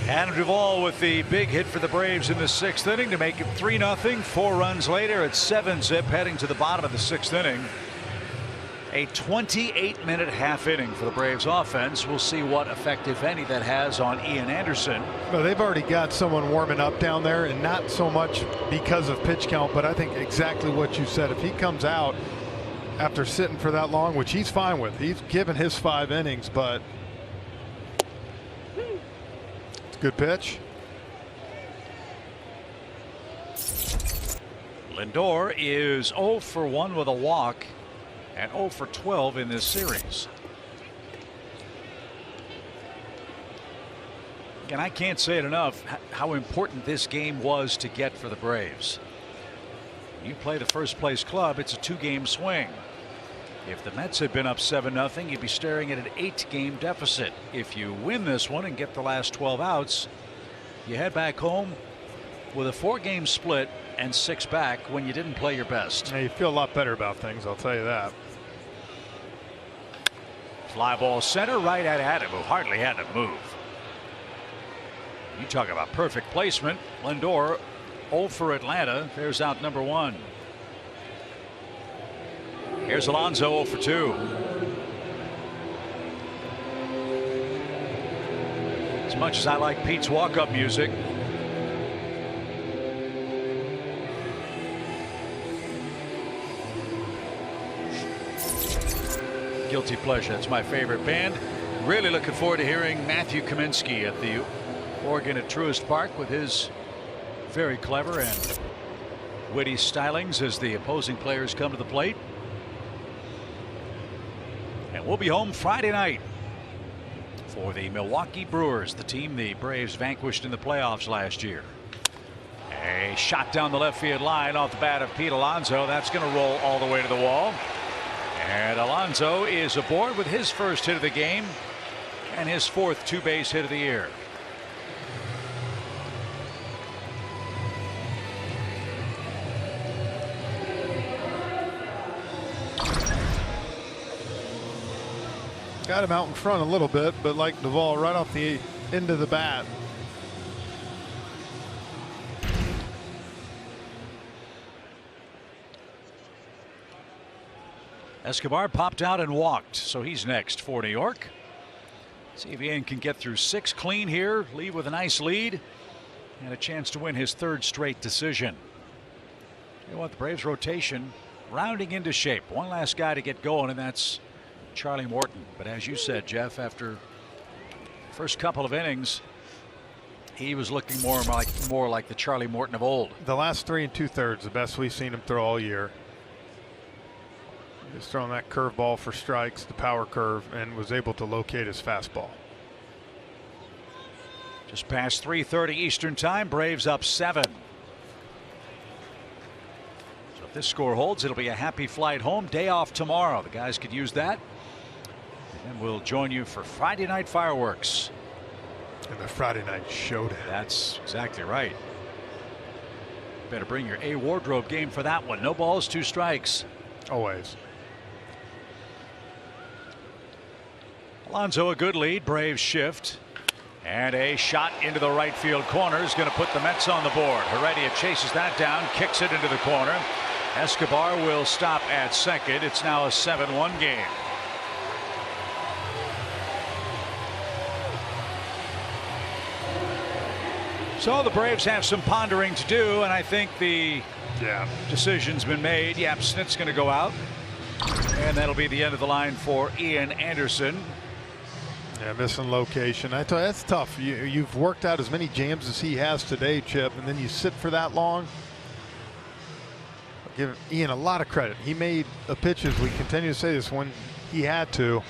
Adam Duvall with the big hit for the Braves in the 6th inning to make it 3-0. 4 runs later, it's 7-zip heading to the bottom of the 6th inning. A 28-minute half inning for the Braves offense. We'll see what effect, if any, that has on Ian Anderson. Well, they've already got someone warming up down there, and not so much because of pitch count, but I think exactly what you said. If he comes out after sitting for that long, which he's fine with, he's given his 5 innings, but it's a good pitch. Lindor is 0 for 1 with a walk and 0 for 12 in this series. And I can't say it enough how important this game was to get for the Braves. You play the first place club, it's a 2-game swing. If the Mets had been up 7-0, you'd be staring at an 8-game deficit. If you win this one and get the last 12 outs, you head back home with a 4-game split and 6 back when you didn't play your best. Now you feel a lot better about things, I'll tell you that. Fly ball center, right at Adam, who hardly had to move. You talk about perfect placement. Lindor 0 for Atlanta. There's out number 1. Here's Alonso 0 for 2. As much as I like Pete's walk-up music, guilty pleasure. That's my favorite band. Really looking forward to hearing Matthew Kaminsky at the organ at Truist Park with his very clever and witty stylings as the opposing players come to the plate. And we'll be home Friday night for the Milwaukee Brewers, the team the Braves vanquished in the playoffs last year. A shot down the left field line off the bat of Pete Alonso. That's going to roll all the way to the wall. And Alonso is aboard with his first hit of the game and his 4th two-base hit of the year. Got him out in front a little bit, but like Duvall, right off the end of the bat. Escobar popped out and walked, so he's next for New York. See if Ian can get through 6 clean here, leave with a nice lead, and a chance to win his 3rd straight decision. You know what, the Braves rotation rounding into shape. One last guy to get going, and that's Charlie Morton. But as you said, Jeff, after first couple of innings, he was looking more like the Charlie Morton of old. The last 3 2/3, the best we've seen him throw all year. He was throwing that curveball for strikes, the power curve, and was able to locate his fastball. Just past 3:30 Eastern time, Braves up 7. So if this score holds, it'll be a happy flight home. Day off tomorrow. The guys could use that. And we'll join you for Friday night fireworks. And the Friday night showdown. That's exactly right. Better bring your A wardrobe game for that one. No balls, 2 strikes. Always. Alonso a good lead. Braves shift. And a shot into the right field corner is going to put the Mets on the board. Heredia chases that down, kicks it into the corner. Escobar will stop at second. It's now a 7-1 game. So the Braves have some pondering to do, and I think the decision's been made. Yap Snit's going to go out, and that'll be the end of the line for Ian Anderson. Yeah, missing location. I tell you, that's tough. You've worked out as many jams as he has today, Chip, and then you sit for that long. I'll give Ian a lot of credit. He made a pitch, as we continue to say this, when he had to.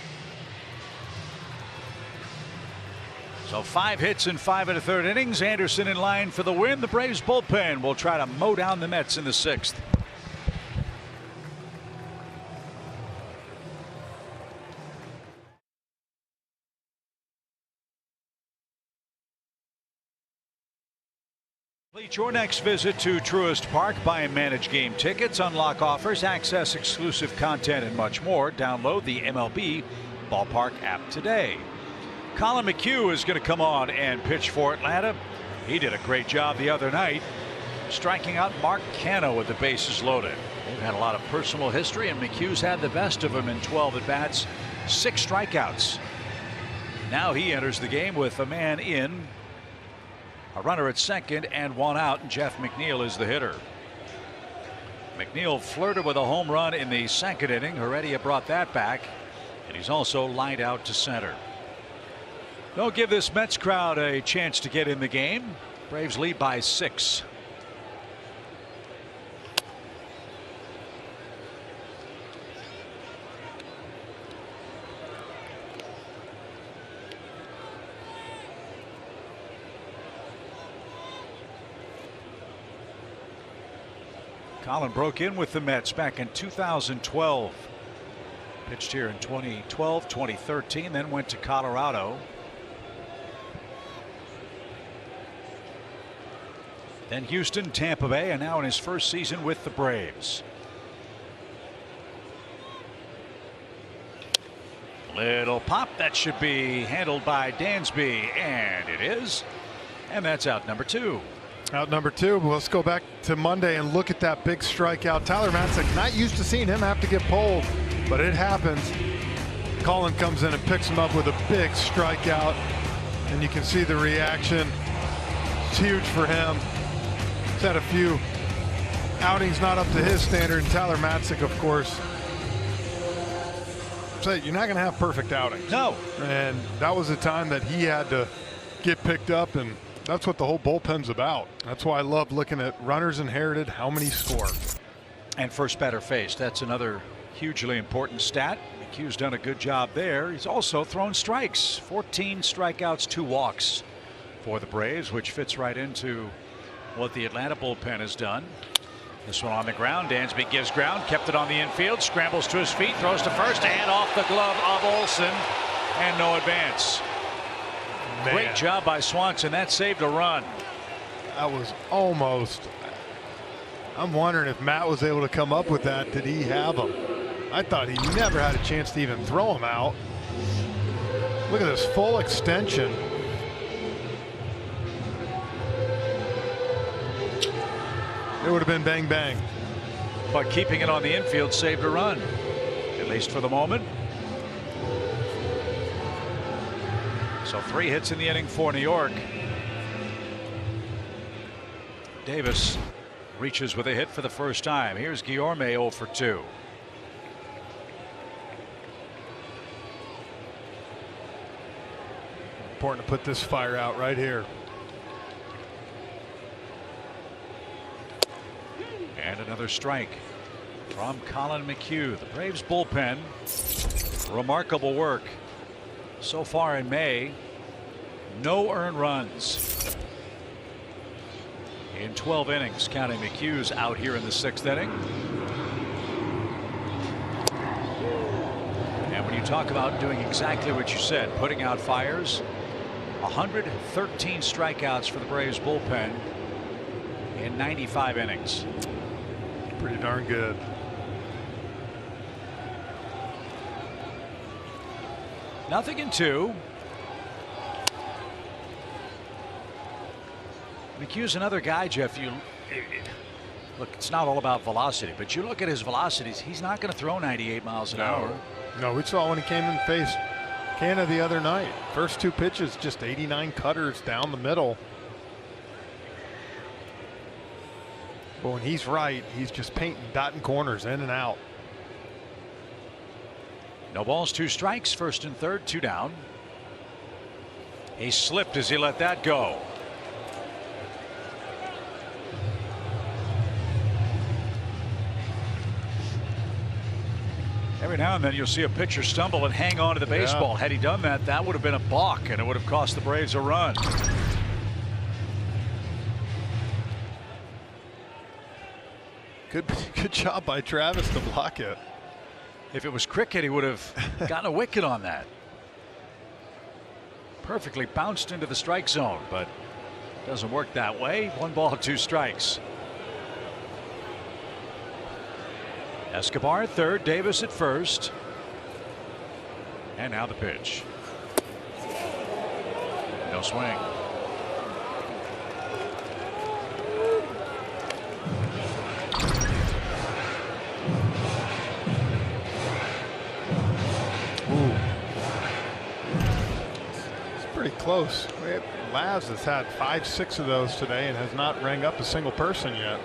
So 5 hits in 5 1/3 innings. Anderson in line for the win. The Braves bullpen will try to mow down the Mets in the 6th. Complete your next visit to Truist Park. Buy and manage game tickets, unlock offers, access exclusive content, and much more. Download the MLB Ballpark app today. Colin McHugh is going to come on and pitch for Atlanta. He did a great job the other night, striking out Mark Canha with the bases loaded. They've had a lot of personal history, and McHugh's had the best of them in 12 at-bats, 6 strikeouts. Now he enters the game with a man in, a runner at second, and 1 out, and Jeff McNeil is the hitter. McNeil flirted with a home run in the 2nd inning. Heredia brought that back, and he's also lined out to center. Don't give this Mets crowd a chance to get in the game. Braves lead by 6. Colin broke in with the Mets back in 2012. Pitched here in 2012, 2013, then went to Colorado. Then Houston, Tampa Bay, and now in his first season with the Braves. Little pop, that should be handled by Dansby, and it is. And that's out number 2. Out number 2. Well, let's go back to Monday and look at that big strikeout. Tyler Matzik, not used to seeing him have to get pulled, but it happens. Colin comes in and picks him up with a big strikeout. And you can see the reaction. It's huge for him. He's had a few outings not up to his standard. And Tyler Matzek, of course, said you're not going to have perfect outings. No. And that was the time that he had to get picked up, and that's what the whole bullpen's about. That's why I love looking at runners inherited, how many score. And first batter faced. That's another hugely important stat. McHugh's done a good job there. He's also thrown strikes. 14 strikeouts, 2 walks for the Braves, which fits right into what the Atlanta bullpen has done. This one on the ground. Dansby gives ground, kept it on the infield, scrambles to his feet, throws to first, and off the glove of Olson, and no advance. Man. Great job by Swanson. That saved a run. That was almost. I'm wondering if Matt was able to come up with that. Did he have him? I thought he never had a chance to even throw him out. Look at this full extension. It would have been bang bang. But keeping it on the infield saved a run, at least for the moment. So 3 hits in the inning for New York. Davis reaches with a hit for the first time. Here's Guillorme 0 for 2. Important to put this fire out right here. And another strike from Colin McHugh. The Braves bullpen, remarkable work so far in May. No earned runs in 12 innings, counting McHugh's out here in the 6th inning. And when you talk about doing exactly what you said, putting out fires, 113 strikeouts for the Braves bullpen in 95 innings. Pretty darn good. Nothing in 2. McHugh's another guy, Jeff. Look, it's not all about velocity, but you look at his velocities, he's not going to throw 98 miles an hour. No, we saw when he came and faced Canha the other night. First 2 pitches, just 89 cutters down the middle. But when he's right, he's just painting, dotting corners in and out. No balls, 2 strikes, 1st and 3rd, 2 down. He slipped as he let that go. Every now and then you'll see a pitcher stumble and hang on to the baseball. Yeah. Had he done that, that would have been a balk, and it would have cost the Braves a run. Good job by Travis to block it. If it was cricket, he would have gotten a wicket on that. Perfectly bounced into the strike zone, but it doesn't work that way. 1 ball, 2 strikes. Escobar at 3rd, Davis at 1st. And now the pitch. No swing. Pretty close. Laz has had 5-6 of those today and has not rang up a single person yet.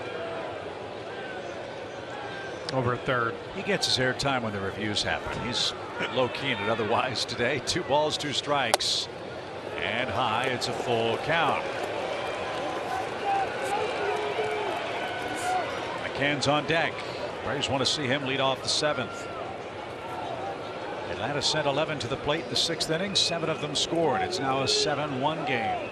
Over at 3rd. He gets his airtime when the reviews happen. He's low-keying it otherwise today. 2 balls, 2 strikes. And high, it's a full count. McCann's on deck. Braves want to see him lead off the 7th. Atlanta sent 11 to the plate in the 6th inning. 7 of them scored. It's now a 7-1 game.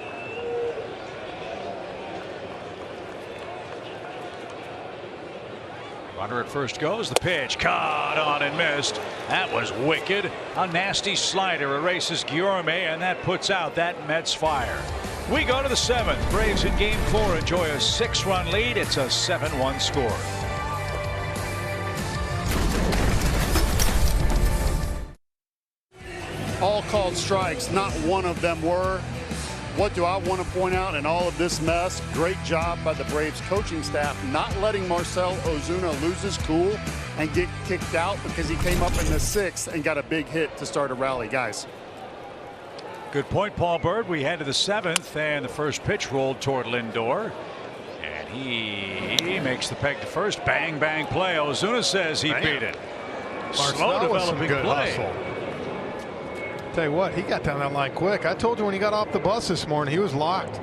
Runner at first goes. The pitch caught on and missed. That was wicked. A nasty slider erases Guillorme, and that puts out that Mets fire. We go to the 7th. Braves in game 4 enjoy a 6-run lead. It's a 7-1 score. All called strikes, not one of them were. What do I want to point out in all of this mess? Great job by the Braves coaching staff not letting Marcell Ozuna lose his cool and get kicked out because he came up in the 6th and got a big hit to start a rally. Guys. Good point, Paul Bird. We head to the 7th, and the first pitch rolled toward Lindor. And he makes the peg to first. Bang, bang play. Ozuna says he beat it. Slow developing play. Hustle. Tell you what, he got down that line quick. I told you when he got off the bus this morning, he was locked.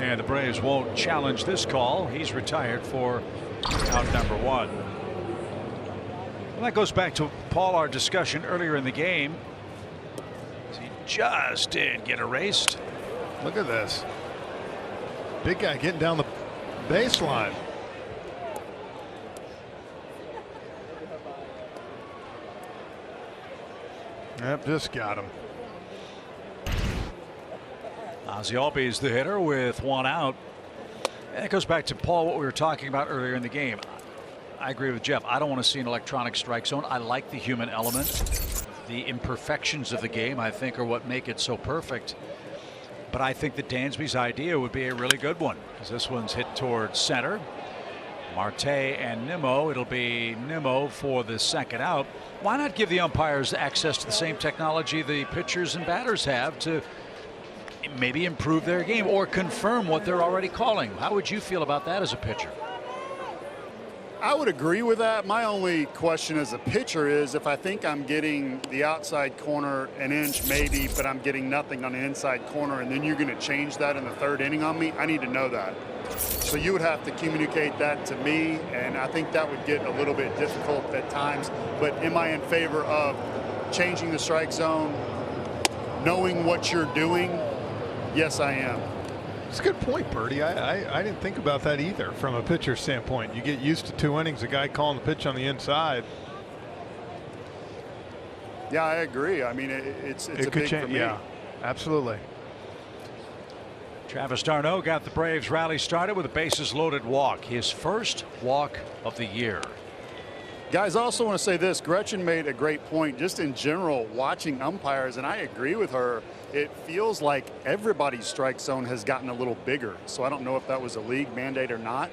And the Braves won't challenge this call. He's retired for out number 1. And that goes back to, Paul, our discussion earlier in the game. He just did get erased. Look at this. Big guy getting down the baseline. Yep, just got him. Ozzie Albies the hitter with 1 out. And it goes back to, Paul, what we were talking about earlier in the game. I agree with Jeff. I don't want to see an electronic strike zone. I like the human element. The imperfections of the game, I think, are what make it so perfect. But I think that Dansby's idea would be a really good one, because this one's hit towards center. Marte and Nimmo. It'll be Nimmo for the second out. Why not give the umpires access to the same technology the pitchers and batters have to maybe improve their game or confirm what they're already calling? How would you feel about that as a pitcher? I would agree with that. My only question as a pitcher is if I think I'm getting the outside corner an inch maybe, but I'm getting nothing on the inside corner, and then you're going to change that in the 3rd inning on me, I need to know that. So you would have to communicate that to me, and I think that would get a little bit difficult at times. But am I in favor of changing the strike zone, knowing what you're doing? Yes, I am. It's a good point, Birdie. I didn't think about that either from a pitcher standpoint. You get used to 2 innings, a guy calling the pitch on the inside. Yeah, I agree. I mean, it's a big for me. Yeah, absolutely. Travis d'Arnaud got the Braves rally started with a bases loaded walk, his first walk of the year. Guys, I also want to say this. Gretchen made a great point just in general watching umpires, and I agree with her. It feels like everybody's strike zone has gotten a little bigger. So I don't know if that was a league mandate or not,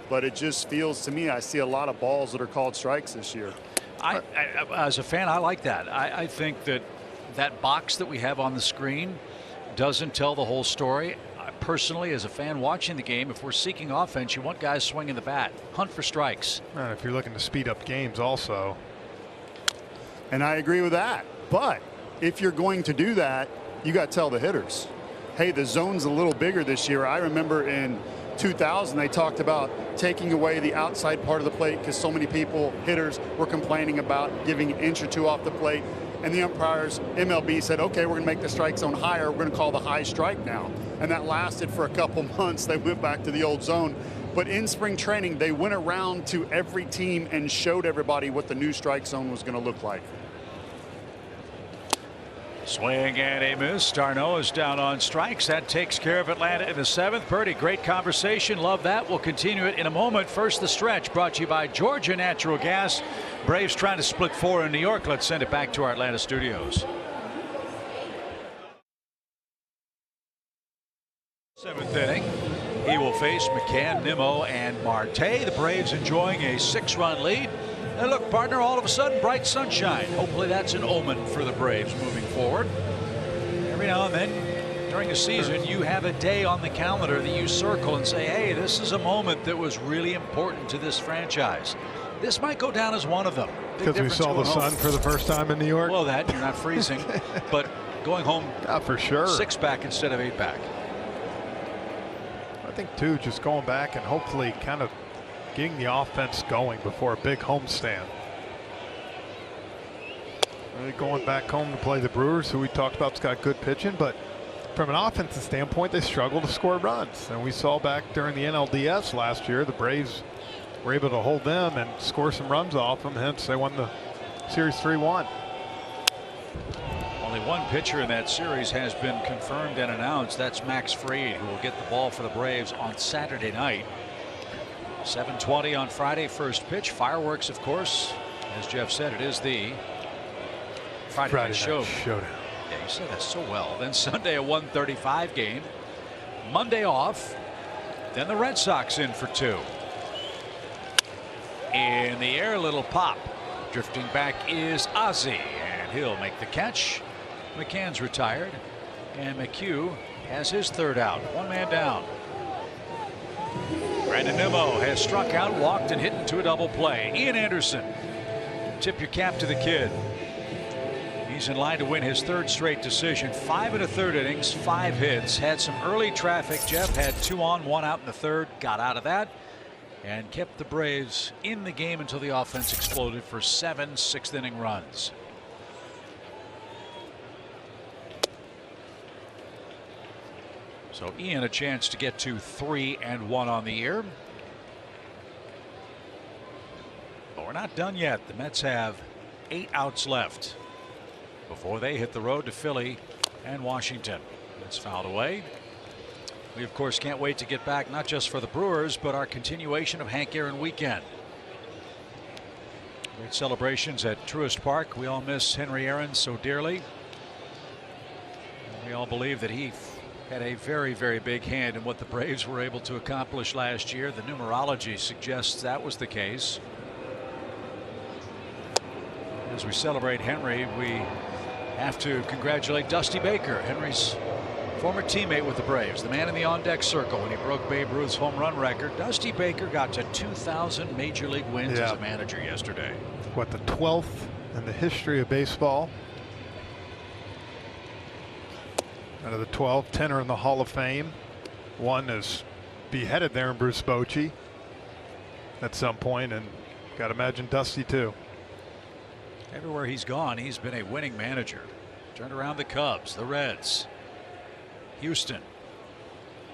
but it just feels to me I see a lot of balls that are called strikes this year. I as a fan, I like that. I think that box that we have on the screen doesn't tell the whole story. Personally, as a fan watching the game, if we're seeking offense, you want guys swinging the bat, hunt for strikes. And if you're looking to speed up games also. And I agree with that. But if you're going to do that, you got to tell the hitters, hey, the zone's a little bigger this year. I remember in 2000 they talked about taking away the outside part of the plate because so many hitters were complaining about giving an inch or 2 off the plate. And the umpires, MLB said, okay, we're going to make the strike zone higher. We're going to call the high strike now. And that lasted for a couple months. They went back to the old zone. But in spring training, they went around to every team and showed everybody what the new strike zone was going to look like. Swing and a miss. d'Arnaud is down on strikes. That takes care of Atlanta in the 7th. Birdie, great conversation. Love that. We'll continue it in a moment. First, the stretch brought to you by Georgia Natural Gas. Braves trying to split 4 in New York. Let's send it back to our Atlanta studios. 7th inning. He will face McCann, Nimmo, and Marte. The Braves enjoying a 6-run lead. And look, partner, all of a sudden, bright sunshine. Hopefully that's an omen for the Braves moving forward. Every now and then during a season, you have a day on the calendar that you circle and say, hey, this is a moment that was really important to this franchise. This might go down as one of them. Because we saw the sun for the first time in New York? Well, that, you're not freezing. But going home for sure. 6-pack instead of 8-pack. I think, too, just going back and hopefully kind of getting the offense going before a big homestand. Really going back home to play the Brewers, who we talked about's got good pitching, but from an offensive standpoint, they struggle to score runs. And we saw back during the NLDS last year, the Braves were able to hold them and score some runs off them, hence they won the series 3-1. Only one pitcher in that series has been confirmed and announced. That's Max Fried, who will get the ball for the Braves on Saturday night. 7:20 on Friday, first pitch. Fireworks, of course. As Jeff said, it is the Friday night showdown. Yeah, you said that so well. Then Sunday, a 1:35 game. Monday off. Then the Red Sox in for 2. In the air, little pop. Drifting back is Ozzie, and He'll make the catch. McCann's retired, and McHugh has his third out. One man down. Brandon Nimmo has struck out, walked, and hit into a double play. Ian Anderson, tip your cap to the kid. He's in line to win his third straight decision. 5 1/3 innings, 5 hits. Had some early traffic. Jeff had 2 on, 1 out in the third. Got out of that and kept the Braves in the game until the offense exploded for 7 sixth-inning runs. So Ian a chance to get to 3-1 on the year. But we're not done yet. The Mets have 8 outs left before they hit the road to Philly and Washington. It's fouled away. We of course can't wait to get back, not just for the Brewers, but our continuation of Hank Aaron weekend. Great celebrations at Truist Park. We all miss Henry Aaron so dearly. And we all believe that he had a very, very big hand in what the Braves were able to accomplish last year. The numerology suggests that was the case. As we celebrate Henry, we have to congratulate Dusty Baker, Henry's former teammate with the Braves, the man in the on-deck circle when he broke Babe Ruth's home run record. Dusty Baker got to 2,000 major league wins as a manager yesterday. What, the 12th in the history of baseball? Out of the 12, 10 are in the Hall of Fame. 1 is beheaded there in Bruce Bochy at some point, and got to imagine Dusty too. Everywhere he's gone, he's been a winning manager. Turned around the Cubs, the Reds, Houston.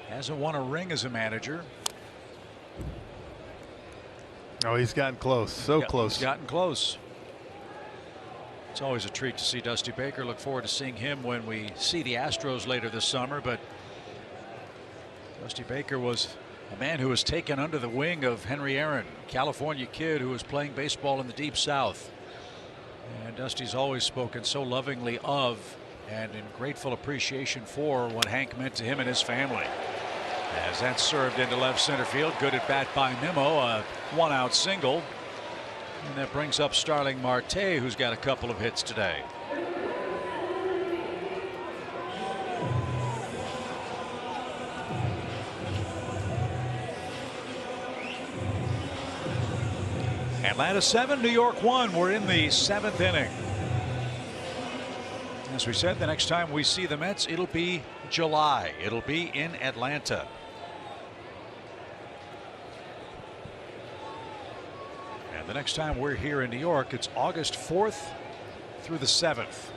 Hasn't won a ring as a manager. Oh, he's gotten close. So close. He's gotten close. It's always a treat to see Dusty Baker. Look forward to seeing him when we see the Astros later this summer. But Dusty Baker was a man who was taken under the wing of Henry Aaron, California kid who was playing baseball in the Deep South. And Dusty's always spoken so lovingly of and in grateful appreciation for what Hank meant to him and his family. As that's served into left center field. Good at bat by Nimmo. A 1-out single. And that brings up Starling Marte, who's got a couple of hits today. Atlanta 7, New York 1. We're in the 7th inning. As we said, the next time we see the Mets, it'll be July. It'll be in Atlanta. And the next time we're here in New York, it's August 4th through the 7th.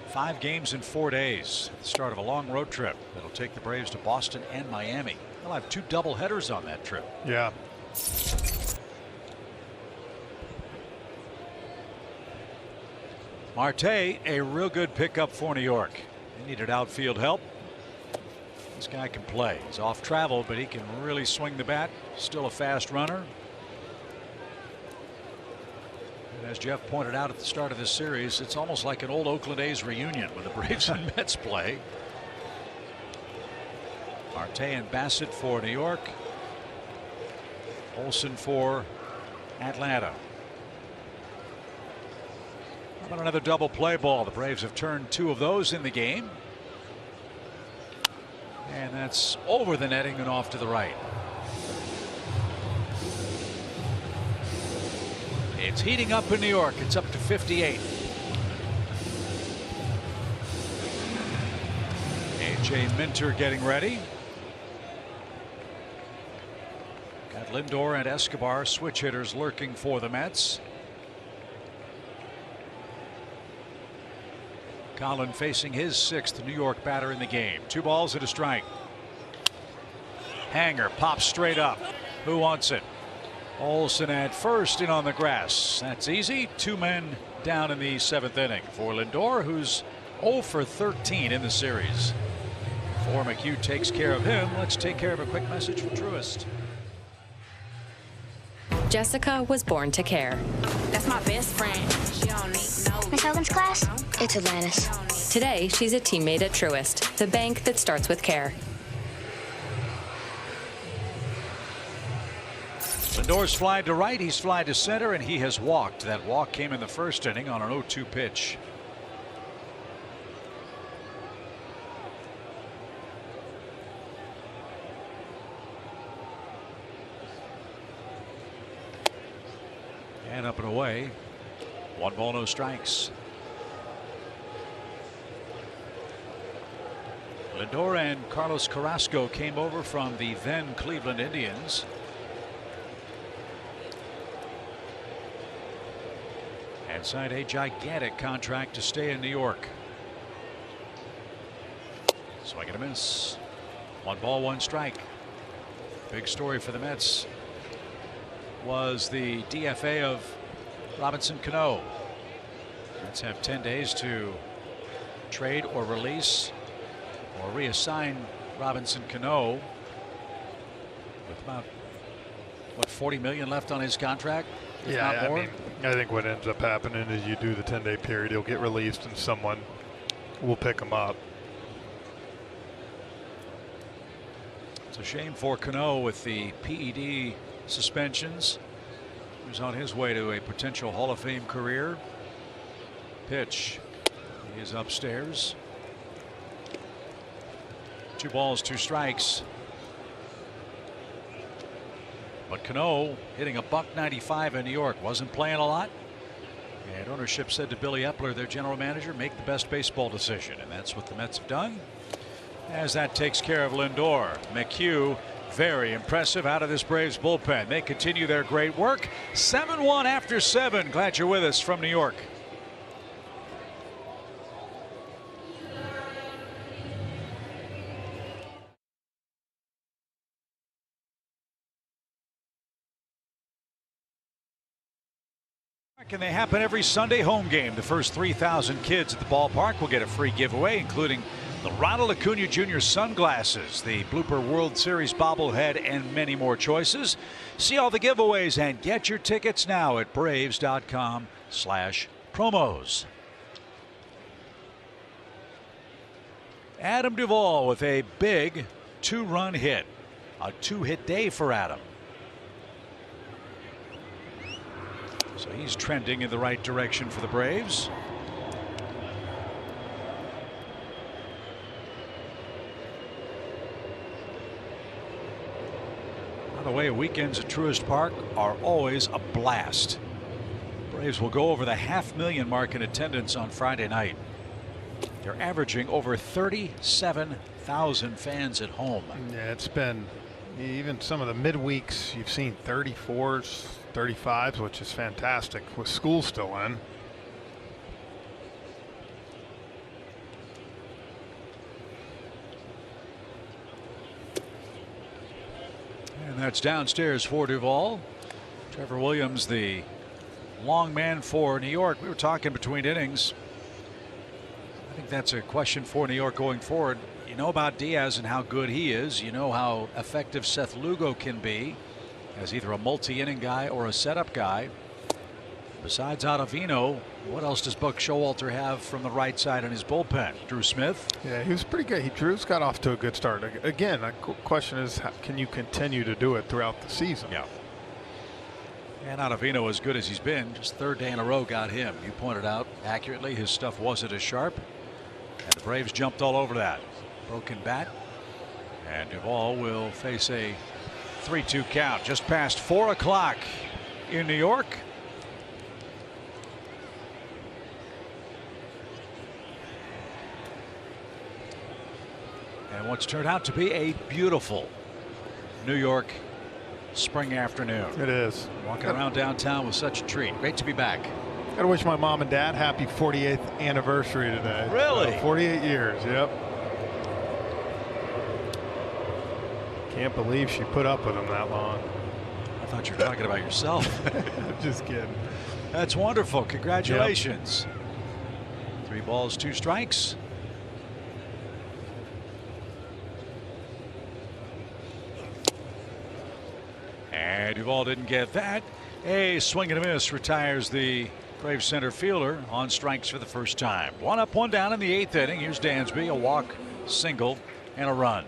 5 games in 4 days at the start of a long road trip that'll take the Braves to Boston and Miami. They'll have 2 doubleheaders on that trip. Yeah. Marte, a real good pickup for New York. They needed outfield help. This guy can play. He's off travel, but he can really swing the bat. Still a fast runner. And as Jeff pointed out at the start of this series, it's almost like an old Oakland A's reunion when the Braves and Mets play. Marte and Bassett for New York. Olsen for Atlanta. How about another double play ball? The Braves have turned 2 of those in the game. And that's over the netting and off to the right. It's heating up in New York. It's up to 58. A.J. Minter getting ready. Got Lindor and Escobar, switch hitters, lurking for the Mets. Colin facing his 6th New York batter in the game. 2 balls and a strike. Hanger pops straight up. Who wants it? Olsen at first, in on the grass. That's easy. 2 men down in the 7th inning for Lindor, who's 0 for 13 in the series. Before McHugh takes care of him, let's take care of a quick message from Truist. Jessica was born to care. That's my best friend. She don't need no. Miss Hogan's class? It's Atlantis. Today, she's a teammate at Truist, the bank that starts with care. Lindor's fly to right, he's fly to center, and he has walked. That walk came in the first inning on an 0-2 pitch. And up and away. 1 ball, no strikes. Lindor and Carlos Carrasco came over from the then Cleveland Indians. And signed a gigantic contract to stay in New York. Swing and a miss. 1 ball, 1 strike. Big story for the Mets was the DFA of Robinson Cano. Mets have 10 days to trade or release or reassign Robinson Cano with about, what, $40 million left on his contract? Yeah, I mean, I think what ends up happening is you do the 10-day period, he'll get released and someone will pick him up. It's a shame for Cano with the PED suspensions. He was on his way to a potential Hall of Fame career. Pitch. He is upstairs. 2 balls, 2 strikes. But Cano hitting a .195 in New York, wasn't playing a lot. And ownership said to Billy Epler, their general manager, make the best baseball decision. And that's what the Mets have done, as that takes care of Lindor. McHugh, very impressive out of this Braves bullpen. They continue their great work. 7-1 after 7. Glad you're with us from New York. And they happen every Sunday home game. The first 3,000 kids at the ballpark will get a free giveaway, including the Ronald Acuna Jr. sunglasses, the Blooper World Series bobblehead, and many more choices. See all the giveaways and get your tickets now at Braves.com/promos. Adam Duvall with a big 2-run hit. A 2-hit day for Adam. So he's trending in the right direction for the Braves. By the way, weekends at Truist Park are always a blast. Braves will go over the 500,000 mark in attendance on Friday night. They're averaging over 37,000 fans at home. Yeah, it's been, even some of the midweeks, you've seen 34s, 35s, which is fantastic with school still in. And that's downstairs for Duvall. Trevor Williams, the long man for New York. We were talking between innings. I think that's a question for New York going forward. You know about Diaz and how good he is. You know how effective Seth Lugo can be as either a multi-inning guy or a setup guy. Besides Ottavino, what else does Buck Showalter have from the right side in his bullpen? Drew Smith? Yeah, he was pretty good. Drew's got off to a good start. Again, the question is, can you continue to do it throughout the season? Yeah. And Ottavino, as good as he's been, just 3rd day in a row got him. You pointed out accurately his stuff wasn't as sharp. And the Braves jumped all over that. Broken bat. And Duvall will face a 3-2 count just past 4 o'clock in New York. And what's turned out to be a beautiful New York spring afternoon. It is. Walking around downtown was such a treat. Great to be back. Gotta wish my mom and dad happy 48th anniversary today. Really? 48 years, yep. Can't believe she put up with him that long. I thought you were talking about yourself. I'm just kidding. That's wonderful. Congratulations. Yep. 3 balls, 2 strikes. And Duvall didn't get that. A swing and a miss retires the Braves center fielder on strikes for the first time. 1 up, 1 down in the 8th inning. Here's Dansby, a walk, single, and a run.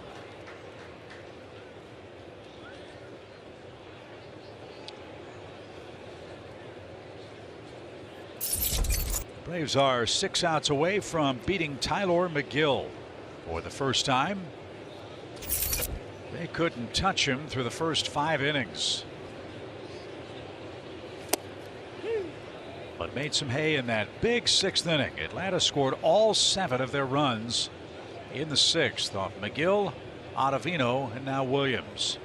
Braves are 6 outs away from beating Tylor Megill for the first time. They couldn't touch him through the first 5 innings. But made some hay in that big 6th inning. Atlanta scored all 7 of their runs in the 6th off Megill, Ottavino, and now Williams.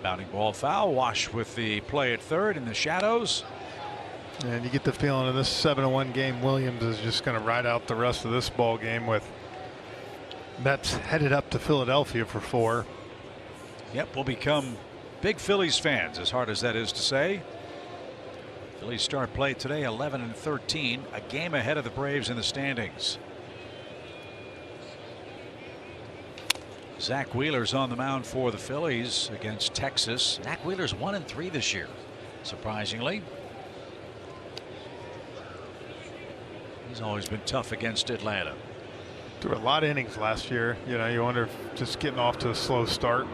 Bounding ball foul. Wash with the play at third in the shadows. And you get the feeling in this 7-1 game, Williams is just going to ride out the rest of this ball game with Mets headed up to Philadelphia for 4. Yep, we'll become big Phillies fans, as hard as that is to say. Phillies start play today 11-13, a game ahead of the Braves in the standings. Zach Wheeler's on the mound for the Phillies against Texas. Zach Wheeler's 1-3 this year, surprisingly. He's always been tough against Atlanta. Threw a lot of innings last year. You know, you wonder if just getting off to a slow start.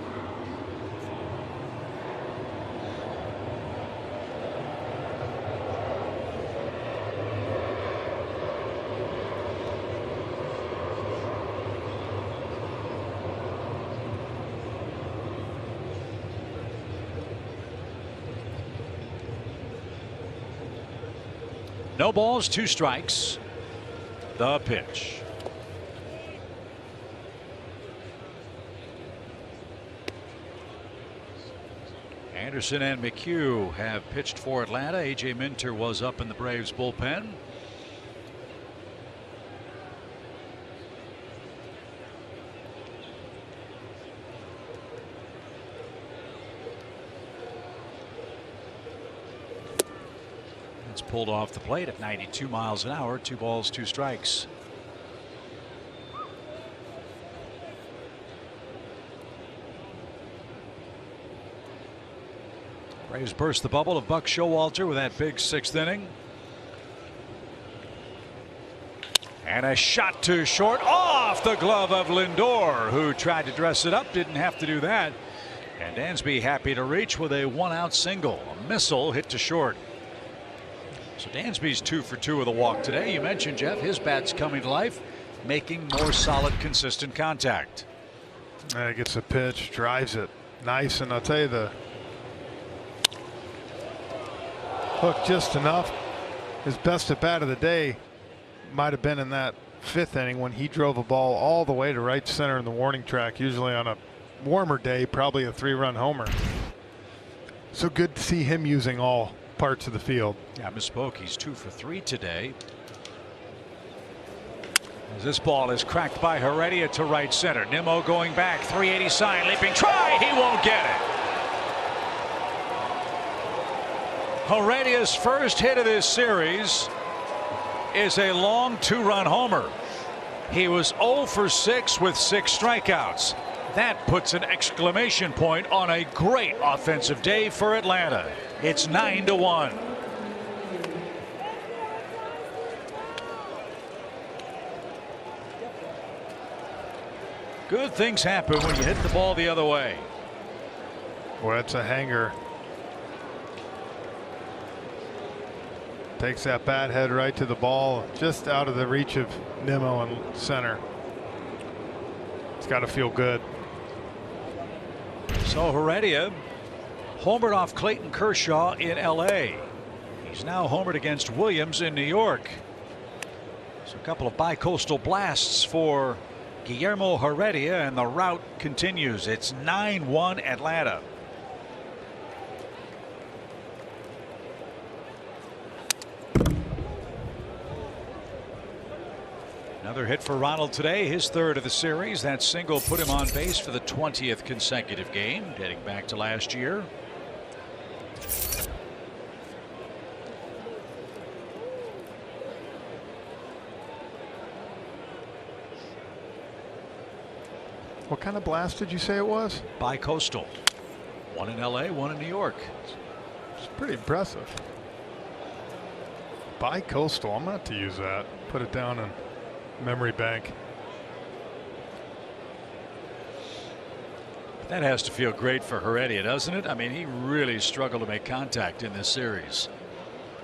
No balls, 2 strikes. The pitch. Anderson and McHugh have pitched for Atlanta. A.J. Minter was up in the Braves bullpen. It's pulled off the plate at 92 miles an hour. 2 balls, 2 strikes. Braves burst the bubble of Buck Showalter with that big 6th inning. And a shot to short off the glove of Lindor, who tried to dress it up, didn't have to do that. And Dansby happy to reach with a 1-out single. A missile hit to short. So Dansby's 2 for 2 with a walk today. You mentioned, Jeff, his bat's coming to life, making more solid, consistent contact. Gets a pitch, drives it nice, and I'll tell you, the hook just enough. His best at bat of the day might have been in that 5th inning when he drove a ball all the way to right center in the warning track. Usually on a warmer day, probably a 3-run homer. So good to see him using all parts of the field. Yeah, I misspoke. He's 2 for 3 today. As this ball is cracked by Heredia to right center. Nimmo going back, 380 sign, leaping try. He won't get it. Heredia's first hit of this series is a long 2-run homer. He was 0 for 6 with 6 strikeouts. That puts an exclamation point on a great offensive day for Atlanta. It's 9-1. Good things happen when you hit the ball the other way. Well, that's a hanger. Takes that bat head right to the ball, just out of the reach of Nimmo in center. It's got to feel good. So Heredia homered off Clayton Kershaw in LA. He's now homered against Williams in New York. So a couple of bi-coastal blasts for Guillermo Heredia, and the rout continues. It's 9-1 Atlanta. Another hit for Ronald today, his 3rd of the series. That single put him on base for the 20th consecutive game, dating back to last year. What kind of blast did you say it was? Bi-coastal. 1 in LA, 1 in New York. It's pretty impressive. Bi-coastal. I'm going to have to use that. Put it down in memory bank. That has to feel great for Heredia, doesn't it? I mean, he really struggled to make contact in this series.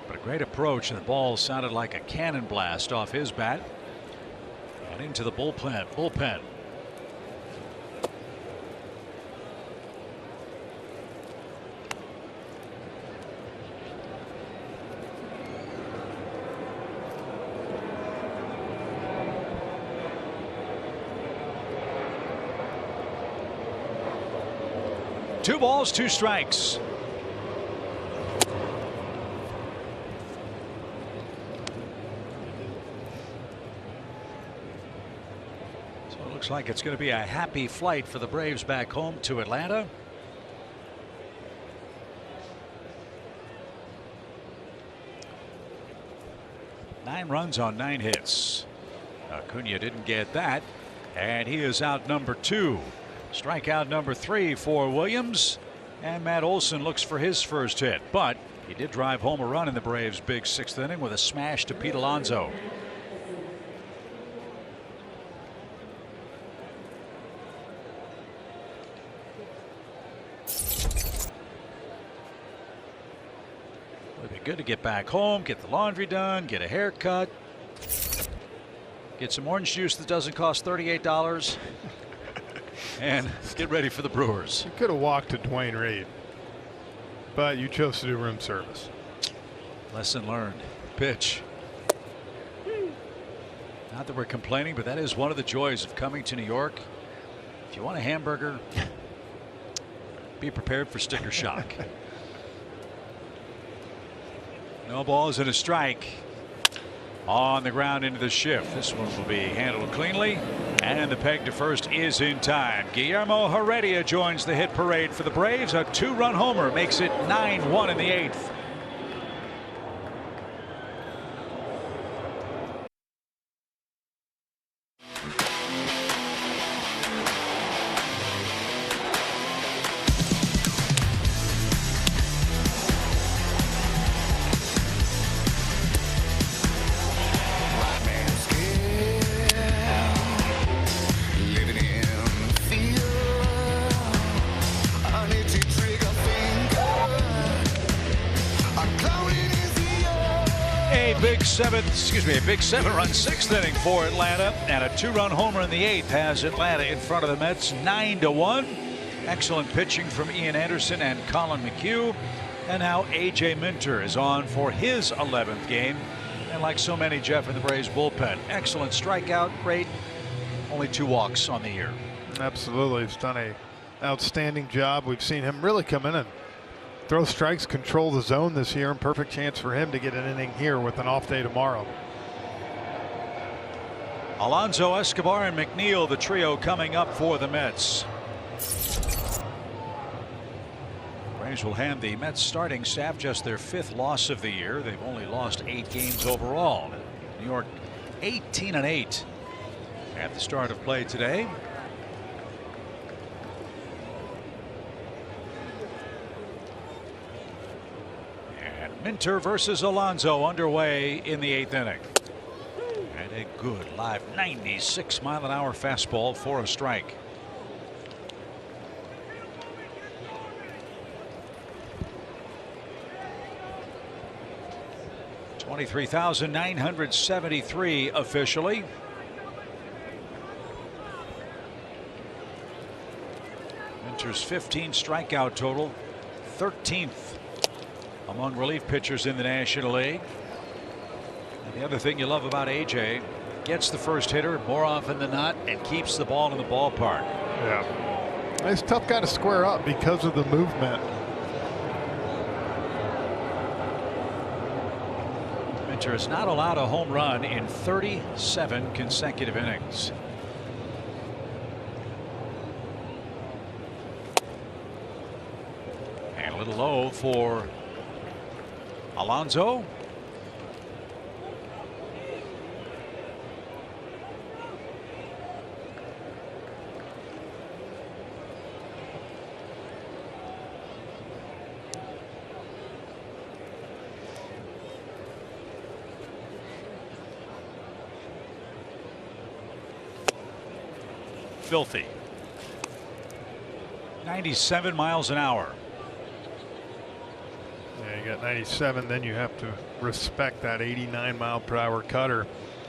But a great approach, and the ball sounded like a cannon blast off his bat and into the bullpen. Two balls, two strikes. So it looks like it's going to be a happy flight for the Braves back home to Atlanta. Nine runs on 9 hits. Acuna didn't get that, and he is out number 2. Strikeout number 3 for Williams, and Matt Olson looks for his first hit, but he did drive home a run in the Braves' big 6th inning with a smash to Pete Alonso. It'd be good to get back home, get the laundry done, get a haircut, get some orange juice that doesn't cost $38. And get ready for the Brewers. You could have walked to Dwayne Reed, but you chose to do room service. Lesson learned. Pitch. Not that we're complaining, but that is one of the joys of coming to New York. If you want a hamburger, be prepared for sticker shock. No balls and a strike. On the ground into the shift. This one will be handled cleanly, and the peg to first is in time. Guillermo Heredia joins the hit parade for the Braves. A 2-run homer makes it 9-1 in the 8th. A big 7-run 6th inning for Atlanta, and a 2-run homer in the 8th has Atlanta in front of the Mets 9-1. Excellent pitching from Ian Anderson and Colin McHugh, and now A.J. Minter is on for his 11th game, and like so many, Jeff, in the Braves bullpen, excellent strikeout rate, only 2 walks on the year. Absolutely, he's done an outstanding job. We've seen him really come in and throw strikes, control the zone this year, and perfect chance for him to get an inning here with an off day tomorrow. Alonso, Escobar, and McNeil, the trio coming up for the Mets. Braves will hand the Mets starting staff just their 5th loss of the year. They've only lost 8 games overall. New York 18-8 at the start of play today. And Minter versus Alonso underway in the 8th inning. And a good live 96-mile-an-hour fastball for a strike. $23,973 officially. Minter's 15 strikeout total, 13th among relief pitchers in the National League. And the other thing you love about AJ, gets the first hitter more often than not and keeps the ball in the ballpark. Yeah, he's a tough guy to square up because of the movement. Minter has not allowed a home run in 37 consecutive innings. And a little low for Alonso. Filthy. 97 miles an hour. Yeah, you got 97, then you have to respect that 89-mile-per-hour cutter.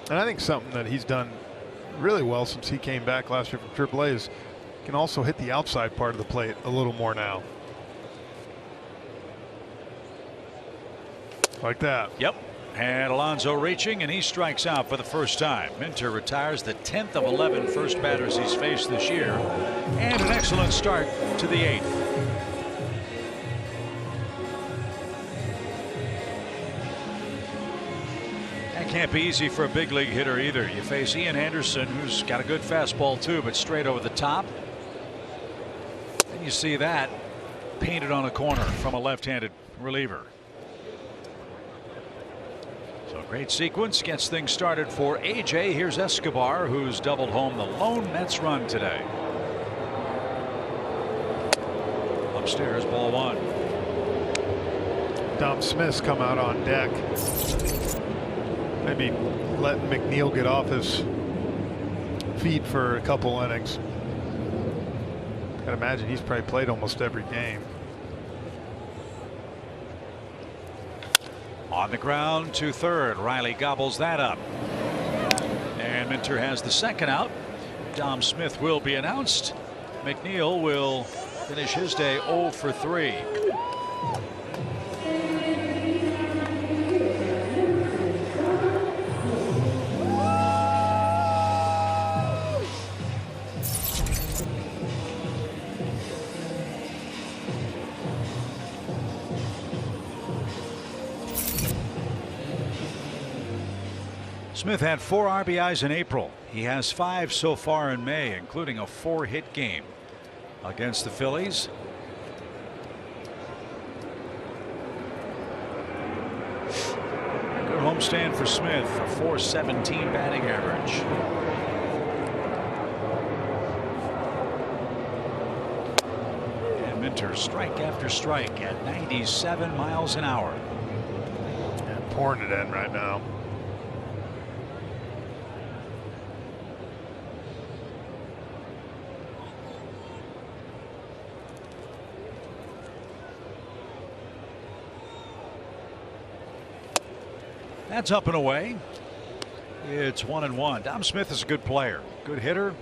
And I think something that he's done really well since he came back last year from AAA is can also hit the outside part of the plate a little more now. Like that. Yep. And Alonso reaching, and he strikes out for the first time. Minter retires, the 10th of 11 first batters he's faced this year. And an excellent start to the 8th. That can't be easy for a big league hitter either. You face Ian Anderson, who's got a good fastball too, but straight over the top. And you see that painted on a corner from a left-handed reliever. So great sequence, gets things started for AJ. Here's Escobar, who's doubled home the lone Mets run today. Upstairs, ball 1. Dom Smith's come out on deck. Maybe letting McNeil get off his feet for a couple innings. I'd imagine he's probably played almost every game. On the ground to third. Riley gobbles that up. And Minter has the second out. Dom Smith will be announced. McNeil will finish his day 0 for 3. Smith had 4 RBIs in April. He has 5 so far in May, including a 4-hit game against the Phillies. Good homestand for Smith, a .417 batting average. And Minter strike after strike at 97 miles an hour. And pouring it in right now. That's up and away. It's 1-1. Dom Smith is a good player, good hitter.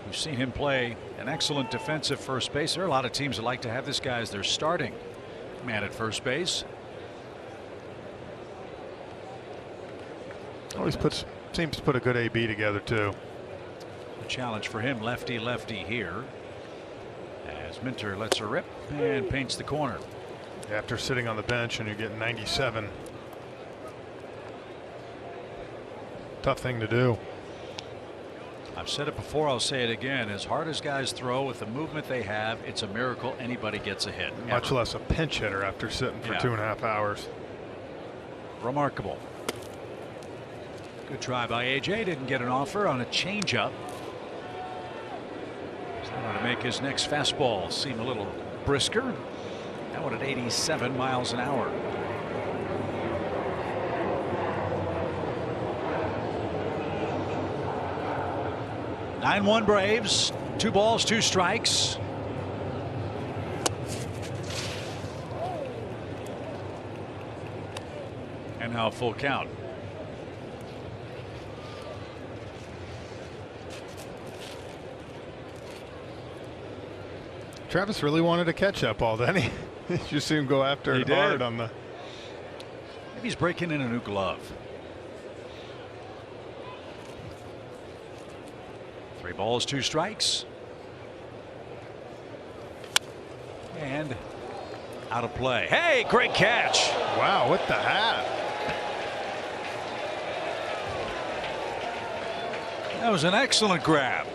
We've seen him play an excellent defensive first base. There are a lot of teams that like to have this guy as their starting man at first base. Always seems to put a good AB together too. A challenge for him, lefty here, as Minter lets her rip and paints the corner. After sitting on the bench and you're getting 97. Tough thing to do. I've said it before, I'll say it again. As hard as guys throw with the movement they have, it's a miracle anybody gets a hit. Much less a pinch hitter after sitting for 2.5 hours. Remarkable. Good try by AJ. Didn't get an offer on a changeup. So they want to make his next fastball seem a little brisker. That one at 87 miles an hour. Nine-1 Braves. 2 balls, 2 strikes. And now a full count. Travis really wanted a catch-up ball, didn't he? You see him go after it hard on the. Maybe he's breaking in a new glove. 3 balls, 2 strikes. And out of play. Hey, great catch. Wow, what the hat. That was an excellent grab.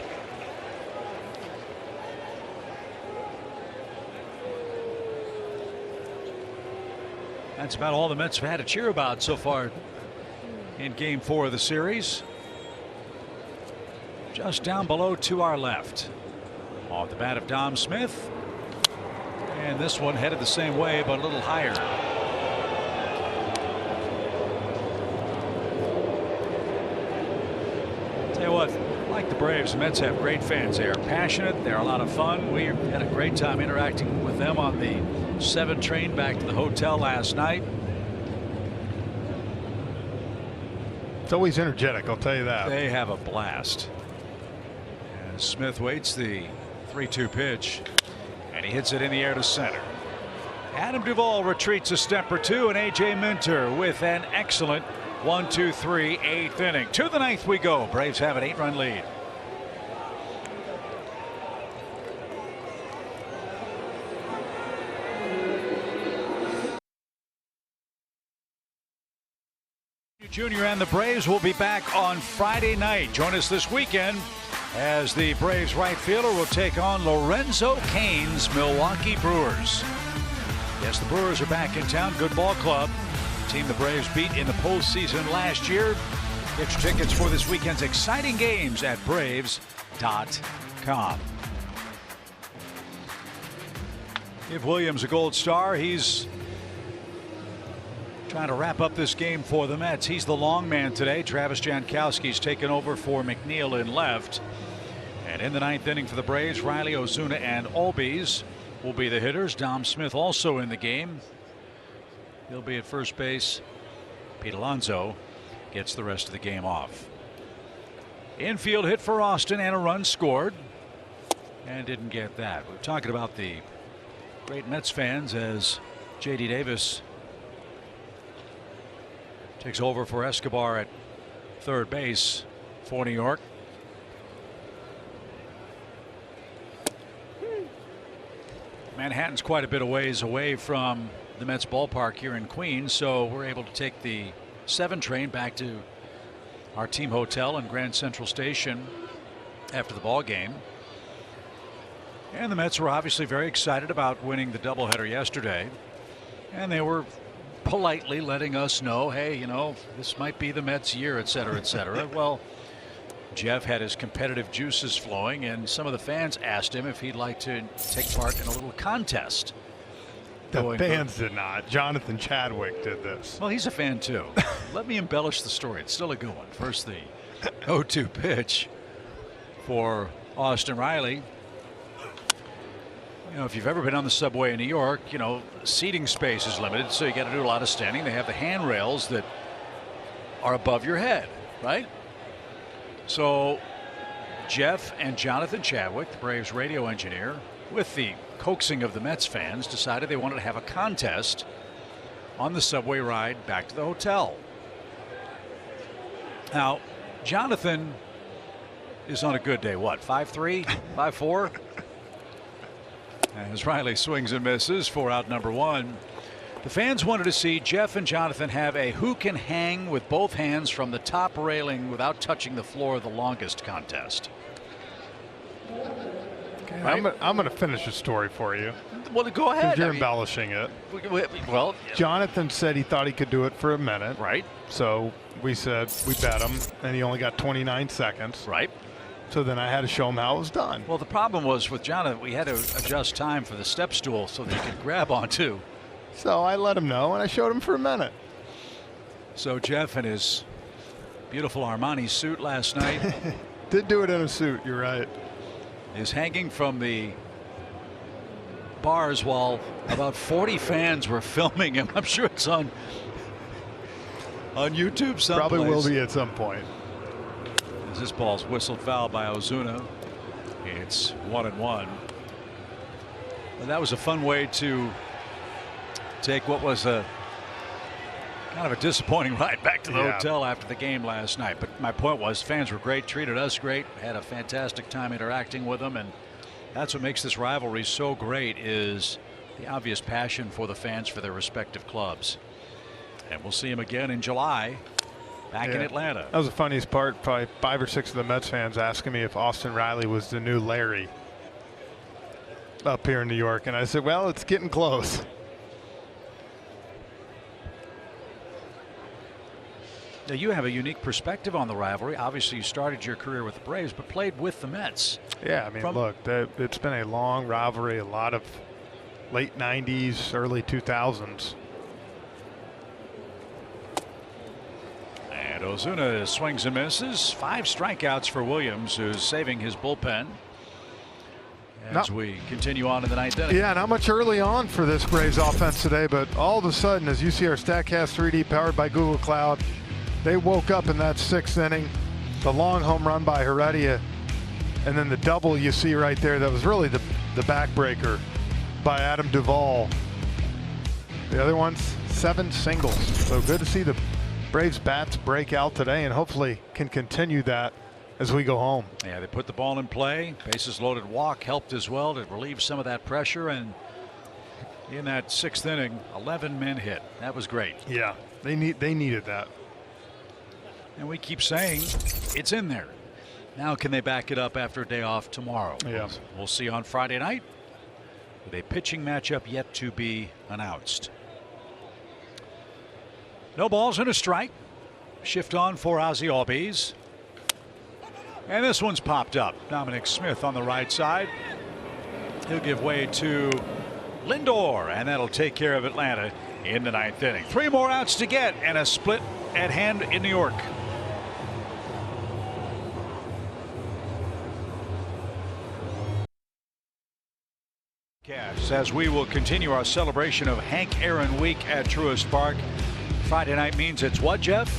That's about all the Mets have had to cheer about so far in Game 4 of the series. Just down below to our left. Off the bat of Dom Smith. And this one headed the same way, but a little higher. Tell you what, I like the Braves. The Mets have great fans. They are passionate. They're a lot of fun. We had a great time interacting with them on the 7 train back to the hotel last night. It's always energetic, I'll tell you that. They have a blast. And Smith waits the 3-2 pitch, and he hits it in the air to center. Adam Duvall retreats a step or two, and A.J. Minter with an excellent 1-2-3 8th inning. To the 9th we go. Braves have an 8-run lead. Jr. and the Braves will be back on Friday night. Join us this weekend as the Braves right fielder will take on Lorenzo Cain's Milwaukee Brewers. Yes, the Brewers are back in town. Good ball club. Team the Braves beat in the postseason last year. Get your tickets for this weekend's exciting games at Braves.com. Give Williams a gold star. He's trying to wrap up this game for the Mets. He's the long man today. Travis Jankowski's taken over for McNeil in left. And in the 9th inning for the Braves, Riley, Ozuna, and Albies will be the hitters. Dom Smith also in the game. He'll be at first base. Pete Alonso gets the rest of the game off. Infield hit for Austin and a run scored. And didn't get that. We're talking about the great Mets fans as J.D. Davis takes over for Escobar at third base for New York. Manhattan's quite a bit of ways away from the Mets ballpark here in Queens, so we're able to take the 7 train back to our team hotel in Grand Central Station after the ball game. And the Mets were obviously very excited about winning the doubleheader yesterday, and they were politely letting us know, hey, you know, this might be the Mets year, et cetera, et cetera. Well, Jeff had his competitive juices flowing, and some of the fans asked him if he'd like to take part in a little contest. The fans did not. Jonathan Chadwick did this. Well, he's a fan too. Let me embellish the story. It's still a good one. First, the 0-2 pitch for Austin Riley. You know, if you've ever been on the subway in New York, you know, seating space is limited, so you got to do a lot of standing. They have the handrails that are above your head, right? So Jeff and Jonathan Chadwick, the Braves radio engineer, with the coaxing of the Mets fans, decided they wanted to have a contest on the subway ride back to the hotel. Now, Jonathan is on a good day. What, 5'3", 5'4"? As Riley swings and misses for out number 1. The fans wanted to see Jeff and Jonathan have a who can hang with both hands from the top railing without touching the floor the longest contest. Okay, right? I'm going to finish the story for you. Well, go ahead. You're embellishing it. Well, Jonathan said he thought he could do it for a minute. Right. So we said we bet him, and he only got 29 seconds. Right. So then I had to show him how it was done. Well, the problem was with Jonathan, we had to adjust time for the step stool so that he could grab onto. So I let him know, and I showed him for a minute. So Jeff in his beautiful Armani suit last night. Did do it in a suit, you're right. Is hanging from the bars while about 40 fans were filming him. I'm sure it's on YouTube someplace. Probably will be at some point. As this ball's whistled foul by Ozuna. It's 1-1. And that was a fun way to take what was a kind of a disappointing ride back to the hotel after the game last night. But my point was, fans were great, treated us great, had a fantastic time interacting with them, and that's what makes this rivalry so great, is the obvious passion for the fans for their respective clubs. And we'll see them again in July back in Atlanta. That was the funniest part. Probably 5 or 6 of the Mets fans asking me if Austin Riley was the new Larry up here in New York, and I said, well, it's getting close. Now, you have a unique perspective on the rivalry. Obviously, you started your career with the Braves, but played with the Mets. Yeah, I mean, look, it's been a long rivalry, a lot of late 90s, early 2000s. And And Ozuna swings and misses. 5 strikeouts for Williams, who's saving his bullpen as we continue on in the 9th inning. Yeah, not much early on for this Braves offense today, but all of a sudden, as you see our StatCast 3D powered by Google Cloud, they woke up in that 6th inning. The long home run by Heredia, and then the double you see right there, that was really the backbreaker by Adam Duvall. The other ones, 7 singles. So good to see the Braves bats break out today, and hopefully can continue that as we go home. Yeah, they put the ball in play. Bases loaded walk helped as well to relieve some of that pressure, and in that 6th inning, 11 men hit. That was great. Yeah, they needed that. And we keep saying it's in there. Now can they back it up after a day off tomorrow? Yeah. We'll see on Friday night with a pitching matchup yet to be announced. No balls and a strike. Shift on for Ozzie Albies. And this one's popped up. Dominic Smith on the right side. He'll give way to Lindor, and that'll take care of Atlanta in the 9th inning. 3 more outs to get, and a split at hand in New York. As we will continue our celebration of Hank Aaron Week at Truist Park. Friday night means it's what, Jeff?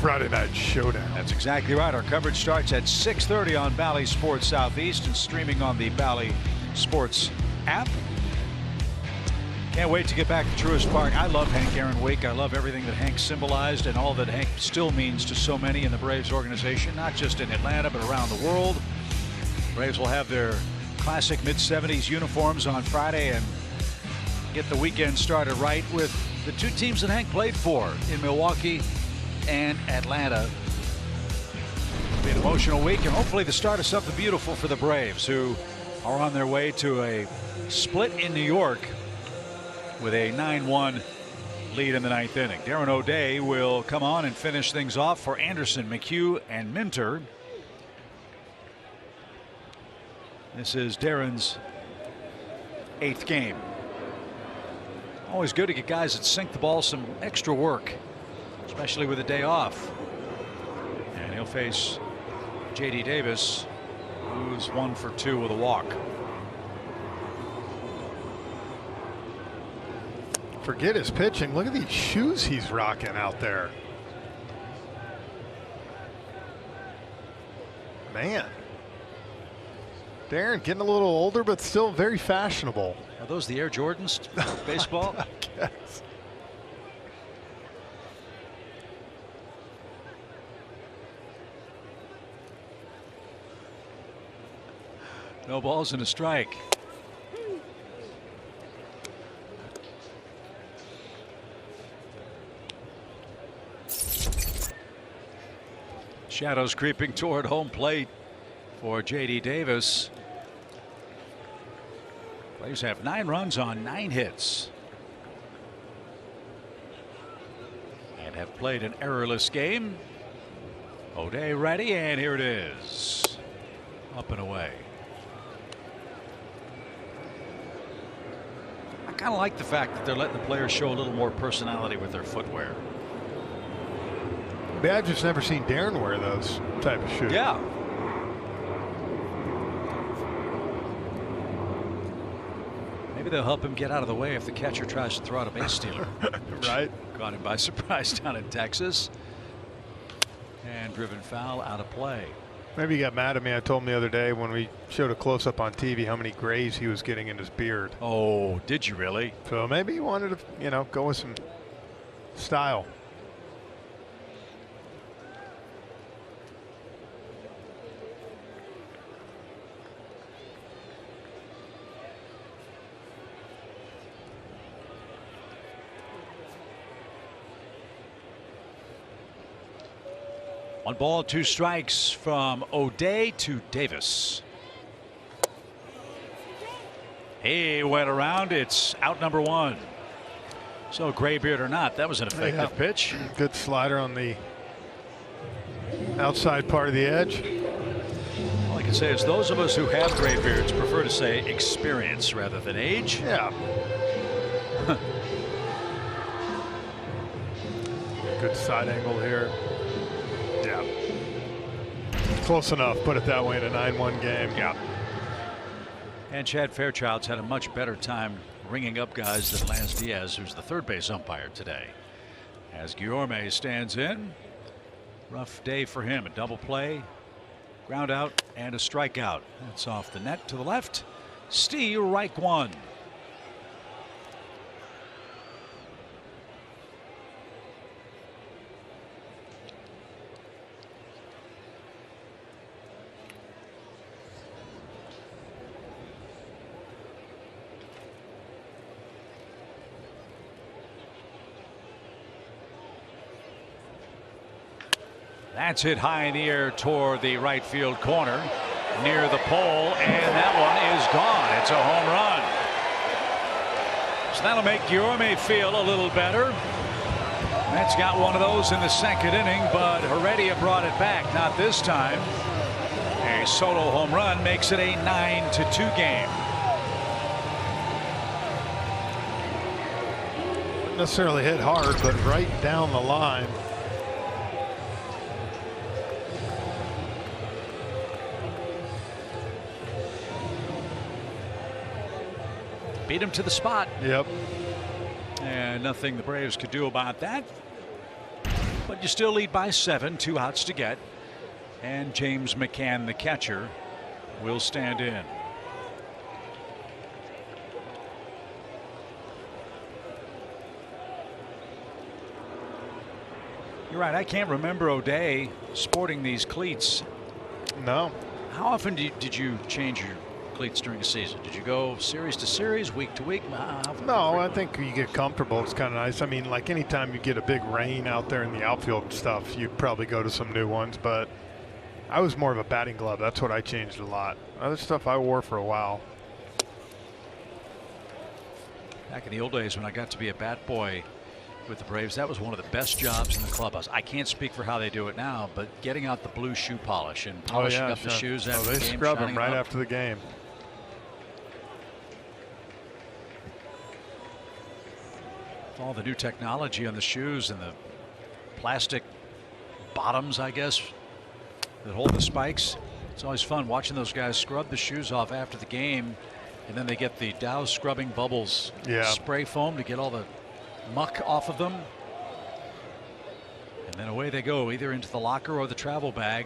Friday Night Showdown. That's exactly right. Our coverage starts at 6:30 on Bally Sports Southeast and streaming on the Bally Sports app. Can't wait to get back to Truist Park. I love Hank Aaron Week. I love everything that Hank symbolized and all that Hank still means to so many in the Braves organization, not just in Atlanta, but around the world. Braves will have their classic mid-70s uniforms on Friday and get the weekend started right with the 2 teams that Hank played for in Milwaukee and Atlanta. It'll be an emotional week and hopefully the start of something beautiful for the Braves, who are on their way to a split in New York with a 9-1 lead in the 9th inning. Darren O'Day will come on and finish things off for Anderson, McHugh, and Minter. This is Darren's 8th game. Always good to get guys that sink the ball some extra work, especially with a day off. And he'll face J.D. Davis, who's 1 for 2 with a walk. Forget his pitching. Look at these shoes he's rocking out there. Man. Darren getting a little older, but still very fashionable. Are those the Air Jordans baseball? I guess. No balls and a strike. Shadows creeping toward home plate for J.D. Davis. Braves have 9 runs on 9 hits and have played an errorless game. O'Day ready, and here it is. Up and away. I kind of like the fact that they're letting the players show a little more personality with their footwear. I've just never seen Darren wear those type of shoes. Yeah. Maybe they'll help him get out of the way if the catcher tries to throw out a base stealer. Right. Caught him by surprise down in Texas. And driven foul, out of play. Maybe he got mad at me. I told him the other day when we showed a close-up on TV how many grays he was getting in his beard. Oh, did you really? So maybe he wanted to, you know, go with some style. One ball, 2 strikes from O'Day to Davis. He went around. It's out number 1. So graybeard or not, that was an effective pitch. Good slider on the outside part of the edge. All I can say is those of us who have graybeards prefer to say experience rather than age. Yeah. Good side angle here. Yeah. Close enough, put it that way, in a 9-1 game. Yeah. And Chad Fairchild's had a much better time ringing up guys than Lance Diaz, who's the third base umpire today. As Guillorme stands in, rough day for him. A double play, ground out, and a strikeout. That's off the net to the left. Steve Reich one. That's hit high in the air toward the right field corner near the pole, and that one is gone. It's a home run. So that'll make Guillorme feel a little better. Mets got one of those in the second inning, but Heredia brought it back. Not this time. A solo home run makes it a 9-2 game. Wouldn't necessarily hit hard, but right down the line. Beat him to the spot. Yep. And nothing the Braves could do about that. But you still lead by 7, 2 outs to get. And James McCann, the catcher, will stand in. You're right. I can't remember O'Day sporting these cleats. No. How often did you change your cleats during the season? Did you go series to series, week to week? No, I think you get comfortable. It's kind of nice. I mean, like anytime you get a big rain out there in the outfield and stuff, you probably go to some new ones. But I was more of a batting glove. That's what I changed a lot. Other stuff I wore for a while. Back in the old days when I got to be a bat boy with the Braves, that was one of the best jobs in the clubhouse. I can't speak for how they do it now, but getting out the blue shoe polish and polishing up the shoes after the game. They scrub them right after the game. All the new technology on the shoes and the plastic bottoms, I guess, that hold the spikes. It's always fun watching those guys scrub the shoes off after the game, and then they get the Dow scrubbing bubbles spray foam to get all the muck off of them. And then away they go, either into the locker or the travel bag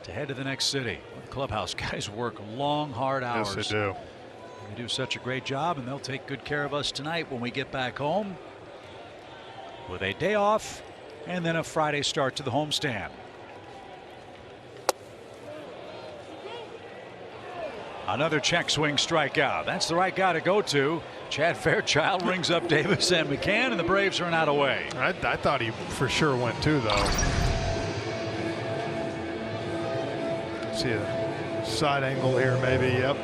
to head to the next city. The clubhouse guys work long, hard hours. Yes, they do. They do such a great job, and they'll take good care of us tonight when we get back home with a day off and then a Friday start to the homestand. Another check swing strikeout. That's the right guy to go to. Chad Fairchild rings up Davis and McCann, and the Braves are not away. I thought he for sure went too, though. See a side angle here, maybe. Yep.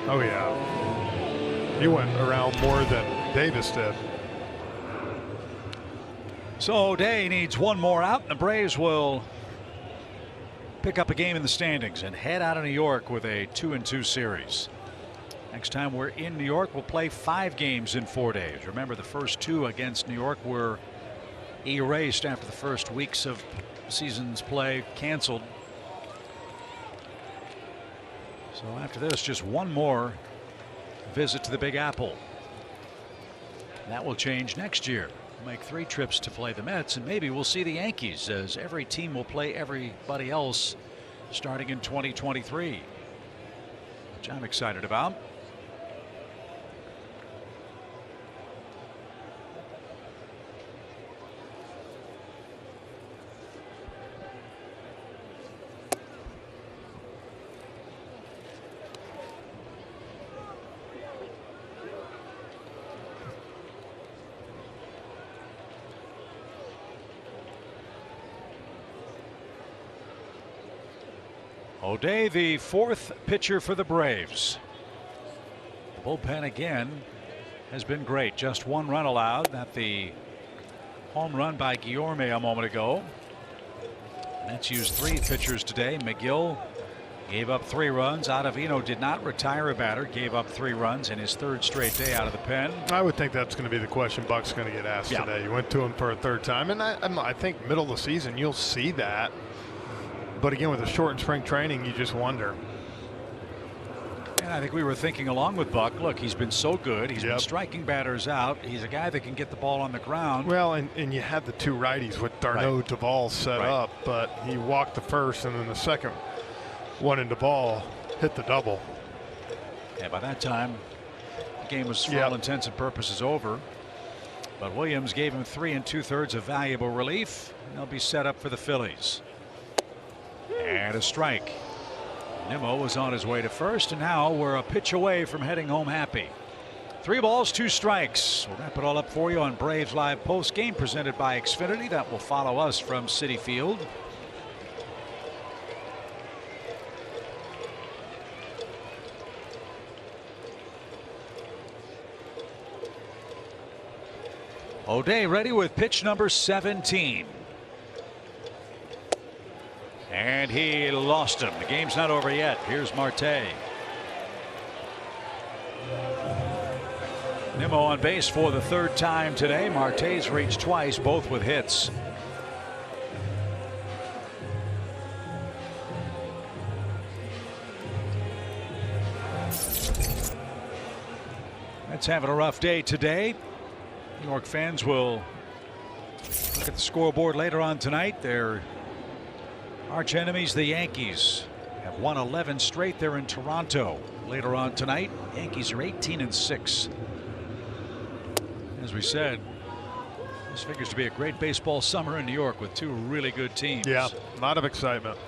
Oh yeah. He went around more than Davis did. So O'Day needs one more out, and the Braves will pick up a game in the standings and head out of New York with a 2-2 series. Next time we're in New York, we'll play 5 games in 4 days. Remember, the first 2 against New York were erased after the first weeks of season's play canceled. So after this, just one more visit to the Big Apple. That will change next year. We'll make 3 trips to play the Mets, and maybe we'll see the Yankees, as every team will play everybody else starting in 2023, which I'm excited about. O'Day, the 4th pitcher for the Braves. The bullpen again has been great. Just 1 run allowed. That the home run by Guillorme a moment ago. Mets used 3 pitchers today. McGill, Gave up 3 runs. Ottavino did not retire a batter. Gave up 3 runs in his 3rd straight day out of the pen. I would think that's going to be the question Buck's going to get asked today. You went to him for a 3rd time, and I think middle of the season you'll see that. But again, with a shortened spring training, you just wonder. And I think we were thinking along with Buck, look, he's been so good. He's been striking batters out. He's a guy that can get the ball on the ground. Well, and you had the 2 righties with Darno Duvall set up, but he walked the first, and then the second one into ball hit the double. And by that time, the game was for all intents and purposes over. But Williams gave him 3 2/3 of valuable relief. And they'll be set up for the Phillies. And a strike. Nimmo was on his way to first, and now we're a pitch away from heading home happy. 3 balls, 2 strikes. We'll wrap it all up for you on Braves Live Post Game presented by Xfinity. That will follow us from Citi Field. O'Day ready with pitch number 17. And he lost him. The game's not over yet. Here's Marte. Nimmo on base for the 3rd time today. Marte's reached twice, both with hits. Mets having a rough day today. New York fans will look at the scoreboard later on tonight. Their arch enemies, the Yankees, have won 11 straight. They're in Toronto later on tonight. Yankees are 18-6. As we said, this figures to be a great baseball summer in New York with 2 really good teams. Yeah, a lot of excitement.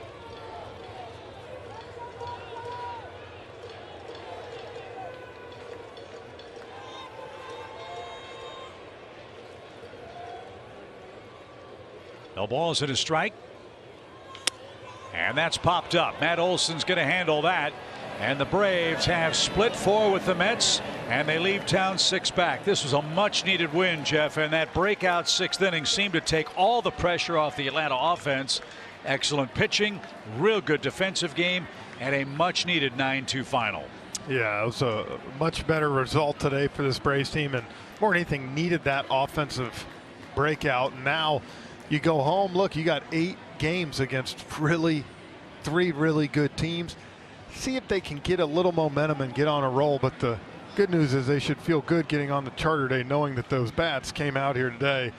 No balls and a strike. And that's popped up. Matt Olson's going to handle that. And the Braves have split 4 with the Mets, and they leave town 6 back. This was a much needed win, Jeff, and that breakout 6th inning seemed to take all the pressure off the Atlanta offense. Excellent pitching, real good defensive game, and a much needed 9-2 final. Yeah, it was a much better result today for this Braves team, and more than anything needed that offensive breakout. Now you go home, look, you got 8 games against 3 really good teams. See if they can get a little momentum and get on a roll. But the good news is they should feel good getting on the Charter Day knowing that those bats came out here today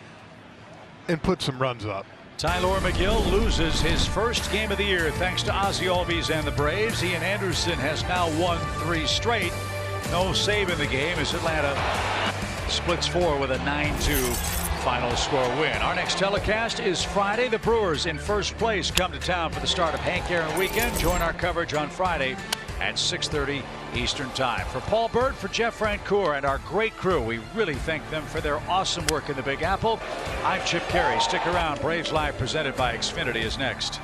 and put some runs up. Tylor Megill loses his first game of the year thanks to Ozzie Albies and the Braves. Ian Anderson has now won 3 straight. No save in the game as Atlanta splits 4 with a 9-2 final score win. Our next telecast is Friday. The Brewers in first place come to town for the start of Hank Aaron weekend. Join our coverage on Friday at 6:30 Eastern Time. For Paul Burt, for Jeff Francoeur, and our great crew, we really thank them for their awesome work in the Big Apple. I'm Chip Carey. Stick around. Braves Live presented by Xfinity is next.